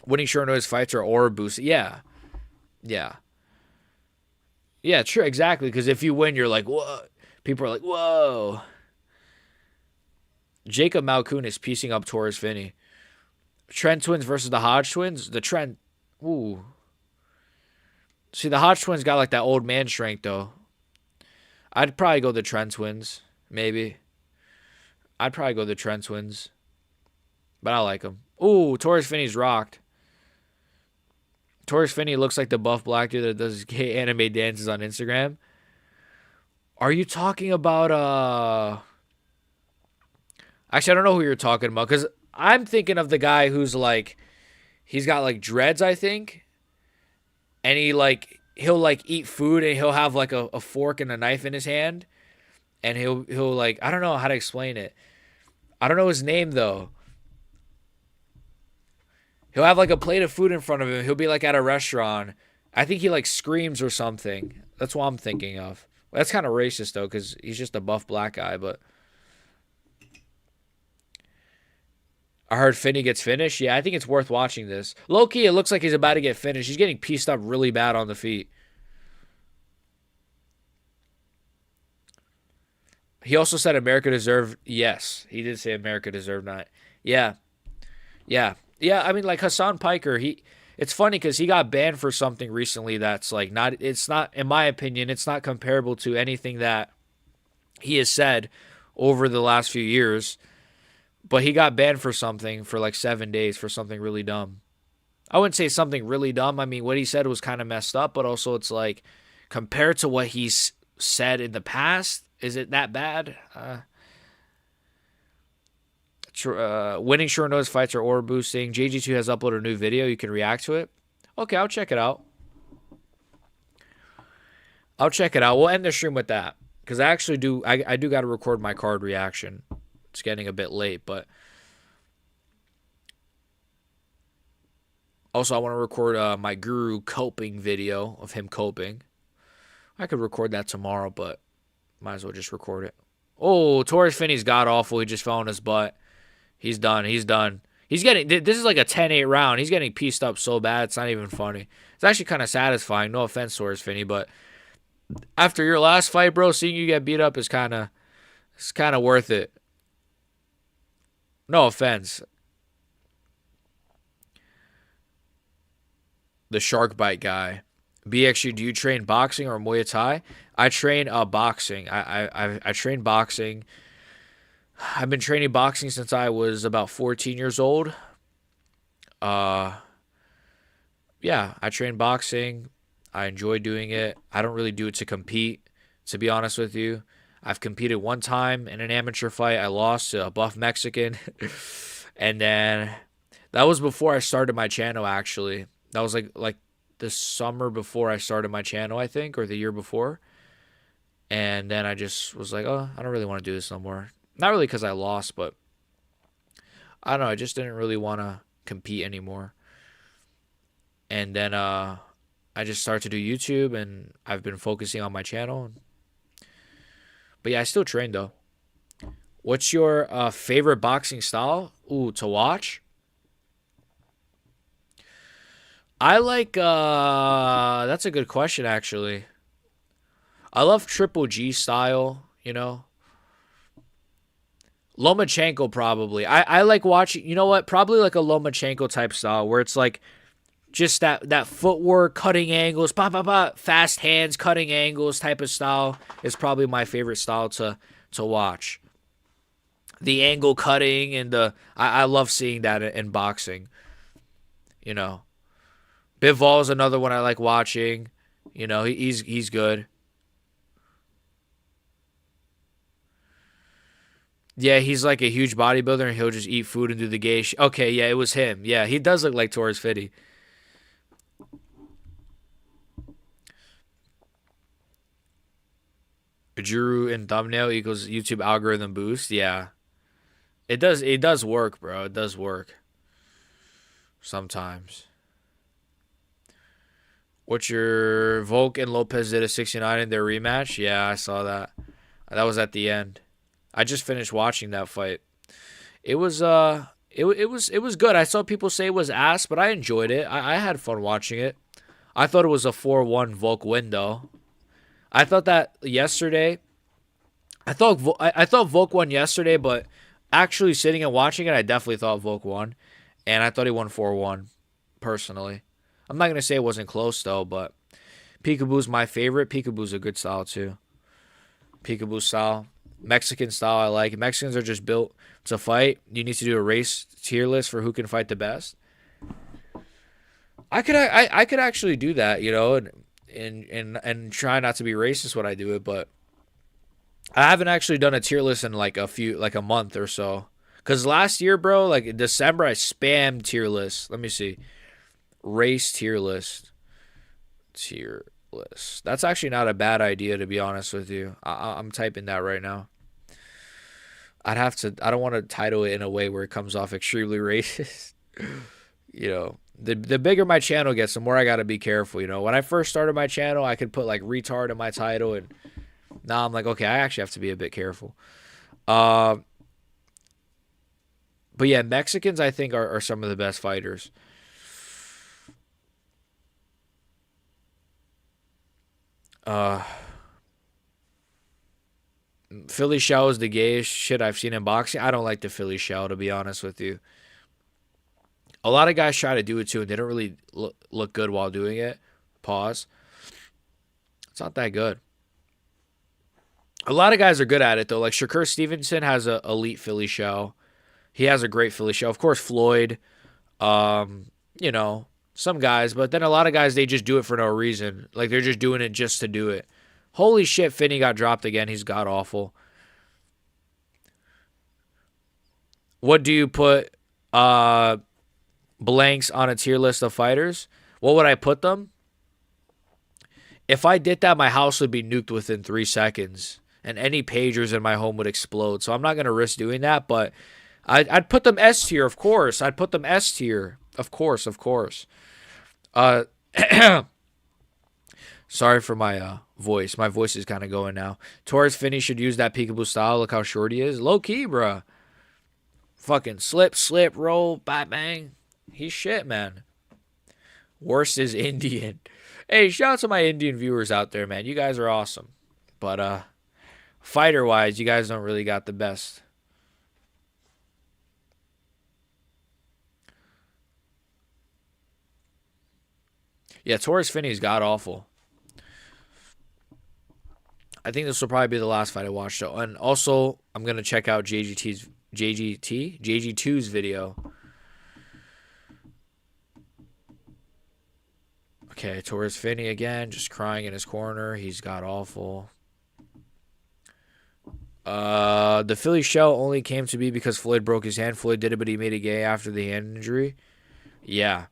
Winning short notice fights are aura boost. Yeah, yeah, yeah. True, exactly. Because if you win, you're like, whoa. People are like, whoa. Jacob Malkoon is piecing up Torres Finney. Trent twins versus the Hodge twins. The Trent, ooh. See, the Hodge twins got like that old man strength though. I'd probably go the Trent twins, maybe. I'd probably go the Trent twins, but I like them. Ooh, Torres Finney's rocked. Torres Finney looks like the buff black dude that does gay anime dances on Instagram. Are you talking about Actually, I don't know who you're talking about because I'm thinking of the guy who's like, he's got like dreads, I think, and he'll like eat food and he'll have like a fork and a knife in his hand, and he'll like, I don't know how to explain it. I don't know his name though. He'll have like a plate of food in front of him. He'll be like at a restaurant. I think he like screams or something. That's what I'm thinking of. That's kind of racist though, because he's just a buff black guy. But I heard Finney gets finished. Yeah, I think it's worth watching this. Low key, it looks like he's about to get finished. He's getting pieced up really bad on the feet. He also said America deserved. Yes, he did say America deserved not. Yeah, yeah, yeah. I mean, like Hassan Piker. It's funny because he got banned for something recently that's like not. It's not, in my opinion, it's not comparable to anything that he has said over the last few years. But he got banned for something for like 7 days for something really dumb. I wouldn't say something really dumb. I mean, what he said was kind of messed up, but also it's like compared to what he's said in the past, is it that bad? Winning short notice fights are aura boosting. JG2 has uploaded a new video. You can react to it. Okay, I'll check it out. I'll check it out. We'll end the stream with that because I actually do. I do got to record my card reaction. It's getting a bit late, but also I want to record my guru coping video of him coping. I could record that tomorrow, but might as well just record it. Oh, Torres Finney's god awful. He just fell on his butt. He's done. He's done. He's getting. This is like a 10-8 round. He's getting pieced up so bad. It's not even funny. It's actually kind of satisfying. No offense, Torres Finney, but after your last fight, bro, seeing you get beat up is kind of worth it. No offense. The shark bite guy. BXU, do you train boxing or Muay Thai? I train boxing. I train boxing. I've been training boxing since I was about 14 years old. Yeah, I train boxing. I enjoy doing it. I don't really do it to compete, to be honest with you. I've competed one time in an amateur fight. I lost to a buff Mexican. And then that was before I started my channel, actually. That was like the summer before I started my channel, I think, or the year before. And then I just was like, oh, I don't really want to do this no more. Not really because I lost, but I don't know. I just didn't really want to compete anymore. And then I just started to do YouTube, and I've been focusing on my channel. But yeah, I still train though. What's your favorite boxing style? Ooh, to watch? I like that's a good question actually. I love Triple G style, you know. Lomachenko probably. I like watching, you know what? Probably like a Lomachenko type style where it's like just that footwork, cutting angles, pop, pop, pop, fast hands, cutting angles type of style is probably my favorite style to watch. The angle cutting and I love seeing that in boxing. You know, Bivol is another one I like watching. You know, he's good. Yeah, he's like a huge bodybuilder and he'll just eat food and do the gay Okay, yeah, it was him. Yeah, he does look like Torres Finney. Juru in thumbnail equals YouTube algorithm boost. Yeah. It does work, bro. It does work. Sometimes. What's your Volk and Lopez did a 69 in their rematch? Yeah, I saw that. That was at the end. I just finished watching that fight. It was good. I saw people say it was ass, but I enjoyed it. I had fun watching it. I thought it was a 4-1 Volk win though. I thought that yesterday. I thought Volk won yesterday, but actually sitting and watching it, I definitely thought Volk won, and I thought he won 4-1 personally. I'm not gonna say it wasn't close though, but Peekaboo's my favorite. Peekaboo's a good style too. Peekaboo style, Mexican style. I like. Mexicans are just built to fight. You need to do a race tier list for who can fight the best. I could actually do that, and try not to be racist when I do it, but I haven't actually done a tier list in like a month or so. Cause last year, bro, like in December, I spammed tier lists. Let me see, race tier list, tier list. That's actually not a bad idea, to be honest with you. I'm typing that right now. I'd have to. I don't want to title it in a way where it comes off extremely racist. The bigger my channel gets, the more I gotta be careful. When I first started my channel, I could put like retard in my title, and now I'm like, okay, I actually have to be a bit careful. Uh, but yeah, Mexicans I think are some of the best fighters. Uh, Philly Shell is the gayest shit I've seen in boxing. I don't like the Philly Shell, to be honest with you. A lot of guys try to do it too, and they don't really look good while doing it. Pause. It's not that good. A lot of guys are good at it though. Like Shakur Stevenson has a elite Philly Shell. He has a great Philly Shell. Of course, Floyd. Um, some guys, but then a lot of guys they just do it for no reason. Like they're just doing it just to do it. Holy shit, Finney got dropped again. He's god awful. What do you put blanks on a tier list of fighters? What would I put them? If I did that, my house would be nuked within 3 seconds, and any pagers in my home would explode. So I'm not gonna risk doing that. But I'd put them S tier, of course. I'd put them S tier, of course, of course. Uh, Sorry for my voice. My voice is kind of going now. Torres Finney should use that peekaboo style. Look how short he is. Low key, bruh. Fucking slip, roll, bang, bang. He's shit, man. Worst is Indian. Hey, shout out to my Indian viewers out there, man. You guys are awesome. But fighter wise, you guys don't really got the best. Yeah, Torres Finney's god awful. I think this will probably be the last fight I watch though. And also, I'm gonna check out JG2's video. Okay, Torres Finney again, just crying in his corner. He's god awful. The Philly Shell only came to be because Floyd broke his hand. Floyd did it, but he made it gay after the hand injury. Yeah.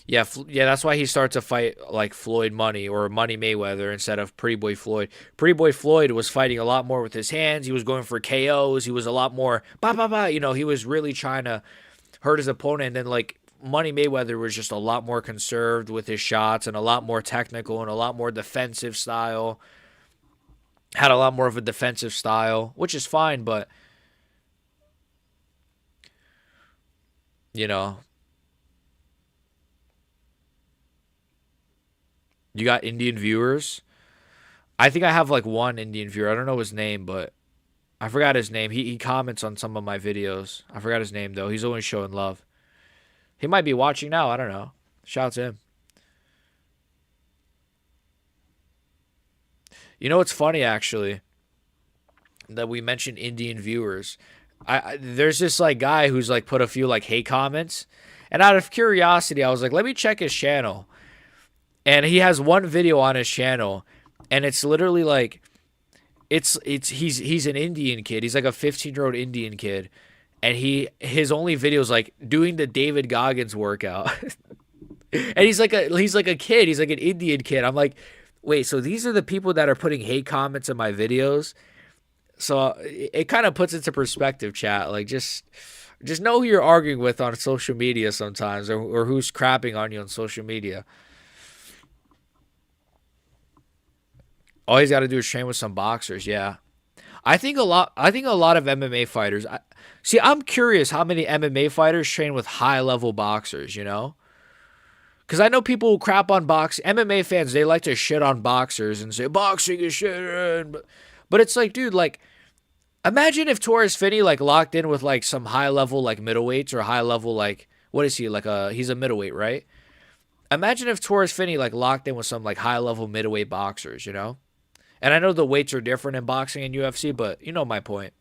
Yeah, that's why he started to fight like Floyd Money or Money Mayweather instead of Pretty Boy Floyd. Pretty Boy Floyd was fighting a lot more with his hands. He was going for KOs. He was a lot more ba ba ba. He was really trying to hurt his opponent. And then like Money Mayweather was just a lot more conserved with his shots and a lot more technical and a lot more defensive style. Had a lot more of a defensive style, which is fine, but you know, you got Indian viewers. I think I have like one Indian viewer. I don't know his name, but I forgot his name. He comments on some of my videos. I forgot his name though. He's always showing love. He might be watching now. I don't know. Shout out to him. It's funny actually that we mentioned Indian viewers. There's this like guy who's like put a few like hate comments, and out of curiosity, I was like, let me check his channel. And he has one video on his channel, and it's literally like he's an Indian kid. He's like a 15-year-old Indian kid, and his only video is like doing the David Goggins workout. And he's like a kid. He's like an Indian kid. I'm like, wait, so these are the people that are putting hate comments in my videos? So it kind of puts into perspective, chat. Like just know who you're arguing with on social media sometimes, or who's crapping on you on social media. All he's got to do is train with some boxers. Yeah, I think a lot. I think a lot of MMA fighters. See, I'm curious how many MMA fighters train with high level boxers. You know, because I know people who crap on box MMA fans. They like to shit on boxers and say boxing is shit. But it's like, dude, like, imagine if Torres Finney like locked in with like some high level like middleweights or high level like what is he like he's a middleweight, right? Imagine if Torres Finney like locked in with some like high level middleweight boxers, you know? And I know the weights are different in boxing and UFC, but you know my point.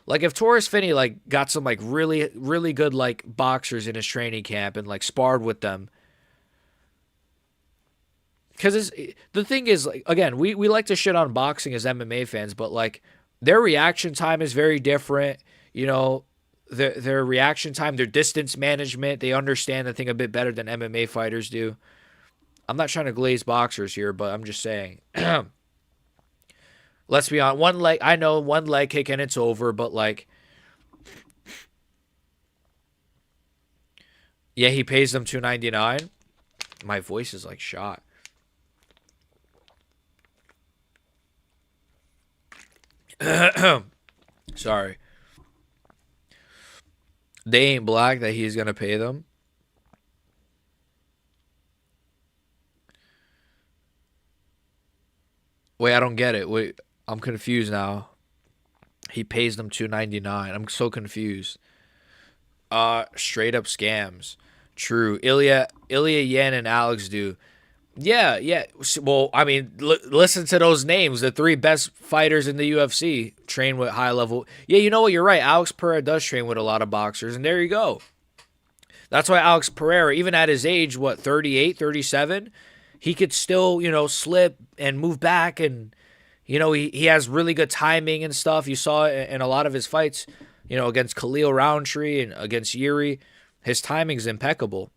Like if Torres Finney like got some like really good like boxers in his training camp and like sparred with them, because the thing is like again we like to shit on boxing as MMA fans, but like their reaction time is very different. You know, their reaction time, their distance management, they understand the thing a bit better than MMA fighters do. I'm not trying to glaze boxers here, but I'm just saying. Let's be honest. One leg, I know one leg kick and it's over, but like, yeah, he pays them $299. My voice is like shot. Sorry. They ain't black that he's gonna pay them. Wait, I don't get it. Wait, I'm confused now. He pays them $299. I'm so confused. Straight up scams. True. Ilya Yen and Alex do. Yeah, yeah. Well, I mean, listen to those names. The three best fighters in the UFC train with high level. Yeah, you know what? You're right. Alex Pereira does train with a lot of boxers, and there you go. That's why Alex Pereira, even at his age, what, 38, 37, he could still, you know, slip and move back. And, you know, he has really good timing and stuff. You saw it in a lot of his fights, you know, against Khalil Roundtree and against Yuri. His timing's impeccable.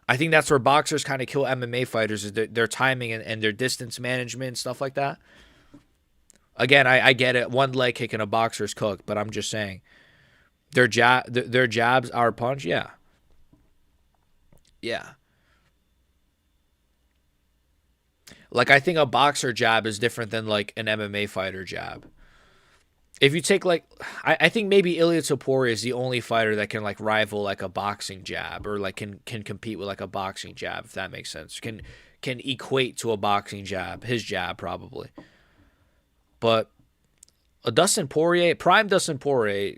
I think that's where boxers kind of kill MMA fighters is their timing and their distance management and stuff like that. Again, I get it. One leg kick and a boxer's cooked, but I'm just saying their jabs, our punch, yeah, yeah. Like I think a boxer jab is different than like an MMA fighter jab. If you take like, I think maybe Ilia Topuria is the only fighter that can like rival like a boxing jab or like can compete with like a boxing jab if that makes sense. Can equate to a boxing jab, his jab probably. But a Dustin Poirier, prime Dustin Poirier,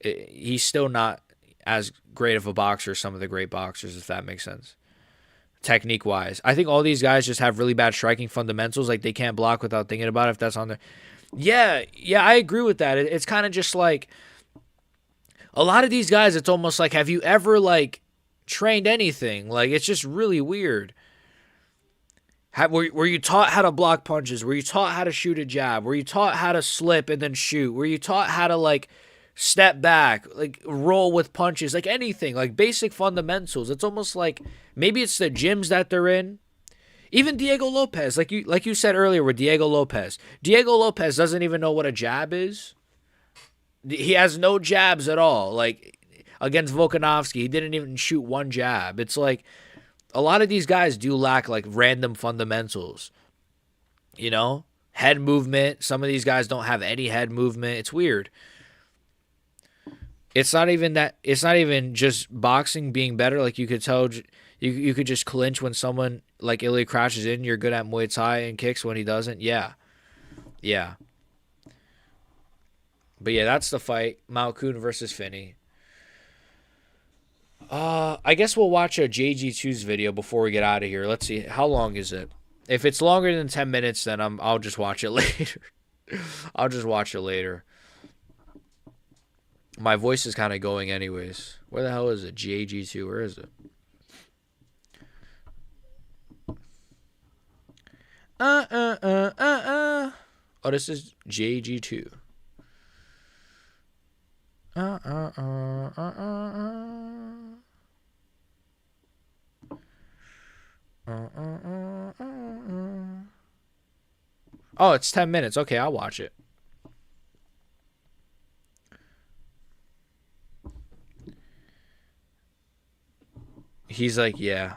he's still not as great of a boxer as some of the great boxers if that makes sense. Technique wise, I think all these guys just have really bad striking fundamentals. Like they can't block without thinking about it if that's on there. Yeah, yeah, I agree with that. It's kind of just like a lot of these guys. It's almost like, have you ever like trained anything? Like it's just really weird. Were you taught how to block punches? Were you taught how to shoot a jab? Were you taught how to slip and then shoot? Were you taught how to like step back, like roll with punches, like anything, like basic fundamentals? It's almost like maybe it's the gyms that they're in. Even Diego Lopez, like you said earlier with Diego Lopez. Diego Lopez doesn't even know what a jab is. He has no jabs at all. Like against Volkanovski, he didn't even shoot one jab. It's like a lot of these guys do lack like random fundamentals. You know? Head movement. Some of these guys don't have any head movement. It's weird. It's not even just boxing being better. Like you could tell you could just clinch when someone like Ilya crashes in. You're good at Muay Thai and kicks when he doesn't. Yeah. Yeah. But yeah, that's the fight. Malkoon versus Finney. I guess we'll watch a JG2's video before we get out of here. Let's see. How long is it? If it's longer than 10 minutes, then I'll just watch it later. I'll just watch it later. My voice is kind of going anyways. Where the hell is it? JG2. Where is it? Oh, this is JG2. Oh, it's 10 minutes. Okay, I'll watch it. He's like, yeah.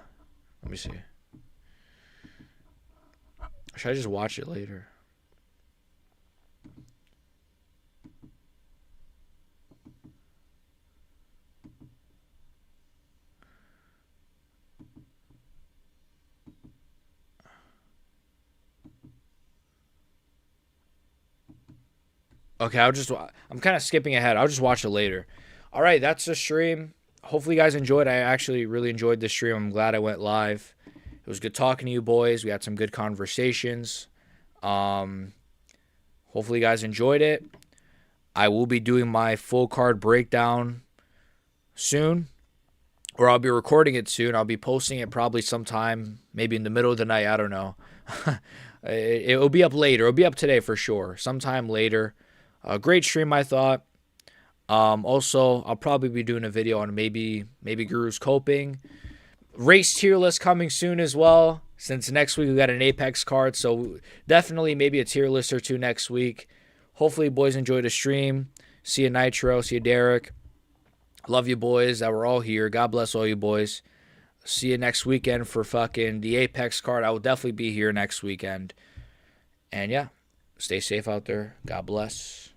Let me see. Should I just watch it later? Okay, I'm kind of skipping ahead. I'll just watch it later. All right, that's the stream. Hopefully, you guys enjoyed. I actually really enjoyed the stream. I'm glad I went live. It was good talking to you boys. We had some good conversations. Um, Hopefully, you guys enjoyed it. I will be doing my full card breakdown soon, or I'll be recording it soon. I'll be posting it probably sometime, maybe in the middle of the night. I don't know. It will be up later. It'll be up today for sure. Sometime later. A great stream, I thought. Also, I'll probably be doing a video on maybe Guru's coping. Race tier list coming soon as well. Since next week we got an Apex card, so definitely maybe a tier list or two next week. Hopefully, boys enjoyed the stream. See you, Nitro. See you, Derek. Love you, boys. That we're all here. God bless all you boys. See you next weekend for fucking the Apex card. I will definitely be here next weekend. And yeah, stay safe out there. God bless.